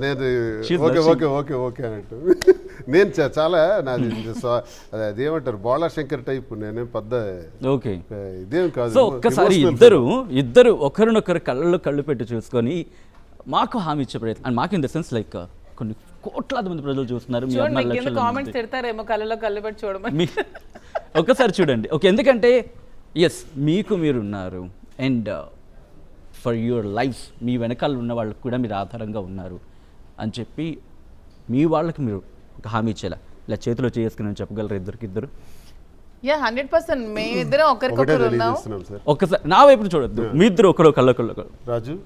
నేను ఓకే అన్నట్టు నేను చాలా నాది అదేమంటారు బోళా శంకర్ టైప్, నేనేం పెద్ద ఓకే ఇదేం కాదు. సో ఒక్కసారి ఇద్దరు ఒకరినొకరు కళ్ళు పెట్టి చూసుకొని మాకు హామీ ఇచ్చే ప్రయత్నం, అండ్ మాకు ఇన్ ద సెన్స్ లైక్ కొన్ని కోట్లాది మంది ప్రజలు చూస్తున్నారు, కామెంట్స్ తిడతారేమో కళ్ళలో కళ్ళు పెట్టి చూడమని. ఒక్కసారి చూడండి. ఓకే, ఎందుకంటే ఎస్ మీకు మీరు ఉన్నారు, అండ్ ఫర్ యువర్ లైఫ్ మీ వెనకాల ఉన్న వాళ్ళకి కూడా మీరు ఆధారంగా ఉన్నారు అని చెప్పి మీ వాళ్ళకి మీరు ఒక హామీ ఇచ్చేలా ఇలా చేతిలో చేసుకుని చెప్పగలరు ఇద్దరు? 100% మేమిద్దరం ఒకరికొకరు ఉన్నాం. ఒక్కసారి నా వైపు చూడొద్దు, మీ ఇద్దరు ఒకరు కళ్ళ. రాజు,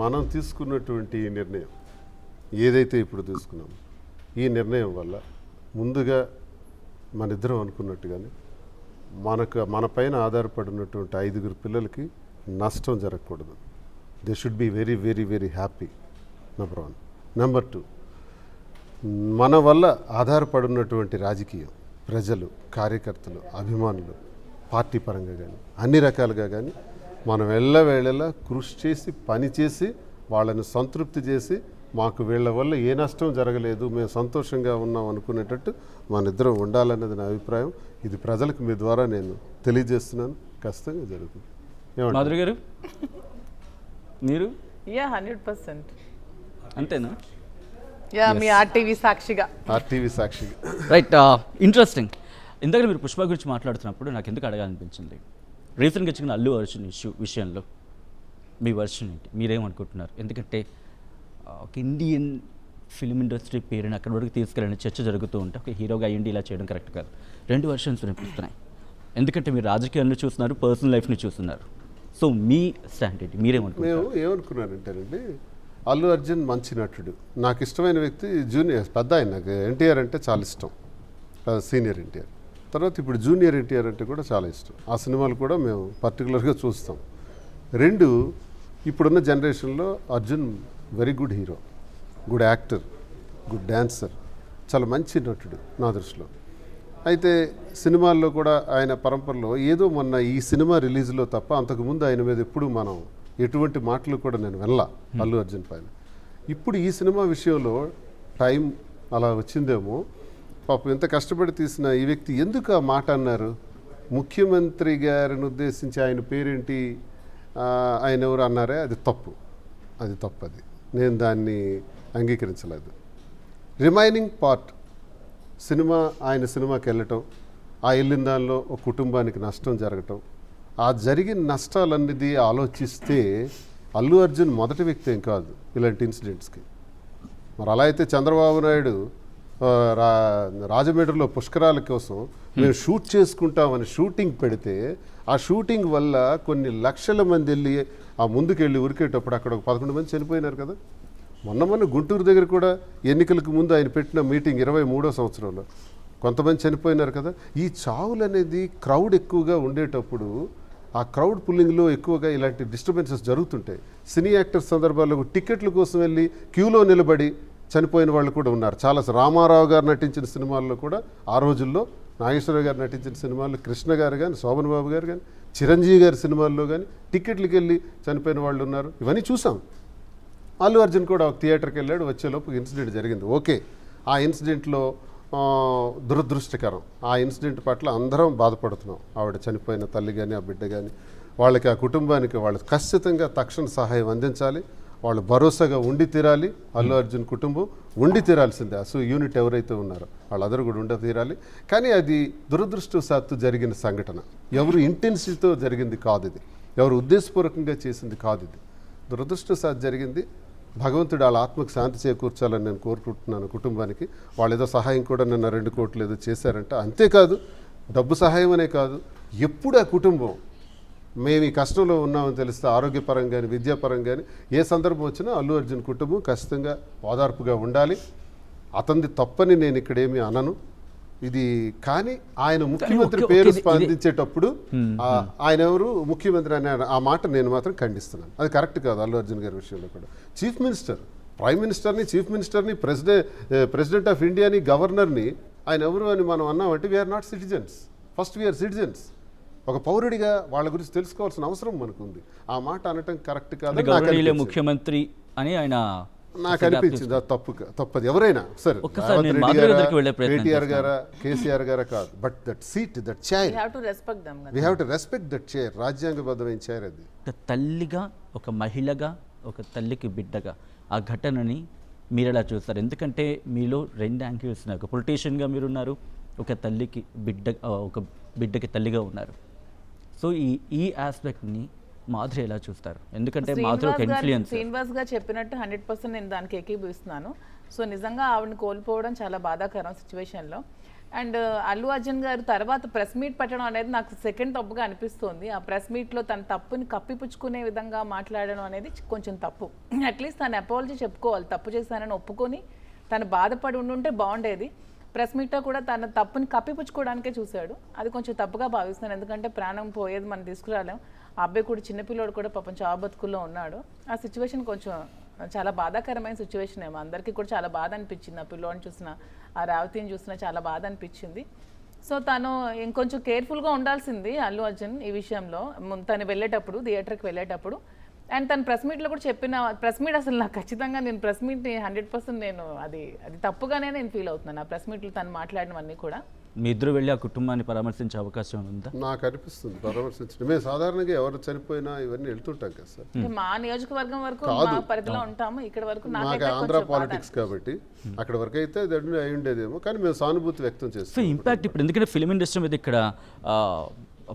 మనం తీసుకున్నటువంటి ఈ నిర్ణయం ఏదైతే ఇప్పుడు తీసుకున్నామో, ఈ నిర్ణయం వల్ల ముందుగా మన ఇద్దరం అనుకున్నట్టుగానే మన పైన ఆధారపడినటువంటి 5 పిల్లలకి నష్టం జరగకూడదు. They should be very very very happy, number 1. Number 2, మన వల్ల ఆధారపడినటువంటి రాజకీయం, ప్రజలు, కార్యకర్తలు, అభిమానులు, పార్టీ పరంగా కానీ అన్ని రకాలుగా కానీ మనం వెళ్ళవేళలా కృషి చేసి పనిచేసి వాళ్ళని సంతృప్తి చేసి మాకు వీళ్ళ వల్ల ఏ నష్టం జరగలేదు, మేము సంతోషంగా ఉన్నాం అనుకునేటట్టు మన ఇద్దరం ఉండాలన్నది నా అభిప్రాయం. ఇది ప్రజలకు మీ ద్వారా నేను తెలియజేస్తున్నాను. ఖచ్చితంగా జరుగుతుంది. మాధురి గారు మీరు? 100% అంతేనా? మీ ఆర్టీవీ సాక్షిగా. ఆర్టీవీ సాక్షి. Right, interesting. ఇందాక మీరు పుష్ప గురించి మాట్లాడుతున్నప్పుడు నాకు ఎందుకు అడగాలనిపించింది, రీసెంట్గా వచ్చిన అల్లు అర్జున్ ఇష్యూ విషయంలో మీ వర్షన్ ఏంటి, మీరేమనుకుంటున్నారు? ఎందుకంటే ఒక ఇండియన్ ఫిల్మ్ ఇండస్ట్రీ పేరుని అక్కడి వరకు తీసుకెళ్ళిన చర్చ జరుగుతూ ఉంటే ఒక హీరోగా అయ్యిండి ఇలా చేయడం కరెక్ట్ కాదు. 2 వర్షన్స్ వినిపిస్తున్నాయి. ఎందుకంటే మీరు రాజకీయాలను చూస్తున్నారు, పర్సనల్ లైఫ్ని చూస్తున్నారు. సో మీ స్టాండ్ ఏంటి, మీరేమనుకుంటున్నారు? మేము ఏమనుకున్నానంటేనండి, అల్లు అర్జున్ మంచి నటుడు, నాకు ఇష్టమైన వ్యక్తి జూనియర్ పెద్ద ఆయన. నాకు ఎన్టీఆర్ అంటే చాలా ఇష్టం, సీనియర్ ఎన్టీఆర్. తర్వాత ఇప్పుడు జూనియర్ ఎన్టీఆర్ అంటే కూడా చాలా ఇష్టం. ఆ సినిమాలు కూడా మేము పర్టికులర్గా చూస్తాం. 2, ఇప్పుడున్న జనరేషన్లో Arjun very good hero, good actor, good dancer, చాలా మంచి నటుడు నా దృష్టిలో. అయితే సినిమాల్లో కూడా ఆయన పరంపరలో ఏదో మొన్న ఈ సినిమా రిలీజ్లో తప్ప అంతకుముందు ఆయన మీద ఎప్పుడు మనం ఎటువంటి మాటలు కూడా నేను వినలా అల్లు అర్జున్ పైన. ఇప్పుడు ఈ సినిమా విషయంలో టైం అలా వచ్చిందేమో, పాపం ఎంత కష్టపడి తీసిన ఈ వ్యక్తి ఎందుకు ఆ మాట అన్నారు? ముఖ్యమంత్రి గారిని ఉద్దేశించి ఆయన పేరేంటి, ఆయన ఎవరు అన్నారే, అది తప్పు. అది నేను దాన్ని అంగీకరించలేదు. రిమైనింగ్ పార్ట్ ఆయన సినిమాకి వెళ్ళటం, ఆ వెళ్ళిన దానిలో ఒక కుటుంబానికి నష్టం జరగటం, ఆ జరిగిన నష్టాలన్నది ఆలోచిస్తే అల్లు అర్జున్ మొదటి వ్యక్తి ఏం కాదు ఇలాంటి ఇన్సిడెంట్స్కి. మరి అలా అయితే చంద్రబాబు నాయుడు రాజమండ్రిలో పుష్కరాల కోసం మేము షూట్ చేసుకుంటామని షూటింగ్ పెడితే, ఆ షూటింగ్ వల్ల కొన్ని లక్షల మంది వెళ్ళి ఆ ముందుకెళ్ళి ఉరికేటప్పుడు అక్కడ ఒక 11 మంది చనిపోయినారు కదా. మొన్న గుంటూరు దగ్గర కూడా ఎన్నికలకు ముందు ఆయన పెట్టిన మీటింగ్ 23వ సంవత్సరంలో కొంతమంది చనిపోయినారు కదా. ఈ చావులు అనేది క్రౌడ్ ఎక్కువగా ఉండేటప్పుడు ఆ క్రౌడ్ పుల్లింగ్లో ఎక్కువగా ఇలాంటి డిస్టర్బెన్సెస్ జరుగుతుంటాయి. సినీ యాక్టర్స్ సందర్భాల్లో టికెట్ల కోసం వెళ్ళి క్యూలో నిలబడి చనిపోయిన వాళ్ళు కూడా ఉన్నారు. చాలా రామారావు గారు నటించిన సినిమాల్లో కూడా ఆ రోజుల్లో, నాగేశ్వరరావు గారు నటించిన సినిమాల్లో కృష్ణ గారు కానీ, శోభన్ బాబు గారు కానీ, చిరంజీవి గారి సినిమాల్లో కానీ టికెట్లకి వెళ్ళి చనిపోయిన వాళ్ళు ఉన్నారు. ఇవన్నీ చూసాం. అల్లు అర్జున్ కూడా ఒక థియేటర్కి వెళ్ళాడు, వచ్చేలోపు ఇన్సిడెంట్ జరిగింది. ఓకే, ఆ ఇన్సిడెంట్లో దురదృష్టకరం. ఆ ఇన్సిడెంట్ పట్ల అందరం బాధపడుతున్నాం. ఆవిడ చనిపోయిన తల్లి కానీ, ఆ బిడ్డ కానీ, వాళ్ళకి, ఆ కుటుంబానికి వాళ్ళు ఖచ్చితంగా తక్షణ సహాయం అందించాలి. వాళ్ళు భరోసాగా ఉండి తీరాలి. అల్లు అర్జున్ కుటుంబం ఉండి తీరాల్సిందే. అసలు యూనిట్ ఎవరైతే ఉన్నారో వాళ్ళందరూ కూడా ఉండి తీరాలి. కానీ అది దురదృష్టవశాత్తు జరిగిన సంఘటన. ఎవరు ఇంటెన్సిటీతో జరిగింది కాదు ఇది, ఎవరు ఉద్దేశపూర్వకంగా చేసింది కాదు ఇది. దురదృష్టవశాత్తు జరిగింది. భగవంతుడు వాళ్ళ ఆత్మకు శాంతి చేకూర్చాలని నేను కోరుకుంటున్నాను కుటుంబానికి. వాళ్ళు ఏదో సహాయం కూడా నిన్న 2 కోట్లు ఏదో చేశారంట. అంతేకాదు, డబ్బు సహాయం అనే కాదు, ఎప్పుడు ఆ కుటుంబం మేము ఈ కష్టంలో ఉన్నామని తెలిస్తే ఆరోగ్యపరంగా కానీ, విద్యాపరంగా కానీ ఏ సందర్భం వచ్చినా అల్లు అర్జున్ కుటుంబం ఖచ్చితంగా ఓదార్పుగా ఉండాలి. అతనిది తప్పని నేను ఇక్కడేమీ అనను. ఇది కానీ ఆయన ముఖ్యమంత్రి పేరు స్పందించేటప్పుడు ఆయన ఎవరు ముఖ్యమంత్రి అనే ఆ మాట నేను మాత్రం ఖండిస్తున్నాను. అది కరెక్ట్ కాదు. అల్లు అర్జున్ గారి విషయంలో కూడా చీఫ్ మినిస్టర్, ప్రైమ్ మినిస్టర్ని, చీఫ్ మినిస్టర్ని, ప్రెసిడెంట్ ఆఫ్ ఇండియాని, గవర్నర్ని ఆయన ఎవరు అని మనం అన్నామంటే we are not citizens. First we are citizens. ఒక పౌరుడిగా వాళ్ళ గురించి తెలుసుకోవాల్సిన అవసరం మనకు ఉంది. ఆ మాట అనటం కరెక్ట్ కాదు. ముఖ్యమంత్రి అని ఆయన నాకు అనిపించింది. అది తప్పది. ఎవరైనా సరే, కేటీఆర్ గారా, కేసీఆర్ గారా కాదు, but that seat, that chair, we have to respect that chair. రాజ్యాంగబద్ధమైన చైర్ అది. ఒక తల్లిగా, ఒక మహిళగా, ఒక తల్లికి బిడ్డగా ఆ ఘటనని మీరు ఎలా చూస్తారు? ఎందుకంటే మీలో 2 యాంగిల్స్ ఉన్నాయి. ఒక పొలిటీషియన్గా మీరున్నారు, ఒక తల్లికి ఒక బిడ్డకి తల్లిగా ఉన్నారు. సో ఈ ఆస్పెక్ట్ని మాధురి ఎలా చూస్తారు? ఎందుకంటే మాధురి ఒక ఇన్ఫ్లుయెన్స్. శ్రీనివాస్ గారు చెప్పినట్టు 100% నేను దానికి ఏకీభవిస్తున్నాను. సో నిజంగా ఆవిడని కోల్పోవడం చాలా బాధాకరం సిచ్యువేషన్లో. అండ్ అల్లు అర్జున్ గారు తర్వాత ప్రెస్ మీట్ పెట్టడం అనేది నాకు సెకండ్ తప్పుగా అనిపిస్తుంది. ఆ ప్రెస్ మీట్లో తన తప్పుని కప్పిపుచ్చుకునే విధంగా మాట్లాడడం అనేది కొంచెం తప్పు. అట్లీస్ట్ తను అపాలజీ చెప్పుకోవాలి, తప్పు చేశానని ఒప్పుకొని తను బాధపడి ఉండుంటే బాగుండేది. ప్రెస్ మీట్లో కూడా తన తప్పుని కప్పిపుచ్చుకోవడానికే చూశాడు. అది కొంచెం తప్పుగా భావిస్తున్నాను. ఎందుకంటే ప్రాణం పోయేది మనం తీసుకురాలేం. ఆ అబ్బాయి కూడా, చిన్నపిల్లోడు కూడా పాపం చావు బతుకుల్లో ఉన్నాడు. ఆ సిచ్యువేషన్ కొంచెం చాలా బాధాకరమైన సిచ్యువేషన్ ఏమో. అందరికీ కూడా చాలా బాధ అనిపించింది. ఆ పిల్లోని చూసిన, ఆ రేవతిని చూసినా చాలా బాధ అనిపించింది. సో తను ఇంకొంచెం కేర్ఫుల్గా ఉండాల్సింది అల్లు అర్జున్ ఈ విషయంలో. తను వెళ్ళేటప్పుడు, థియేటర్కి వెళ్ళేటప్పుడు అండ్ తను ప్రెస్ మీట్లో కూడా చెప్పిన ప్రెస్ మీట్ అసలు నాకు ఖచ్చితంగా నేను ప్రెస్ మీట్ని 100% నేను అది తప్పుగానే నేను ఫీల్ అవుతున్నాను. ఆ ప్రెస్ మీట్లో తను మాట్లాడినవన్నీ కూడా. మీ ఇద్దరు వెళ్ళి ఆ కుటుంబాన్ని పరామర్శించే అవకాశం ఉందా? నాకు అనిపిస్తుంది పరామర్శించడం. మేము సాధారణంగా ఎవరు చనిపోయినా ఇవన్నీ వెళ్తుంటాం కదా సార్. మా నియోజకవర్గం వరకు కాదు. మా పరిధిలో ఉంటాము. ఇక్కడ వరకు మాకు నాకైతే ఆంధ్ర కొంచెం పాలిటిక్స్ కాబట్టి అక్కడ వరకు అయితే అది అయి ఉండేదేమో, కానీ మేము సానుభూతి వ్యక్తం సో చేస్తాం. ఇంపాక్ట్ ఇప్పుడు ఎందుకంటే ఫిల్మ్ ఇండస్ట్రీ మీద ఇక్కడ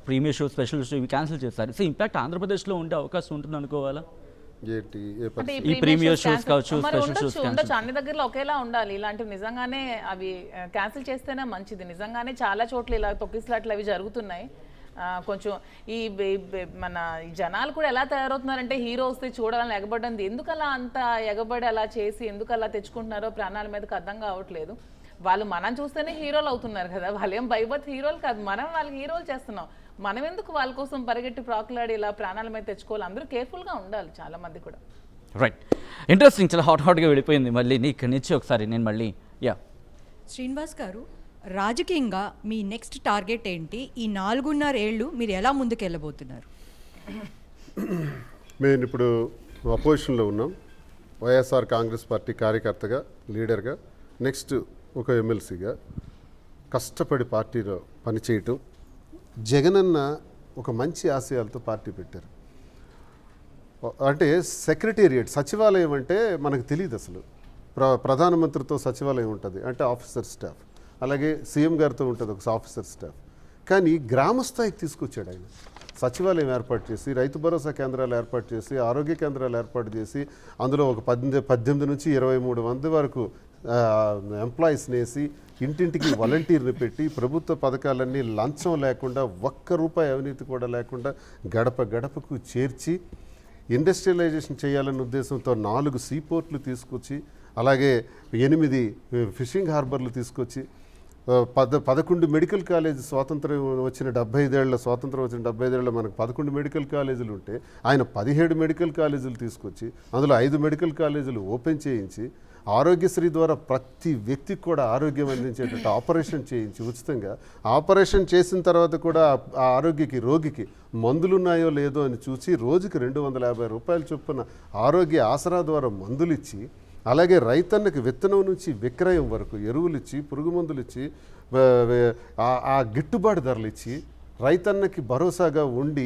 ప్రీమియర్ షో, స్పెషల్ షో ఇవి క్యాన్సిల్ చేస్తారు. సో ఇంపాక్ట్ ఆంధ్రప్రదేశ్లో ఉండే అవకాశం ఉంటుంది అనుకోవాలా? ఏంటి ఏ అంటే పరిస్థితి? ఈ ప్రీమియర్ షోస్ cancel- కావచ్చు, మరి స్పెషల్ షోస్ ఉండొచ్చు అన్ని దగ్గరలో ఒకేలా ఉండాలి. ఇలాంటివి నిజంగానే అవి క్యాన్సిల్ చేస్తేనే మంచిది. నిజంగానే చాలా చోట్ల ఇలా తొక్కిసలాట్లు అవి జరుగుతున్నాయి. కొంచెం మన ఈ జనాలు కూడా ఎలా తయారవుతున్నారంటే హీరో వస్తే చూడాలని ఎగబడ్డంది. ఎందుకు అలా అంత ఎగబడి అలా చేసి ఎందుకు అలా తెచ్చుకుంటున్నారో ప్రాణాల మీదకి అర్థం కావట్లేదు. వాళ్ళు మనం చూస్తేనే హీరోలు అవుతున్నారు కదా, వాళ్ళు ఏం బైబత్ హీరోలు కాదు, మనం వాళ్ళకి హీరోలు చేస్తున్నాం. మనం ఎందుకు వాళ్ళ కోసం పరిగెట్టి ప్రాకులాడి ఇలా ప్రాణాల మీద తెచ్చుకోవాలి? అందరూ కేర్ఫుల్గా ఉండాలి చాలా మంది కూడా. రైట్, ఇంట్రెస్టింగ్, చాలా హాట్గా వెళ్ళిపోయింది. మళ్ళీ ఇక్కడి నుంచి ఒకసారి నేను మళ్ళీ శ్రీనివాస్ గారు, రాజకీయంగా మీ నెక్స్ట్ టార్గెట్ ఏంటి? ఈ 4.5 ఏళ్ళు మీరు ఎలా ముందుకెళ్ళబోతున్నారు? మేము ఇప్పుడు అపోజిషన్లో ఉన్నాం. వైఎస్ఆర్ కాంగ్రెస్ పార్టీ కార్యకర్తగా, లీడర్గా, నెక్స్ట్ ఒక ఎమ్మెల్సీగా కష్టపడి పార్టీలో పనిచేయటం. జగనన్న ఒక మంచి ఆశయాలతో పార్టీ పెట్టారు. అంటే సెక్రటేరియట్, సచివాలయం అంటే మనకు తెలియదు అసలు. ప్రధానమంత్రితో సచివాలయం ఉంటుంది అంటే ఆఫీసర్ స్టాఫ్, అలాగే సీఎం గారితో ఉంటుంది ఒక ఆఫీసర్ స్టాఫ్. కానీ గ్రామ స్థాయికి తీసుకొచ్చాడు ఆయన. సచివాలయం ఏర్పాటు చేసి, రైతు భరోసా కేంద్రాలు ఏర్పాటు చేసి, ఆరోగ్య కేంద్రాలు ఏర్పాటు చేసి, అందులో ఒక 18 నుంచి 23 మంది వరకు ఎంప్లాయీస్ని వేసి, ఇంటింటికి వాలంటీర్ని పెట్టి, ప్రభుత్వ పథకాలన్నీ లంచం లేకుండా, ఒక్క రూపాయి అవినీతి కూడా లేకుండా గడప గడపకు చేర్చి ఇండస్ట్రియలైజేషన్ చేయాలన్న ఉద్దేశంతో 4 సీపోర్ట్లు తీసుకొచ్చి, అలాగే 8 ఫిషింగ్ హార్బర్లు తీసుకొచ్చి, 11 మెడికల్ కాలేజ్ స్వాతంత్రం వచ్చిన 75 ఏళ్ళ మనకు 11 మెడికల్ కాలేజీలు ఉంటే ఆయన 17 మెడికల్ కాలేజీలు తీసుకొచ్చి, అందులో 5 మెడికల్ కాలేజీలు ఓపెన్ చేయించి, ఆరోగ్యశ్రీ ద్వారా ప్రతి వ్యక్తికి కూడా ఆరోగ్యం అందించేటట్టు ఆపరేషన్ చేయించి ఉచితంగా, ఆపరేషన్ చేసిన తర్వాత కూడా ఆ ఆరోగ్యకి, రోగికి మందులున్నాయో లేదో అని చూసి రోజుకి 250 రూపాయల చొప్పున ఆరోగ్య ఆసరా ద్వారా మందులు ఇచ్చి, అలాగే రైతన్నకి విత్తనం నుంచి విక్రయం వరకు ఎరువులు ఇచ్చి, పురుగు మందులు ఇచ్చి, ఆ గిట్టుబాటు ధరలు ఇచ్చి, రైతన్నకి భరోసాగా ఉండి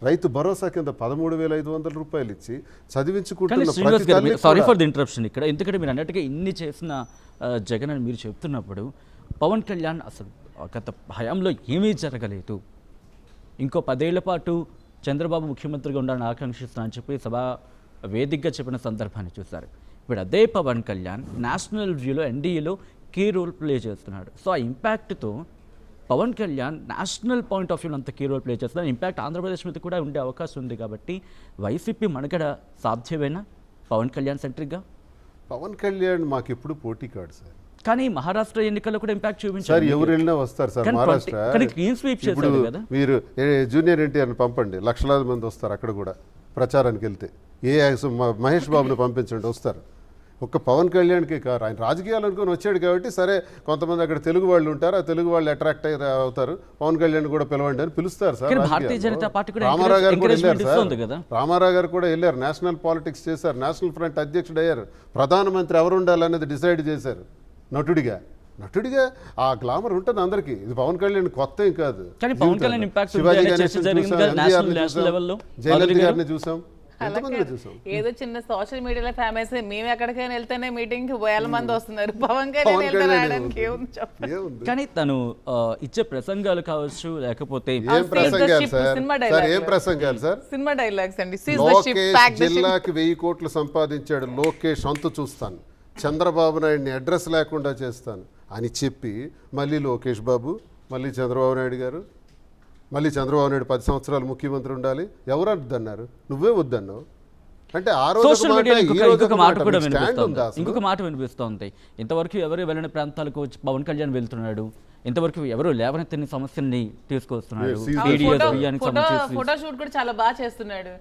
రైతు భరోసా కింద 13,500 రూపాయలు ఇచ్చి చదివించుకుంటున్న ప్రతి తల్లి. సారీ ఫర్ ది ఇంటరప్షన్ ఇక్కడ, ఎందుకంటే మీరు అన్నట్టుగా ఇన్ని చేసిన జగన్ అని మీరు చెప్తున్నప్పుడు, పవన్ కళ్యాణ్ అసలు గత హయాంలో ఏమీ జరగలేదు, ఇంకో 10 ఏళ్ల పాటు చంద్రబాబు ముఖ్యమంత్రిగా ఉండాలని ఆకాంక్షిస్తున్నా అని చెప్పి సభా వేదికగా చెప్పిన సందర్భాన్ని చూశారు. ఇప్పుడు అదే పవన్ కళ్యాణ్ నేషనల్ వ్యూలో, ఎన్డీఏలో కీ రోల్ ప్లే చేస్తున్నాడు. సో ఆ ఇంపాక్ట్తో Pawan Kalyan national point of వ్యూలో అంత కీ రోల్ ప్లే చేస్తున్నారు. ఇంపాక్ట్ ఆంధ్రప్రదేశ్ మీద కూడా ఉండే అవకాశం ఉంది. కాబట్టి వైసీపీ మనుగడ సాధ్యమేనా పవన్ కళ్యాణ్ సెంట్రిక్గా? పవన్ కళ్యాణ్ మాకు ఎప్పుడు పోటీ కాడు సార్. కానీ మహారాష్ట్ర ఎన్నికల్లో కూడా ఇంపాక్ట్ సార్ చూపించారు. ఎవరు వెళ్ళినా వస్తారు సార్ మహారాష్ట్ర. కానీ క్లీన్ స్వీప్ చేశారు కదా. మీరు జూనియర్ ఎన్టీఆర్ని పంపండి, లక్షలాది మంది వస్తారు అక్కడ కూడా ప్రచారానికి వెళ్తే. మహేష్ బాబుని పంపించండి, వస్తారు. ఒక్క పవన్ కళ్యాణ్కే కారు, ఆయన రాజకీయాలు అనుకుని వచ్చాడు కాబట్టి సరే కొంతమంది అక్కడ తెలుగు వాళ్ళు ఉంటారు, ఆ తెలుగు వాళ్ళు అట్రాక్ట్ అవుతారు, పవన్ కళ్యాణ్ కూడా పిలవండి అని పిలుస్తారు సార్. భారతీయ జనతా పార్టీ కూడా రామారావు గారు కూడా వెళ్ళారు సార్. కదా, రామారావు గారు కూడా వెళ్ళారు, నేషనల్ పాలిటిక్స్ చేశారు, నేషనల్ ఫ్రంట్ అధ్యక్షుడు అయ్యారు, ప్రధానమంత్రి ఎవరు ఉండాలనేది డిసైడ్ చేశారు. నటుడిగా ఆ గ్లామర్ ఉంటుంది అందరికీ. ఇది పవన్ కళ్యాణ్ కొత్త ఏం కాదు. శివాజీ గణేశన్ చూసాం, జయలలిత గారిని చూసాం, ఏదో చిన్న సోషల్ మీడియాలో ఫేమస్, మేము ఎక్కడికైనా వెళ్తేనే మీటింగ్ 1000 మంది వస్తున్నారు, పవన్ కళ్యాణ్. కానీ తను ఇచ్చే ప్రసంగాలు కావచ్చు, లేకపోతే సినిమా డైలాగ్స్ అండి. జిల్లాకి 1000 కోట్లు సంపాదించాడు లోకేష్, అంతు చూస్తాను, చంద్రబాబు నాయుడిని అడ్రస్ లేకుండా చేస్తాను అని చెప్పి మళ్ళీ లోకేష్ బాబు, మళ్ళీ చంద్రబాబు నాయుడు గారు, మళ్ళీ చంద్రబాబు నాయుడు 10 సంవత్సరాలు ముఖ్యమంత్రి ఉండాలి. ఎవరు వద్దన్నారు? నువ్వే వద్దన్నావు. అంటే ఆ రోజు ఇంకొక మాట వినిపిస్తోంది. ఇంతవరకు ఎవరు వెళ్ళని ప్రాంతాలకు పవన్ కళ్యాణ్ వెళ్తున్నాడు, ఇంతవరకు ఎవరు లేవనెత్తని సమస్యల్ని తీసుకొస్తున్నాడు. ఫోటోషూట్ కూడా చాలా బాగా చేస్తున్నాడు.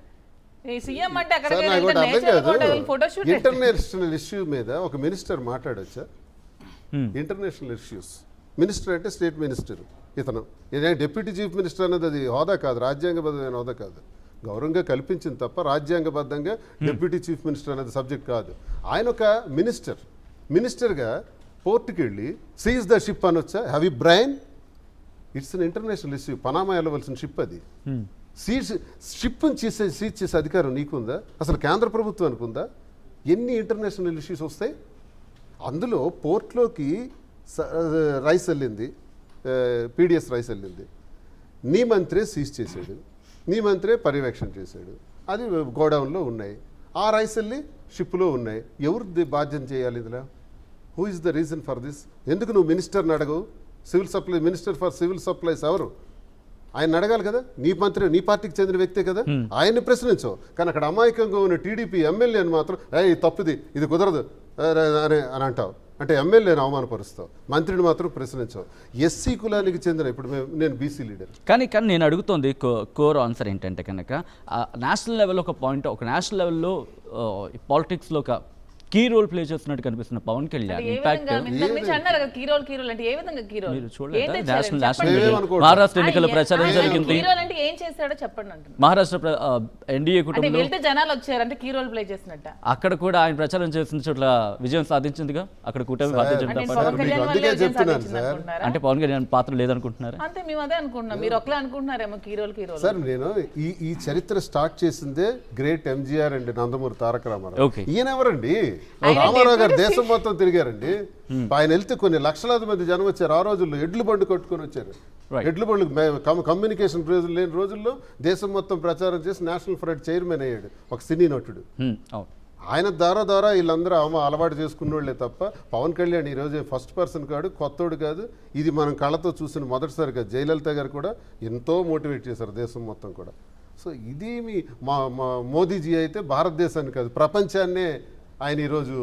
ఇంటర్నేషనల్ ఇష్యూ మీద ఒక మినిస్టర్ మాట్లాడొచ్చా? ఇంటర్నేషనల్ ఇష్యూస్ మినిస్టర్ అంటే స్టేట్ మినిస్టర్, ఇతను డిప్యూటీ చీఫ్ మినిస్టర్ అనేది అది హోదా కాదు, రాజ్యాంగబద్ధమైన హోదా కాదు. గౌరవంగా కల్పించింది తప్ప రాజ్యాంగబద్ధంగా డిప్యూటీ చీఫ్ మినిస్టర్ అనేది సబ్జెక్ట్ కాదు. ఆయన ఒక మినిస్టర్గా పోర్టుకి వెళ్ళి సీజ్ ద షిప్ అనొచ్చా? Have you brain? It's an international issue. Panama వెళ్ళవలసిన షిప్ అది. షిప్ని సీజ్ చేసే అధికారం నీకుందా? అసలు కేంద్ర ప్రభుత్వానికి ఉందా? ఎన్ని ఇంటర్నేషనల్ ఇష్యూస్ వస్తాయి? అందులో పోర్ట్లోకి రైస్ వెళ్ళింది, పీడిఎస్ రైస్ వెళ్ళింది, నీ మంత్రే సీజ్ చేశాడు, నీ మంత్రే పర్యవేక్షణ చేశాడు, అది గోడౌన్లో ఉన్నాయి. ఆ రైస్ వెళ్ళి షిప్లో ఉన్నాయి. ఎవరు బాధ్యత చేయాలి ఇందులో? Who is the reason for this? ఎందుకు నువ్వు మినిస్టర్ని అడగవు? మినిస్టర్ ఫర్ సివిల్ సప్లైస్ ఎవరు? ఆయన అడగాలి కదా. నీ మంత్రి, నీ పార్టీకి చెందిన వ్యక్తే కదా, ఆయన్ని ప్రశ్నించవు. కానీ అక్కడ అమాయకంగా ఉన్న టీడీపీ ఎమ్మెల్యేని మాత్రం ఇది తప్పుది, ఇది కుదరదు అని అంటావు. అంటే ఎమ్మెల్యేని అవమానపరుస్తావు, మంత్రిని మాత్రం ప్రశ్నించావు. ఎస్సీ కులానికి చెందిన ఇప్పుడు నేను బీసీ లీడర్. కానీ నేను అడుగుతోంది కోర్ ఆన్సర్ ఏంటంటే కనుక నేషనల్ లెవెల్లో ఒక పాయింట్, ఒక నేషనల్ లెవెల్లో పాలిటిక్స్లో ఒక కీ రోల్ ప్లే చేస్తున్నట్టు కనిపిస్తున్న పవన్ కళ్యాణ్ ఇంపాక్ట్ మీరు చూడలేదు. మహారాష్ట్ర ఎన్నికల ప్రచారం జరిగింది. మహారాష్ట్ర ఎన్డీఏ కుటుంబంలో జనాలు వచ్చారంటే కీ రోల్ ప్లే చేసినట్ట. అక్కడ కూడా ఆయన ప్రచారం చేసిన చోట్ల విజయం సాధించిందిగా అక్కడ కూటమి భారతీయ జనతా పార్టీ. అంటే పవన్ కళ్యాణ్ పాత్ర లేదనుకుంటున్నారు? అంతే, మేము అదే అనుకుంటున్నాం. మీరు ఒకలా అనుకుంటున్నారేమో కీ రోల్. సార్ నేను ఈ చరిత్ర స్టార్ట్ చేసిందే గ్రేట్ ఎంజీఆర్ అండి, నందమూరి తారక రామారావు. ఈయన ఎవరండి? రామారావు గారు దేశం మొత్తం తిరిగారండి. ఆయన వెళ్తే కొన్ని లక్షలాది మంది జనం వచ్చారు. ఆ రోజుల్లో ఎడ్లు బండి కొట్టుకొని వచ్చారు. ఎడ్లు బండ్లు కమ్యూనికేషన్ లేని రోజుల్లో దేశం మొత్తం ప్రచారం చేసి నేషనల్ ఫ్రంట్ చైర్మన్ అయ్యాడు ఒక సినీ నటుడు. ఆయన ద్వారా వీళ్ళందరూ అలవాటు చేసుకున్నోళ్లే తప్ప పవన్ కళ్యాణ్ ఈరోజు ఫస్ట్ పర్సన్ కాదు, కొత్తోడు కాదు. ఇది మనం కళ్ళతో చూసిన మొదటిసారిగా. జయలలిత గారు కూడా ఎంతో మోటివేట్ చేశారు దేశం మొత్తం కూడా. సో ఇది మా మోదీజీ అయితే భారతదేశాన్ని కాదు ప్రపంచాన్నే ఆయన ఈరోజు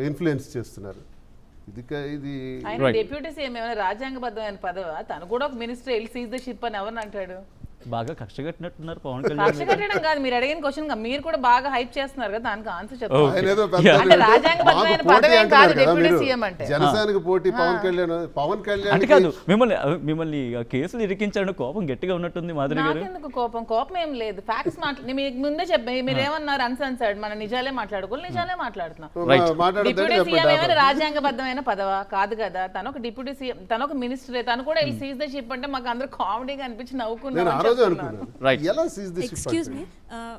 ఇన్ఫ్లుయెన్స్ చేస్తున్నారు. ఇది డిప్యూటీ సీఎం ఏమైనా రాజ్యాంగబద్ధమైన పదవా? తను కూడా ఒక మినిస్టర్ వెళ్ళి సీజ్ ద షిప్ అని ఎవరిని అంటాడు? బాగా కక్ష కట్టినట్టున్నారు పవన్ కక్ష కళ్యాణ్. కట్టడం కాదు, మీరు అడిగిన క్వశ్చన్ మీరు కూడా బాగా హైప్ చేస్తున్నారు కదా, దానికి ఆన్సర్ ఆయన చెప్తారు. ఏదో అంటే రాజ్యాంగబద్ధమైన మాకు పోటీ పదవి ఏం కాదు అంటున్నారు కదా డిప్యూటీ మీరు. సీఎం అంటే. జనసేనకి పోటీ పవన్ కళ్యాణ్ అంటే కాదు, మిమ్మల్ని కేసులు ఇరికించాలని కోపం గట్టిగా ఉన్నట్టుంది మాధురి గారు. నాకెందుకు కోపం ఏం లేదు. ఫ్యాక్ట్స్ మీకు ముందే చెప్పి మీరు ఏమన్నారు అన్సెన్సర్డ్, మన నిజాలే మాట్లాడుకోవాలి, నిజాలే మాట్లాడుతున్నాం. డిప్యూటీ సీఎం ఏమైనా రాజ్యాంగబద్ధమైన పదవా? కాదు కదా. తను ఒక డిప్యూటీ సీఎం, తను ఒక మినిస్టరే. తను కూడా వెళ్ళి సీజ్ ద షిప్ అంటే మాకు అందరూ కామెడీగా అనిపించి నవ్వుకున్నారు. ఎక్స్క్యూజ్ మీ,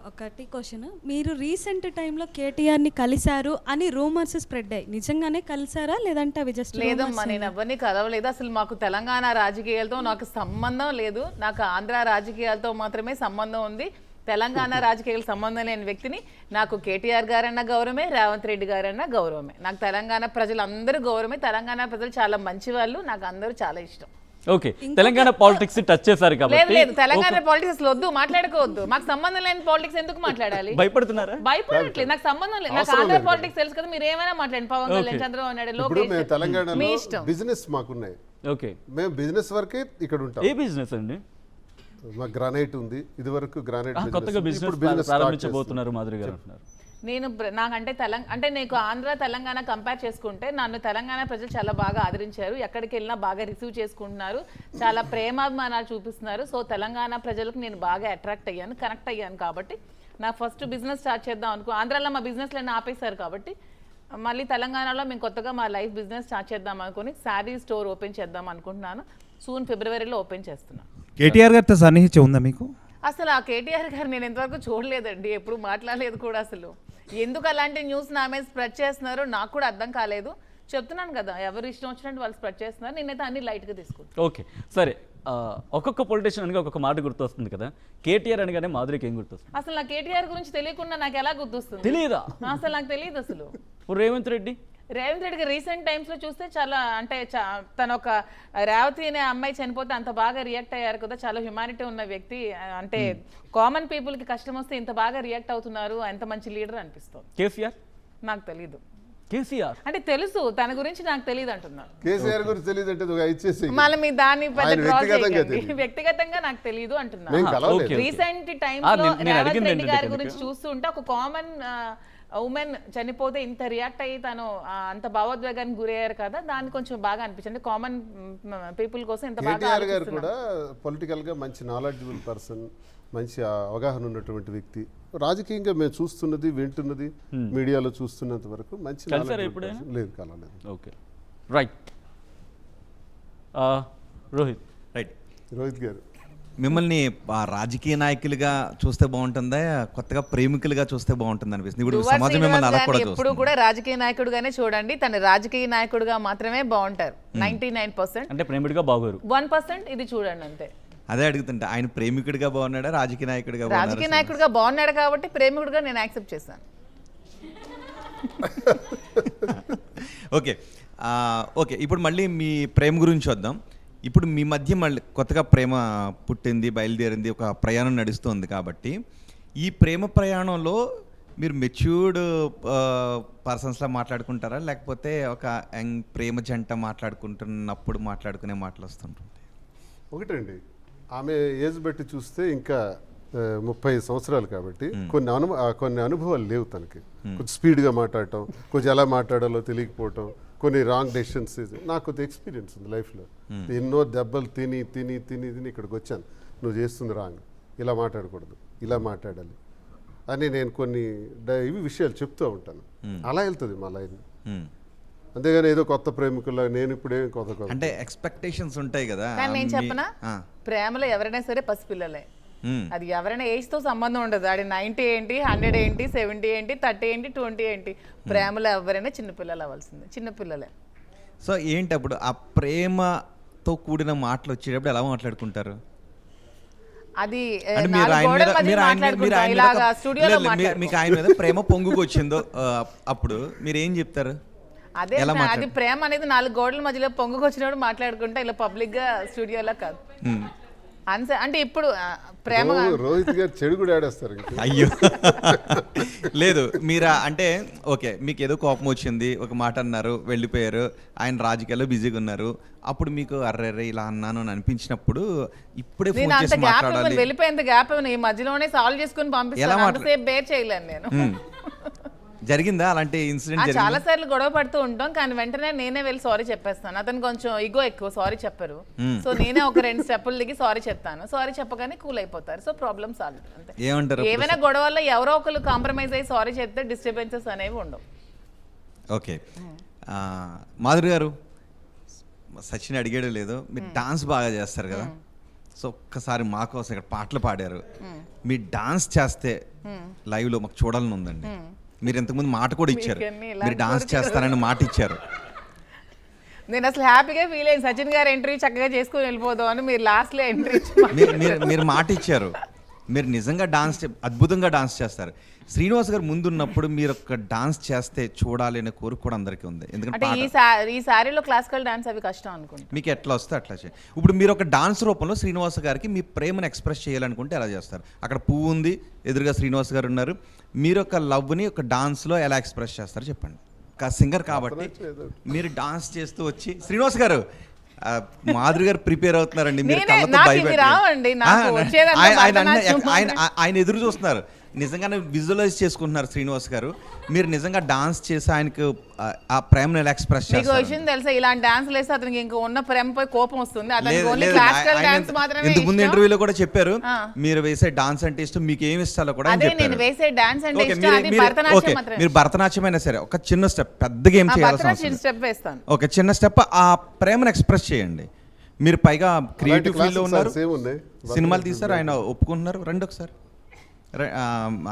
ఒకటి క్వశ్చన్. మీరు రీసెంట్ టైంలో కేటీఆర్ని కలిశారు అని రూమర్స్ స్ప్రెడ్ అయ్యి, నిజంగానే కలిసారా లేదంటే అవి జస్ట్? లేదమ్మా, నేను ఎవరిని కలవలేదు. అసలు మాకు తెలంగాణ రాజకీయాలతో నాకు సంబంధం లేదు. నాకు ఆంధ్ర రాజకీయాలతో మాత్రమే సంబంధం ఉంది. తెలంగాణ రాజకీయాలకు సంబంధం లేని వ్యక్తిని. నాకు కేటీఆర్ గారన్నా గౌరవమే, రేవంత్ రెడ్డి గారన్నా గౌరవమే. నాకు తెలంగాణ ప్రజలందరూ గౌరవమే. తెలంగాణ ప్రజలు చాలా మంచి వాళ్ళు, నాకు అందరూ చాలా ఇష్టం. ఓకే, తెలంగాణ పాలిటిక్స్ టచ్ చేశారు కాబట్టి. లేదు, తెలంగాణ పాలిటిక్స్ అసలు వద్దు, మాట్లాడుకోవద్దు. మాకు సంబంధం లేని పాలిటిక్స్ ఎందుకు మాట్లాడాలి? భయపడుతున్నారా? భయపడట్లేదు, నాకు సంబంధం లేదు. నాకు ఆంధ్ర పాలిటిక్స్ తెలుసు కదా. మీరు ఏమైనా మాట్లాడండి. పవన్ కళ్యాణ్, చంద్రబాబు నాయుడు, లోకేష్, తెలంగాణలో మీ ఇష్టం. బిజినెస్ మాకున్నాయి. ఓకే, మేము బిజినెస్ వరకే ఇక్కడ ఉంటాం. ఏ బిజినెస్ అండి? మా గ్రానైట్ ఉంది. ఇది వరకు గ్రానైట్ కొత్తగా బిజినెస్ ప్రారంభించబోతున్నారు మాధురి గారు అంటున్నారు. నేను నాకంటే అంటే నీకు ఆంధ్ర తెలంగాణ కంపేర్ చేసుకుంటే నన్ను తెలంగాణ ప్రజలు చాలా బాగా ఆదరించారు. ఎక్కడికి వెళ్ళినా బాగా రిసీవ్ చేసుకుంటున్నారు, చాలా ప్రేమాభిమానాలు చూపిస్తున్నారు. సో తెలంగాణ ప్రజలకు నేను బాగా అట్రాక్ట్ అయ్యాను, కనెక్ట్ అయ్యాను. కాబట్టి నా ఫస్ట్ బిజినెస్ స్టార్ట్ చేద్దాం ఆంధ్రాలో మా బిజినెస్లన్నీ ఆపేశారు కాబట్టి మళ్ళీ తెలంగాణలో మేము కొత్తగా మా లైఫ్ బిజినెస్ స్టార్ట్ చేద్దాం అనుకుని శారీ స్టోర్ ఓపెన్ చేద్దాం అనుకుంటున్నాను. సూన్ ఫిబ్రవరిలో ఓపెన్ చేస్తున్నాను. కేటీఆర్ గారితో సన్నిహిత్యం ఉందా మీకు? అసలు ఆ కేటీఆర్ గారు నేను ఇంతవరకు చూడలేదండి, ఎప్పుడు మాట్లాడలేదు కూడా. అసలు ఎందుకు అలాంటి న్యూస్ నా మీద స్ప్రెడ్ చేస్తున్నారో నాకు కూడా అర్థం కాలేదు. చెప్తున్నాను కదా, ఎవరు ఇష్టం వచ్చినట్టు వాళ్ళు స్ప్రెడ్ చేస్తున్నారు. నేనైతే అన్ని లైట్గా తీసుకుంటాను. ఓకే, సరే. ఒక్కొక్క పొలిటీషియన్ అనగా ఒక్కొక్క మాట గుర్తొస్తుంది కదా. కేటీఆర్ అనగానే మాధురికి ఏం గుర్తొస్తుంది? అసలు నా కేటీఆర్ గురించి తెలియకుండా నాకు ఎలా గుర్తొస్తుంది? తెలియదా? అసలు నాకు తెలియదు. అసలు రేవంత్ రెడ్డికి రీసెంట్ టైమ్స్లో చూస్తే చాలా అంటే తను ఒక రేవతి అనే అమ్మాయి చనిపోతే అంత బాగా రియాక్ట్ అయ్యారు కదా. చాలా హ్యుమానిటీ ఉన్న వ్యక్తి. అంటే కామన్ పీపుల్కి కష్టం వస్తే ఇంత బాగా రియాక్ట్ అవుతున్నారు. ఎంత మంచి లీడర్ అనిపిస్తుంది. కేసీఆర్ నాకు తెలీదు. కేసీఆర్ అంటే తెలుసు, తన గురించి నాకు తెలియదు అంటున్నాను. కేసీఆర్ గురించి తెలియదు అంటే మళ్ళీ మీ దాన్ని వ్యక్తిగతంగా నాకు తెలియదు అంటున్నాను. రీసెంట్ టైమ్స్ లో రేవంత్ రెడ్డి గారి గురించి చూస్తుంటే ఒక కామన్ ఉమెన్ చనిపోతే ఇంత రియాక్ట్ అయ్యి తను అంత భావోద్వేగానికి గురయ్యారు కదా, దాన్ని కొంచెం బాగా అనిపించింది. కామన్ పీపుల్ కోసం ఇంత బాగా కేటీఆర్ గారు ఆలోచిస్తున్నారు. కూడా పొలిటికల్గా మంచి నాలెడ్జబుల్ పర్సన్, మంచి అవగాహన ఉన్నటువంటి వ్యక్తి. రాజకీయంగా మేము చూస్తున్నది వింటున్నది మీడియాలో చూస్తున్నంత వరకు మంచి కలిసారా knowledgeable ఎప్పుడైనా? person. లేదు, కలవలేదు. Okay, right. Rohit, right. Rohit గారు, మిమ్మల్ని రాజకీయ నాయకులుగా చూస్తే బాగుంటుందా, కొత్తగా ప్రేమికులుగా చూస్తే బాగుంటుంది అనిపిస్తుంది? ఇప్పుడు ధ్రువ సమాజం మిమ్మల్ని అలా శ్రీనివాస్ కూడా గారిని ఎప్పుడు చూస్తుంది. కూడా రాజకీయ నాయకుడుగానే చూడండి. తన రాజకీయ నాయకుడుగా మాత్రమే బాగుంటారు 99%. అంటే ప్రేమిడిగా బాగోరు. 1% ఇది చూడండి అంతే. అదే అడుగుతుంటే ఆయన ప్రేమికుడిగా బాగున్నాడా, రాజకీయ నాయకుడిగా రాజకీయ బాగున్నాడా? నాయకుడిగా బాగున్నాడు కాబట్టి ప్రేమికుడిగా నేను యాక్సెప్ట్ చేశాను. Okay, okay. ఇప్పుడు మళ్ళీ మీ ప్రేమ గురించి వద్దాం. ఇప్పుడు మీ మధ్య మళ్ళీ కొత్తగా ప్రేమ పుట్టింది, బయలుదేరింది, ఒక ప్రయాణం నడుస్తుంది కాబట్టి ఈ ప్రేమ ప్రయాణంలో మీరు మెచ్యూర్డ్ పర్సన్స్లా మాట్లాడుకుంటారా, లేకపోతే ఒక ప్రేమ జంట మాట్లాడుకుంటున్నప్పుడు మాట్లాడుకునే మాటలు వస్తుంటాయి? ఒకటండి, ఆమె ఏజ్ బట్టి చూస్తే ఇంకా 30 సంవత్సరాలు కాబట్టి కొన్ని అనుభవాలు లేవు తనకి. కొంచెం స్పీడ్గా మాట్లాడటం, కొంచెం ఎలా మాట్లాడాలో తెలియకపోవటం, కొన్ని రాంగ్ డెసిషన్స్. నాకు కొంత ఎక్స్పీరియన్స్ ఉంది లైఫ్లో. ఎన్నో దెబ్బలు తిని తిని తిని తిని ఇక్కడికి వచ్చాను. నువ్వు చేస్తుంది రాంగ్, ఇలా మాట్లాడకూడదు, ఇలా మాట్లాడాలి అని నేను కొన్ని ఇవి విషయాలు చెప్తూ ఉంటాను. అలా వెళ్తుంది మా లైన్. అంతేగాని ఏదో కొత్త ప్రేమికుల్లో నేను ఇప్పుడే కొత్త అంటే ఎక్స్పెక్టేషన్స్ ఉంటాయి కదా. కానీ నేను చెప్పనా, ప్రేమలో ఎవరైనా సరే పసిపిల్లలే. అది ఎవరైనా ఏజ్ తో సంబంధం ఉండదు. అది 90 ఏంటి, 100 ఏంటి, 70 ఏంటి, 30 ఏంటి, 20 ఏంటి, ప్రేమలో ఎవరైనా చిన్నపిల్లలు అవ్వాల్సిందే, చిన్నపిల్లలే. సో ఏంటి అప్పుడు ఆ ప్రేమతో కూడిన మాటలు వచ్చేటప్పుడు ఎలా మాట్లాడుకుంటారు? అది అంటే మీరు ఆయన మీద స్టూడియోలో మీకు ఆయన మీద ప్రేమ పొంగుకు వచ్చిందో అప్పుడు మీరు ఏం చెప్తారు? అదే అది ప్రేమ అనేది 4 గోడల మధ్యలో పొంగుకొచ్చినప్పుడు మాట్లాడుకుంటా, ఇలా పబ్లిక్ గా స్టూడియోలో కాదు. అంటే ఇప్పుడు ప్రేమ రోహిత్ గారు చెడు కూడా ఆడేస్తారు. అయ్యో లేదు, మీరు అంటే ఓకే, మీకు ఏదో కోపం వచ్చింది, ఒక మాట అన్నారు, వెళ్ళిపోయారు, ఆయన రాజకీయాల్లో బిజీగా ఉన్నారు, అప్పుడు మీకు అర్రెర్రే ఇలా అన్నాను అని అనిపించినప్పుడు ఇప్పుడే ఫోన్ చేసి మాట్లాడాలి, వెళ్ళిపోయేంత గ్యాప్ ఈ మధ్యలోనే సాల్వ్ చేసుకుని పంపిస్తాను, అంతసేపు బేర్ చేయలేను నేను. జరిగిందా అలాంటి ఇన్సిడెంట్? చాలా సార్లు గొడవ పడుతూ ఉంటాం, కానీ వెంటనే నేనే వెళ్ళి సారీ చెప్పేస్తాను. అతను కొంచెం ఇగో ఎక్కువ, సారీ చెప్పరు. సో నేనే ఒక 2 స్టెప్పులు దిగి సారీ చెప్తాను. సారీ చెప్పగానే కూల్ అయిపోతారు. So problem solve. అంతే. ఏమంటారు? ఏమైనా గొడవల్లో ఎవరో ఒకరు కాంప్రమైజ్ అయ్యి సారీ చెప్తే డిస్టర్బెన్సెస్ అనేవి ఉండవు. ఓకే, మాధురి గారు, సచిన్ అడిగాడు లేదు, మీరు డాన్స్ బాగా చేస్తారు కదా, సో ఒక్కసారి మాకోసం ఇక్కడ పాటలు పాడారు, మీ డాన్స్ చేస్తే లైవ్లో మాకు చూడాలని ఉందండి. మీరు ఇంతకుముందు మాట కూడా ఇచ్చారు, మీరు డాన్స్ చేస్తారని మాట ఇచ్చారు. నేను అసలు హ్యాపీగా ఫీల్ అయ్యింది, సచిన్ గారు ఎంట్రీ చక్కగా చేసుకుని వెళ్ళిపోదాం అని. మీరు లాస్ట్లో ఎంట్రీ మీరు మాట ఇచ్చారు, మీరు నిజంగా డాన్స్ అద్భుతంగా డాన్స్ చేస్తారు. శ్రీనివాస్ గారు ముందున్నప్పుడు మీరు ఒక డాన్స్ చేస్తే చూడాలి అనే కోరిక కూడా అందరికీ ఉంది. ఎందుకంటే ఈ సారీలో క్లాసికల్ డాన్స్ అవి కష్టం అనుకుంటా. మీకు ఎట్లా వస్తే అట్లా చేయండి. ఇప్పుడు మీరు ఒక డాన్స్ రూపంలో శ్రీనివాస్ గారికి మీ ప్రేమను ఎక్స్ప్రెస్ చేయాలనుకుంటే ఎలా చేస్తారు? అక్కడ పువ్వు ఉంది, ఎదురుగా శ్రీనివాస్ గారు ఉన్నారు, మీరు ఒక లవ్ని ఒక డాన్స్లో ఎలా ఎక్స్ప్రెస్ చేస్తారు చెప్పండి. ఒక సింగర్ కాబట్టి మీరు డాన్స్ చేస్తూ వచ్చి, శ్రీనివాస్ గారు మాధురి గారు ప్రిపేర్ అవుతున్నారండి, మీరు కళ్ళతో ఆయన ఎదురు చూస్తున్నారు, నిజంగానే విజువలైజ్ చేసుకుంటున్నారు శ్రీనివాస్ గారు. మీరు నిజంగా డాన్స్ చేసి ఆయనకు ఆ ప్రేమను ఎలా ఎక్స్ప్రెస్ చేస్తారు? విషయం తెలుసా, ఇలాంటి డాన్స్ వేస్తే అతనికి ఇంకా ఉన్న ప్రేమపై కోపం వస్తుంది. ఇంతకుముందు ఇంటర్వ్యూలో కూడా చెప్పారు, మీరు వేసే డాన్స్ అంటే ఇష్టం, మీకు ఏమి ఇష్టాలో కూడా నేను వేసే డాన్స్ అంటే మీరు భరతనాట్యం అయినా సరే ఒక చిన్న స్టెప్, పెద్దగా ఏం చేయాల్సిన స్టెప్ వేస్తాను, ఒక చిన్న స్టెప్ ఆ ప్రేమను ఎక్స్ప్రెస్ చేయండి. మీరు పైగా క్రియేటివ్ ఫీల్డ్ లో ఉన్నారు, సినిమాలు తీశారు, ఆయన ఒప్పుకుంటున్నారు. రండి ఒకసారి,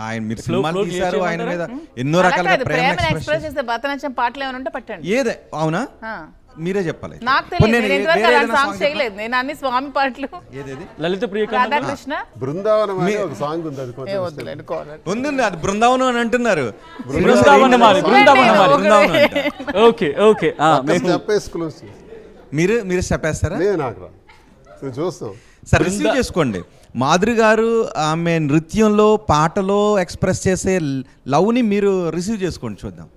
ఆయన మీరు సినిమాలు తీశారు, ఆయన మీద ఎన్నో రకాల ప్రేమ ఎక్స్ప్రెస్ చేసే భరతనాట్యం పాటలు ఏమైనా ఉంటే పట్టండి. ఏదే అవునా, మీరే చెప్పాలి. నాకు తెలియదు, సాంగ్స్ చేయలేదు నేను, అన్ని స్వామి పాటలు. ఏదేది? లలిత ప్రియ, రాధాకృష్ణ, బృందావనం ఒక సాంగ్ ఉంది, ఉంది, అది బృందావనం అని అంటున్నారు. ఓకే ఓకే, మీరు చెప్పేస్తారా? చూస్తాం సార్, రిసీవ్ చేసుకోండి. మాధురి గారు ఆమె నృత్యంలో, పాటలో ఎక్స్ప్రెస్ చేసే లవ్ని మీరు రిసీవ్ చేసుకోండి, చూద్దాం.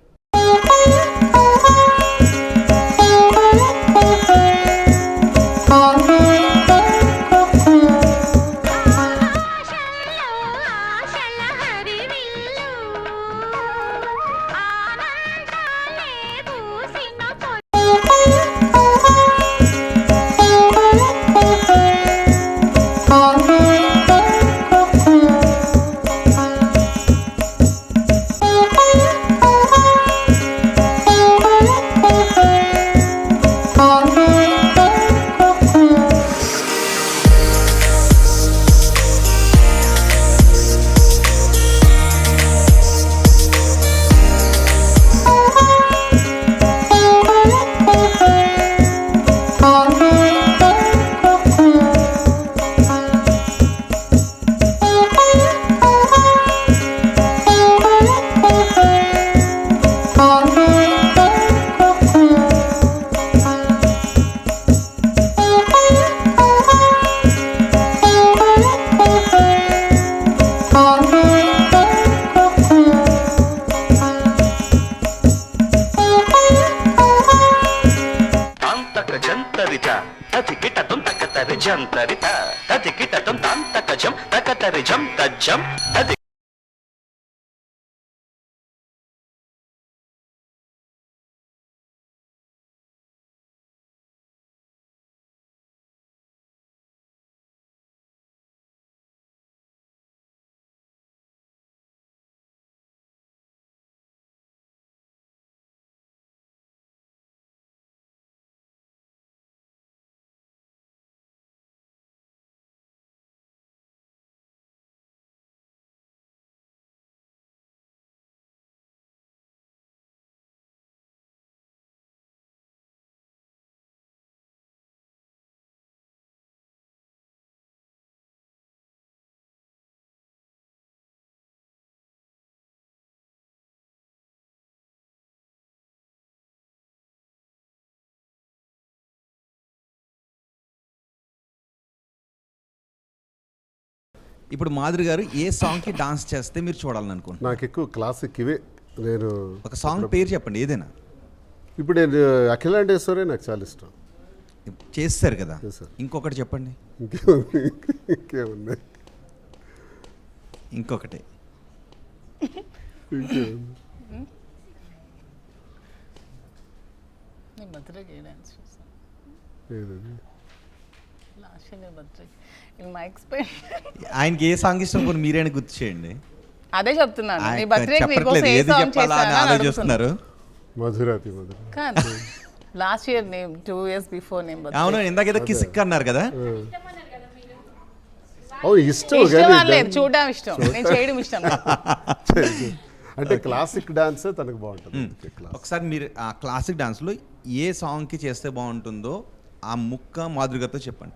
తకతరి జం తరిత తదికి తతం తాంతక జం తకతరి జం తజ్జం తది. ఇప్పుడు మాధురి గారు ఏ సాంగ్కి డాన్స్ చేస్తే మీరు చూడాలని అనుకుంటున్నారు? నాకు ఎక్కువ క్లాసిక్ ఇవే. నేను ఒక సాంగ్ పేరు చెప్పండి ఏదైనా. ఇప్పుడు నేను అఖిలాండేశ్వరే నాకు చాలా ఇష్టం. చేస్తారు కదా, చేశారు. ఇంకొకటి చెప్పండి. ఇంకేమున్నాయి? ఇంకొకటి నేను బర్త్డేకి డాన్స్ చేశాను ఏదది? లాస్ట్ ఇయర్ బర్త్డేకి ఇన్ మై ఎక్స్పీరియన్స్. ఆయనకి ఏ సాంగ్ ఇష్టం పోనీ మీరైనా గుర్తు చేయండి. అదే చెప్తున్నాను, నీ ఆయన బర్త్డేకి చెప్పట్లేదు, నీకోసం ఏ ఏది సాంగ్ చెప్పాలా అని చేశాను అని ఆలోచిస్తున్నారు. మధురాతి మధుర. కాదు లాస్ట్ ఇయర్ నేను 2 years బిఫోర్ నేను అవును, ఇందాకేదో కిసిక్ అన్నారు కదా. ఇష్టం ఇష్టం కానీ లేదు, చూడడం ఇష్టం, నేను చేయడం ఇష్టం లేదు. అంటే క్లాసిక్ డాన్స్ తనకు బాగుంటుంది. ఒకసారి మీరు ఆ క్లాసిక్ డాన్స్లో ఏ సాంగ్కి చేస్తే బాగుంటుందో ఆ ముక్క మాధురి గారితో చెప్పండి.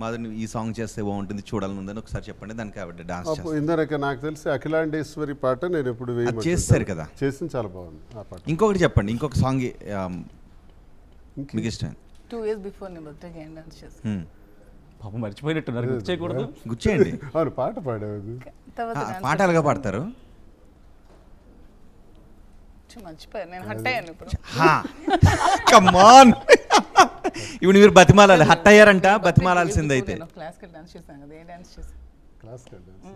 మాధురి ఈ సాంగ్ చేస్తే బాగుంటుంది చూడాలని ఉందని ఒకసారి చెప్పండి, దానికి కాబట్టి డాన్స్ చేస్తాను. ఇందరక నాకు తెలిసి అఖిలాండేశ్వరి పాట నేను ఎప్పుడు చేస్తారు కదా, చేసింది చాలా బాగుంది ఆ పాట. ఇంకొకటి చెప్పండి, ఇంకొక సాంగ్ మీకు ఇష్టం. 2 years బిఫోర్ నేను బర్త్డేకి ఏం డాన్స్ చేశాను. పాపం మర్చిపోయినట్టున్నారు, గుర్తు చేయకూడదు. గుర్చేయండి. అవును, పాట పాడేది. పాట ఎలాగా పాడతారు? మర్చిపోయాను, నేను హట్ అయ్యాను ఇప్పుడు. కమాన్, ఇప్పుడు మీరు బతిమాలాలి. హట్ అయ్యారంట, బతిమాలాల్సింది అయితే. క్లాసికల్ డాన్స్ చేశాను కదా, ఏ డాన్స్ చేశాను? క్లాసికల్ డాన్స్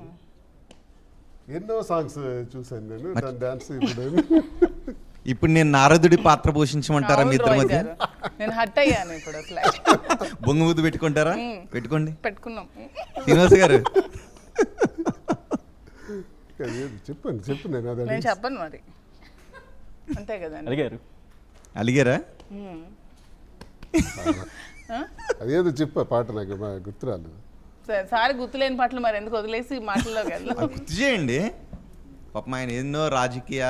ఎన్నో సాంగ్స్ చూసాను నేను. దాని డాన్స్ ఇప్పుడు నేను నారదుడి పాత్ర పోషించమంటారా మీ ఇద్దరి మధ్య? నేను హట్ అయ్యాను ఇప్పుడు అసలు. బొంగు ముద్దు పెట్టుకుంటారా? పెట్టుకోండి. పెట్టుకున్నాం. శ్రీనివాస్ గారు చెప్పు నేను చెప్పను మరి, అంతే కదా. అలిగారా? అదేదో చెప్పు పాట, నాకు గుర్తు రాలేదు. సారి గుర్తులేని పాటలు మరి ఎందుకు వదిలేసి మాటల్లోకి వెళ్దాం. గుర్తు చేయండి. పాపం ఆయన ఎన్నో రాజకీయ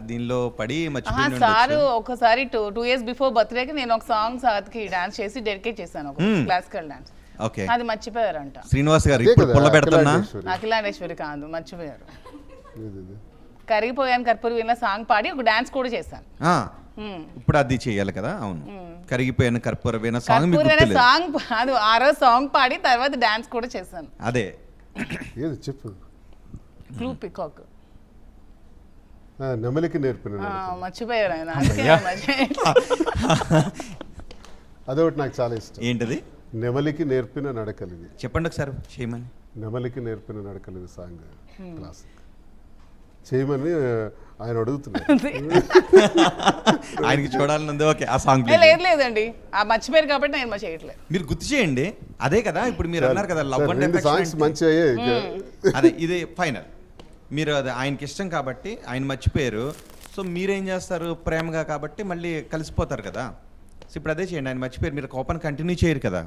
దీనిలో పడి మర్చిపోయి. సారు ఒకసారి 2 years బిఫోర్ బర్త్డేకి నేను ఒక సాంగ్ సార్కి డాన్స్ చేసి డెడికేట్ చేశాను, ఒక క్లాసికల్ డాన్స్. ఓకే, అది మర్చిపోయారంట. శ్రీనివాస్ గారు ఇప్పుడు పుల్ల పెడుతున్నా. అఖిలాండేశ్వరి కాదు, మర్చిపోయారు. కరిగిపోయాను కర్పూరి వీణ సాంగ్ పాడి ఒక డాన్స్ కూడా చేశాను. ఇప్పుడు అది చేయాలి కదా. అవును, కరిగిపోయాను కర్పూర వీణ సాంగ్ కాదు, ఆ రోజు సాంగ్ పాడి తర్వాత డాన్స్ కూడా చేశాను. అదే ఏది చెప్పు. బ్లూ పికాక్ నెమలికి నేర్పిన మర్చిపోయారు ఆయన. అదొకటి నాకు చాలా ఇష్టం. ఏంటది? నెమలికి నేర్పిన నడకలిది. చెప్పండి ఒకసారి చేయమని. నెమలికి నేర్పిన నడకలిది సాంగ్ క్లాసిక్ చేయమని ఆయన అడుగుతున్నారు. ఆయనకి చూడాలనుంది. ఓకే, ఆ సాంగ్ లేదండి, ఆ మర్చిపోయారు కాబట్టి నేను చేయట్లేదు. మీరు గుర్తు చేయండి. అదే కదా ఇప్పుడు మీరు అన్నారు కదా, లవ్ అండ్ సాంగ్స్ మంచి అదే ఇది ఫైనల్. మీరు అది ఆయనకి ఇష్టం కాబట్టి ఆయన మర్చిపోయారు. సో మీరేం చేస్తారు, ప్రేమగా కాబట్టి మళ్ళీ కలిసిపోతారు కదా. సో ఇప్పుడు అదే చేయండి. ఆయన మర్చిపోయారు, మీరు కోపాన్ని కంటిన్యూ చేయరు కదా.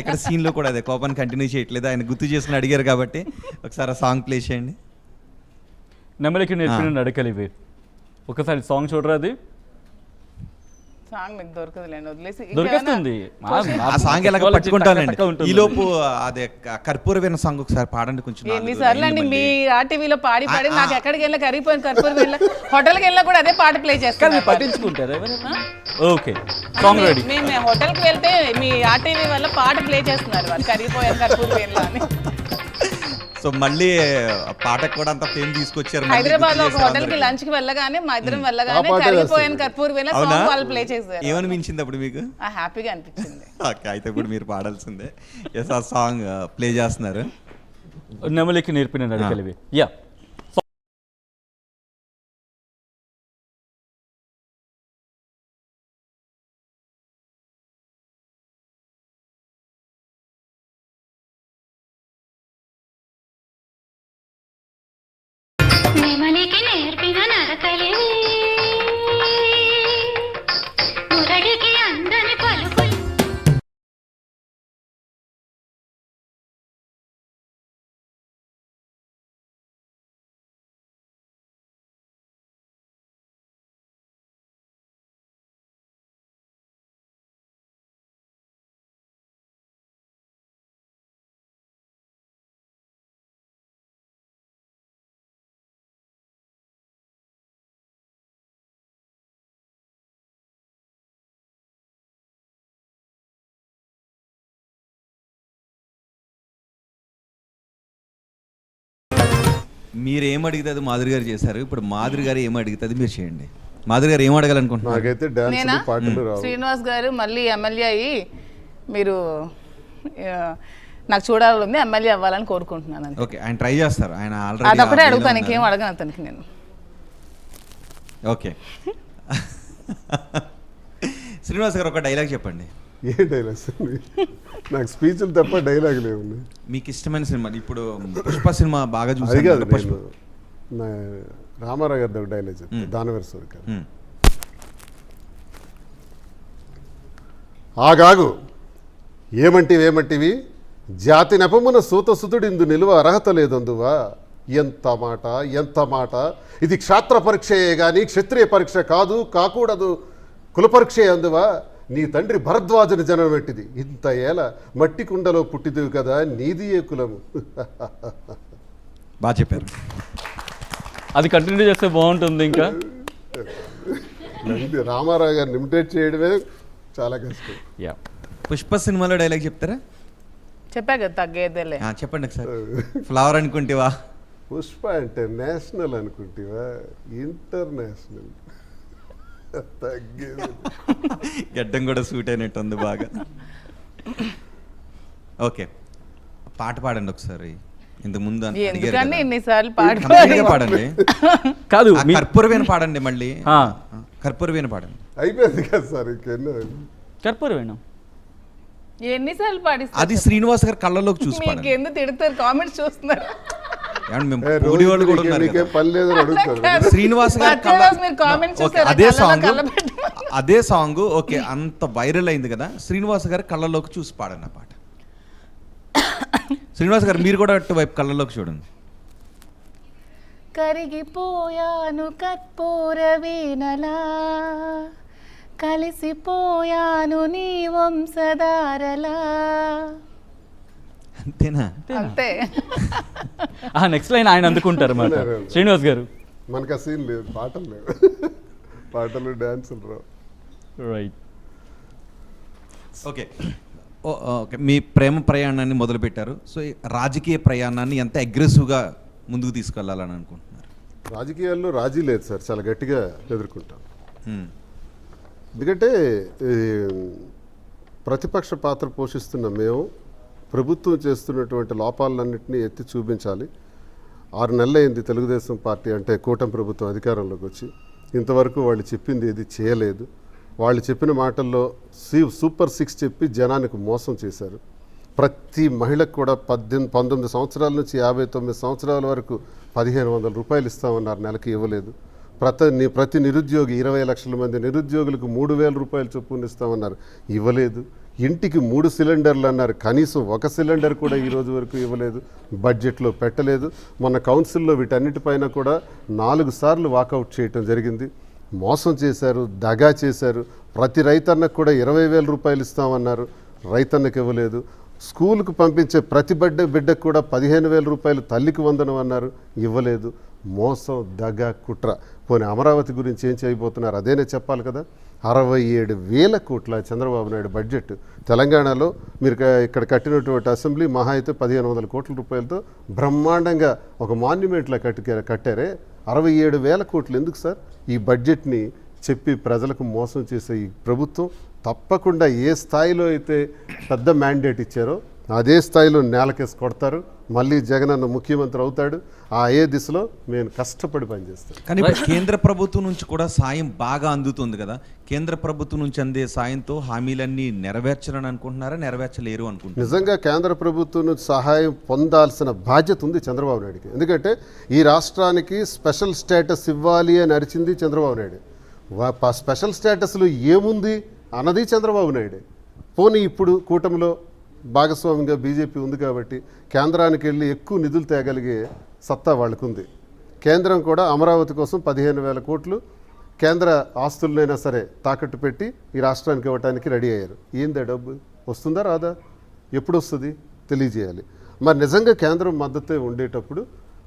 ఇక్కడ సీన్లో కూడా అదే కోపాన్ని కంటిన్యూ చేయట్లేదు, ఆయన గుర్తు చేసుకుని అడిగారు కాబట్టి ఒకసారి ఆ సాంగ్ ప్లే చేయండి. నెమలికి నేర్పిన నడకలివి. ఒకసారి సాంగ్ చూడరా, అది సాంగ్ మీకు దొరకదులేండి, వదిలేసి. దొరికేస్తుంది. ఆ సాంగ్ ఎలాగో పట్టుకుంటానండి. ఈ లోపు అదే కర్పూర వీణ సాంగ్ ఒకసారి పాడండి కొంచెం. ఎన్నిసార్లు అండి మీ ఆర్టీవీలో పాడి పాడి నాకు ఎక్కడికి వెళ్ళా కరిగిపోయిన కర్పూర వీణ, హోటల్కి వెళ్ళా కూడా అదే పాట ప్లే చేస్తాను. పట్టించుకుంటారు. Okay, song ready. మేము హోటల్కి వెళ్తే మీ ఆర్టీవీ వల్ల పాట ప్లే చేస్తున్నారు వాళ్ళు, కరిగిపోయారు కర్పూర వీణ అని. సో మళ్ళీ ఆ పాటకు కూడా అంత ఫేమ్ తీసుకొచ్చారు మళ్ళీ హైదరాబాద్ లో గుర్తు ఒక చేశారు హోటల్ కి అందరికీ. లంచ్ కి వెళ్ళగానే మా ఇద్దరం వెళ్ళగానే ఆ పాటే కరిగిపోయిన వేస్తుంది. కర్పూర్ విన అవునా? సాంగ్ వాళ్ళు ప్లే చేశారు. ఏమనిపించింది అప్పుడు మీకు? హ్యాపీగా అనిపించింది. ఓకే, అయితే ఇప్పుడు మీరు పాడాల్సిందే. ఎస్, ఆ సాంగ్ ప్లే చేస్తున్నారు. నెమలికి నేర్పిన నడకలివి. యా నెమలికి నేర్పిన నడకలివి మురడికి అందని పలుకులు. మీరు ఏం అడిగితే అది మాధురి గారు చేశారు. ఇప్పుడు మాధురి గారు ఏం అడిగితే అది మీరు చేయండి. మాధురి గారు ఏం అడగాలనుకుంటున్నారు? నాకైతే డాన్స్ నేనా? పాటలు రావు. శ్రీనివాస్ గారు మళ్ళీ ఎమ్మెల్యే అయ్యి మీరు నాకు చూడాలని ఎమ్మెల్యే అవ్వాలని కోరుకుంటున్నాను అంతే. ఓకే, ఆయన ట్రై చేస్తారు. ఆయన అదొకటే ఆల్రెడీ అడుగుతాను, ఇంకేం అడగను అతనికి నేను. ఓకే. శ్రీనివాస్ గారు ఒక డైలాగ్ చెప్పండి. ఏ డైలాగ్స్? నాకు స్పీచ్లు తప్ప డైలాగులు ఏమున్నాయి? మీకు ఇష్టమైన సినిమా ఇప్పుడు పుష్ప సినిమా బాగా అది చూసారు కాదు, కదా, పుష్ప. నేను నా రామారావు గారి ఒక డైలాగ్ చెప్తాను, దానవీర సూరిక. ఆగాగు, ఏమంటివి జాతి నెపమున సూతసుతుడిందు నిలువ అర్హత లేదందువా. ఎంత మాట ఇది క్షాత్ర పరీక్షయే గాని క్షత్రియ పరీక్ష కాదు, కాకూడదు కుల పరీక్షే అందువా. నీ తండ్రి భరద్వాజుని జనం పెట్టిది, ఇంత ఏల మట్టి కుండలో పుట్టిదివి కదా, నీది ఏ కులము. బాగా చెప్పారు. అది కంటిన్యూ చేస్తే బాగుంటుంది. ఇంకా రామారావు గారిని ఇమిటేట్ చేయడమే చాలా కష్టం. యా పుష్ప సినిమాలో డైలాగ్ చెప్తారా? చెప్పా కదా తగ్గేదేలే. చెప్పండి ఒకసారి. ఫ్లవర్ అనుకుంటేవా? పుష్ప అంటే నేషనల్ అనుకుంటేవా, ఇంటర్నేషనల్. తగ్గేది గడ్డం కూడా సూట్ అయినట్టు ఉంది బాగా. ఓకే, పాట పాడండి ఒకసారి. ఇంతకు ముందు ఎందుకని ఇన్నిసార్లు పాడండి. కాదు, కర్పూరవేణ పాడండి. మళ్ళీ కర్పూరవేణ పాడండి. అయిపోయింది కదా సార్, ఇంకెన్నో. కర్పూరవేణం ఎన్నిసార్లు పాడిస్తారు? అది శ్రీనివాస్ గారు కళ్ళలోకి చూసి మీకు పాడండి. ఎందుకు తిడతారు? కామెంట్స్ చూస్తున్నారు. మేము ఏ, పోటీ వాళ్ళు కూడా రోజు ఉన్నారు నీకేం కదా. పని లేదని అడుగుతారు. శ్రీనివాస్ గారు ప్రతిరోజు మీరు comments ఓకే, చూస్తారా? అదే కళ్ళలో సాంగ్ కళ్ళ పెట్టమని. అదే సాంగ్ ఓకే, అంత వైరల్ అయింది కదా. శ్రీనివాస్ గారు కళ్ళలోకి చూసి పాడండి ఆ పాట. శ్రీనివాస్ గారు మీరు కూడా అటువైపు కళ్ళలోకి చూడండి. కరిగిపోయాను కర్పూర వీణలా, కలిసిపోయాను నీ వంశధారలా. అంతేనా? అంతే. నెక్స్ట్ లైన్ ఆయన అందుకుంటారు మాట శ్రీనివాస్ గారు. మనకు ఆ సీన్ లేదు, పాటలు లేవు. పాటలు డాన్సులు రావు. రైట్. ఓకే ఓకే, మీ ప్రేమ ప్రయాణాన్ని మొదలుపెట్టారు. సో ఈ రాజకీయ ప్రయాణాన్ని ఎంత అగ్రెసివ్గా ముందుకు తీసుకెళ్లాలని అనుకుంటున్నారు? రాజకీయాల్లో రాజీ లేదు సార్, చాలా గట్టిగా ఎదుర్కొంటాం. ఎందుకంటే ప్రతిపక్ష పాత్ర పోషిస్తున్న మేము ప్రభుత్వం చేస్తున్నటువంటి లోపాలన్నింటినీ ఎత్తి చూపించాలి. 6 నెలలైంది తెలుగుదేశం పార్టీ అంటే కూటమి ప్రభుత్వం అధికారంలోకి వచ్చి, ఇంతవరకు వాళ్ళు చెప్పింది ఏది చేయలేదు. వాళ్ళు చెప్పిన మాటల్లో సూపర్ 6 చెప్పి జనానికి మోసం చేశారు. ప్రతి మహిళకు కూడా 19 సంవత్సరాల నుంచి 59 సంవత్సరాల వరకు 1500 రూపాయలు ఇస్తామన్నారు, నెలకి ఇవ్వలేదు. ప్రతి నిరుద్యోగి 20 లక్షల మంది నిరుద్యోగులకు 3000 రూపాయలు చొప్పున ఇస్తామన్నారు, ఇవ్వలేదు. ఇంటికి 3 సిలిండర్లు అన్నారు, కనీసం 1 సిలిండర్ కూడా ఈ రోజు వరకు ఇవ్వలేదు, బడ్జెట్లో పెట్టలేదు. మొన్న కౌన్సిల్లో వీటన్నిటిపైన కూడా 4 సార్లు వాకౌట్ చేయటం జరిగింది. మోసం చేశారు, దగా చేశారు. ప్రతి రైతన్నకు కూడా 20,000 రూపాయలు ఇస్తామన్నారు, రైతన్నకు ఇవ్వలేదు. స్కూల్కు పంపించే ప్రతి బిడ్డకు కూడా 15,000 రూపాయలు తల్లికి వందనం అన్నారు, ఇవ్వలేదు. మోసం, దగా, కుట్ర. పోనీ అమరావతి గురించి ఏం చేయబోతున్నారు అదేనే చెప్పాలి కదా. 67,000 కోట్ల చంద్రబాబు నాయుడు బడ్జెట్. తెలంగాణలో మీరు ఇక్కడ కట్టినటువంటి అసెంబ్లీ మహా అయితే 1,500 కోట్ల రూపాయలతో బ్రహ్మాండంగా ఒక మాన్యుమెంట్లా కట్టారే. 67,000 కోట్లు ఎందుకు సార్? ఈ బడ్జెట్ని చెప్పి ప్రజలకు మోసం చేసే ఈ ప్రభుత్వం తప్పకుండా ఏ స్థాయిలో అయితే పెద్ద మ్యాండేట్ ఇచ్చారో అదే స్థాయిలో నేలకేసి కొడతారు. మళ్ళీ జగనన్న ముఖ్యమంత్రి అవుతాడు. ఏ దిశలో నేను కష్టపడి పనిచేస్తాను. కానీ ఇప్పుడు కేంద్ర ప్రభుత్వం నుంచి కూడా సాయం బాగా అందుతుంది కదా. కేంద్ర ప్రభుత్వం నుంచి అందే సాయంతో హామీలన్నీ నెరవేర్చాలని అనుకుంటున్నారా, నెరవేర్చలేరు అనుకుంటున్నారు? నిజంగా కేంద్ర ప్రభుత్వం నుంచి సహాయం పొందాల్సిన బాధ్యత ఉంది చంద్రబాబు నాయుడికి. ఎందుకంటే ఈ రాష్ట్రానికి స్పెషల్ స్టేటస్ ఇవ్వాలి అని అరిచింది చంద్రబాబు నాయుడు. స్పెషల్ స్టేటస్లో ఏముంది అన్నది చంద్రబాబు నాయుడే. పోనీ ఇప్పుడు కూటమిలో భాగస్వామిగా బీజేపీ ఉంది కాబట్టి కేంద్రానికి వెళ్ళి ఎక్కువ నిధులు తేగలిగే సత్తా వాళ్ళకు ఉంది. కేంద్రం కూడా అమరావతి కోసం 15,000 కోట్లు కేంద్ర ఆస్తులనైనా సరే తాకట్టు పెట్టి ఈ రాష్ట్రానికి ఇవ్వడానికి రెడీ అయ్యారు. ఏందా డబ్బు వస్తుందా రాదా? ఎప్పుడు వస్తుంది తెలియజేయాలి. మరి నిజంగా కేంద్రం మద్దతే ఉండేటప్పుడు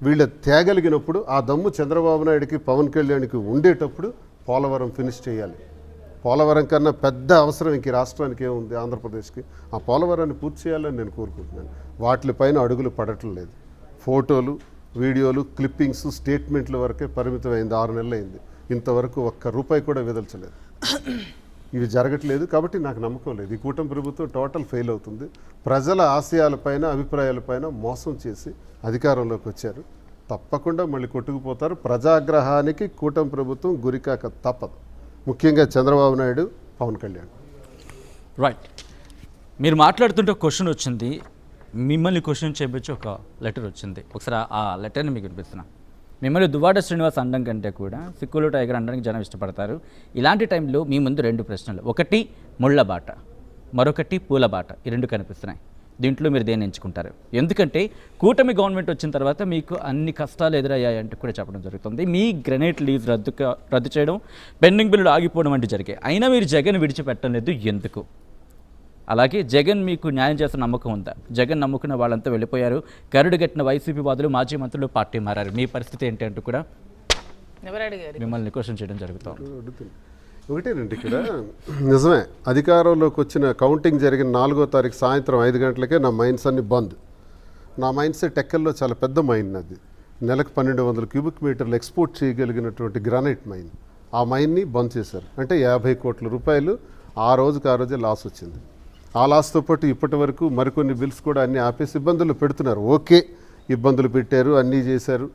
వీళ్ళ తేగలిగినప్పుడు ఆ దమ్ము చంద్రబాబు నాయుడికి పవన్ కళ్యాణ్కి ఉండేటప్పుడు పోలవరం ఫినిష్ చేయాలి. పోలవరం కన్నా పెద్ద అవసరం ఇంక రాష్ట్రానికి ఏముంది ఆంధ్రప్రదేశ్కి? ఆ పోలవరాన్ని పూర్తి చేయాలని నేను కోరుకుంటున్నాను. వాటిపైన అడుగులు పడటం లేదు. ఫోటోలు, వీడియోలు, క్లిప్పింగ్స్, స్టేట్మెంట్ల వరకే పరిమితమైంది. 6 నెలలు అయింది. ఇంతవరకు ఒక్క రూపాయి కూడా విదల్చలేదు. ఇవి జరగట్లేదు కాబట్టి నాకు నమ్మకం లేదు. ఈ కూటమి ప్రభుత్వం టోటల్ ఫెయిల్ అవుతుంది. ప్రజల ఆశయాలపైన, అభిప్రాయాలపైన మోసం చేసి అధికారంలోకి వచ్చారు. తప్పకుండా మళ్ళీ కొట్టుకుపోతారు. ప్రజాగ్రహానికి కూటమి ప్రభుత్వం గురికాక తప్పదు. ముఖ్యంగా చంద్రబాబు నాయుడు, పవన్ కళ్యాణ్. రైట్. మీరు మాట్లాడుతుంటే ఒక క్వశ్చన్ వచ్చింది, మిమ్మల్ని క్వశ్చన్ చేయవచ్చు. ఒక లెటర్ వచ్చింది, ఒకసారి ఆ లెటర్ని మీకు వినిపిస్తున్నా. మిమ్మల్ని దువ్వాడ శ్రీనివాస్ అనడం కంటే కూడా సిక్కులు టైగర్ అనడానికి జనం ఇష్టపడతారు. ఇలాంటి టైంలో మీ ముందు 2 ప్రశ్నలు. ఒకటి ముళ్ళ బాట, మరొకటి పూల బాట. ఈ 2 కనిపిస్తున్నాయి. దీంట్లో మీరు దేన్ని ఎంచుకుంటారు? ఎందుకంటే కూటమి గవర్నమెంట్ వచ్చిన తర్వాత మీకు అన్ని కష్టాలు ఎదురయ్యాయంటూ కూడా చెప్పడం జరుగుతుంది. మీ గ్రెనేట్ లీజ్ రద్దు చేయడం, పెండింగ్ బిల్లులు ఆగిపోవడం వంటి జరిగాయి. అయినా మీరు జగన్ విడిచిపెట్టలేదు ఎందుకు? అలాగే జగన్ మీకు న్యాయం చేస్తున్న నమ్మకం ఉందా? జగన్ నమ్ముకున్న వాళ్ళంతా వెళ్ళిపోయారు. కరుడు గట్టిన వైసీపీ వాదులు, మాజీ మంత్రులు పార్టీ మారారు. మీ పరిస్థితి ఏంటి అంటూ కూడా మిమ్మల్ని క్వశ్చన్ చేయడం జరుగుతుంది. ఒకటేనండి ఇక్కడ నిజమే. అధికారంలోకి వచ్చిన కౌంటింగ్ జరిగిన 4వ తారీఖు సాయంత్రం 5 గంటలకే నా మైన్స్ అన్ని బంద్. నా మైన్స్ టెక్కల్లో చాలా పెద్ద మైన్ అది. నెలకు 1,200 క్యూబిక్ మీటర్లు ఎక్స్పోర్ట్ చేయగలిగినటువంటి గ్రానైట్ మైన్. ఆ మైన్ని బంద్ చేశారు. అంటే 50 కోట్ల రూపాయలు ఆ రోజే లాస్ వచ్చింది. ఆ లాస్తో పాటు ఇప్పటి వరకు మరికొన్ని బిల్స్ కూడా అన్నీ ఆపేసి ఇబ్బందులు పెడుతున్నారు. ఓకే, ఇబ్బందులు పెట్టారు, అన్నీ చేశారు,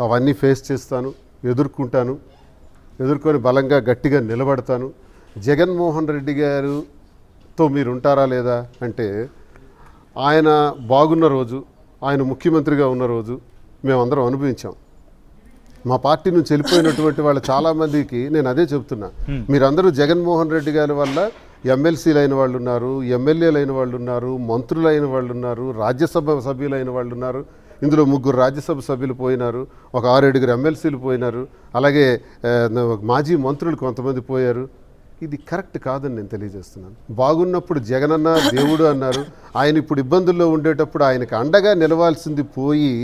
అవన్నీ ఫేస్ చేస్తాను, ఎదుర్కొని బలంగా గట్టిగా నిలబడతాను. జగన్మోహన్ రెడ్డి గారితో మీరు ఉంటారా లేదా అంటే, ఆయన బాగున్న రోజు, ఆయన ముఖ్యమంత్రిగా ఉన్న రోజు మేమందరం అనుభవించాం. మా పార్టీ నుంచి వెళ్ళిపోయినటువంటి వాళ్ళు చాలామందికి నేను అదే చెప్తున్నా. మీరందరూ జగన్మోహన్ రెడ్డి గారి వల్ల ఎమ్మెల్సీలు అయిన వాళ్ళు ఉన్నారు, ఎమ్మెల్యేలు అయిన వాళ్ళు ఉన్నారు, మంత్రులు అయిన వాళ్ళు ఉన్నారు, రాజ్యసభ సభ్యులైన వాళ్ళు ఉన్నారు. ఇందులో 3 రాజ్యసభ సభ్యులు పోయినారు, ఒక 6-7 ఎమ్మెల్సీలు పోయినారు, అలాగే మాజీ మంత్రులు కొంతమంది పోయారు. ఇది కరెక్ట్ కాదని నేను తెలియజేస్తున్నాను. బాగున్నప్పుడు జగనన్న దేవుడు అన్నారు. ఆయన ఇప్పుడు ఇబ్బందుల్లో ఉండేటప్పుడు ఆయనకు అండగా నిలవాల్సింది పోయి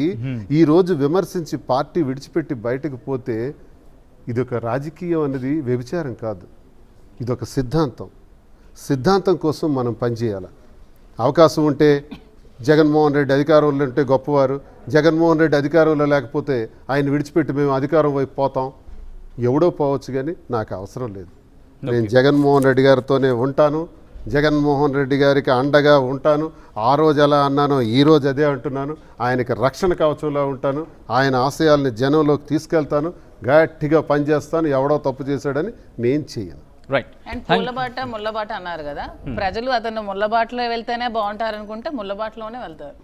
ఈరోజు విమర్శించి పార్టీ విడిచిపెట్టి బయటకు పోతే ఇదొక రాజకీయం అనేది వ్యభిచారం కాదు, ఇదొక సిద్ధాంతం కోసం మనం పనిచేయాలి. అవకాశం ఉంటే జగన్మోహన్ రెడ్డి అధికారంలో ఉంటే గొప్పవారు, జగన్మోహన్ రెడ్డి అధికారంలో లేకపోతే ఆయన విడిచిపెట్టి మేము అధికారం వైపు పోతాం. ఎవడో పోవచ్చు, కానీ నాకు అవసరం లేదు. నేను జగన్మోహన్ రెడ్డి గారితోనే ఉంటాను, జగన్మోహన్ రెడ్డి గారికి అండగా ఉంటాను. ఆ రోజు ఎలా అన్నానో ఈరోజు అదే అంటున్నాను. ఆయనకి రక్షణ కవచంలో ఉంటాను, ఆయన ఆశయాల్ని జనంలోకి తీసుకెళ్తాను, గట్టిగా పనిచేస్తాను. ఎవడో తప్పు చేశాడని నేను చేయను. రైట్. అండ్ పూలబాట ముళ్ళబాట అన్నారు కదా, ప్రజలు అతను ముళ్ళబాటలో వెళ్తేనే బాగుంటారు అనుకుంటే ముళ్ళబాటలోనే వెళ్తారు.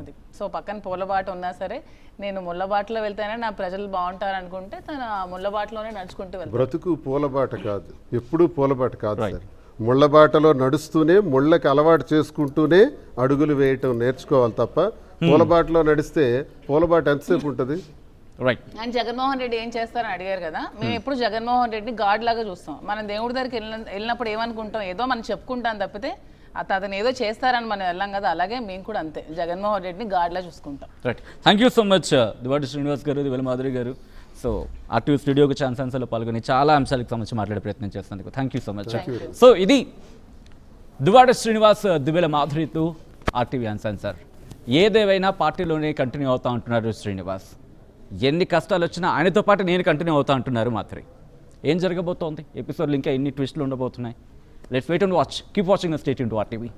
అది సో పక్కన పూలబాట ఉన్నా సరే నేను ముళ్ళబాటలో వెళ్తేనే నా ప్రజలు బాగుంటారు అనుకుంటే తను ఆ ముళ్ళబాటలోనే నడుచుకుంటూ వెళ్తారు. బ్రతుకు పూలబాట కాదు, ఎప్పుడూ పూలబాట కాదు సార్. ముళ్ళబాటలో నడుస్తూనే, ముళ్ళకి అలవాటు చేసుకుంటూనే అడుగులు వేయటం నేర్చుకోవాలి తప్ప పూలబాటలో నడిస్తే పూలబాట ఎంతసేపు ఉంటుంది? రైట్. అండ్ జగన్మోహన్ రెడ్డి ఏం చేస్తారని అడిగారు కదా, మేము ఎప్పుడు జగన్మోహన్ రెడ్డిని గాడ్ లాగా చూస్తాం. మనం దేవుడి దగ్గరికి వెళ్ళినప్పుడు ఏమనుకుంటాం, ఏదో మనం చెప్పుకుంటాం తప్పితే అతను ఏదో చేస్తారని మనం వెళ్ళాం కదా, అలాగే మేము కూడా అంతే జగన్మోహన్ రెడ్డిని గాడ్లా చూసుకుంటాం. Right. Thank you so much Duvvada Srinivas గారు, దివ్వెల మాధురి గారు. సో ఆర్టీవీ స్టూడియోకి ఛాన్సెన్స్లో పాల్గొని చాలా అంశాలకు సంబంధించి మాట్లాడే ప్రయత్నం చేస్తున్నందుకు thank you so much. So ఇది దువ్వాడ శ్రీనివాస్ దివ్యల మాధురితో ఆర్టీవీ అన్సెన్సర్. ఏదేవైనా పార్టీలోనే కంటిన్యూ అవుతా ఉంటున్నారు శ్రీనివాస్. ఎన్ని కష్టాలు వచ్చినా ఆయనతో పాటు నేను కంటిన్యూ అవుతా అంటున్నారు మాధురి. ఏం జరగబోతోంది ఎపిసోడ్లు, ఇంకా ఎన్ని ట్విస్టులు ఉండబోతున్నాయి? Let's wait and watch. Keep watching the stay tuned to RTV.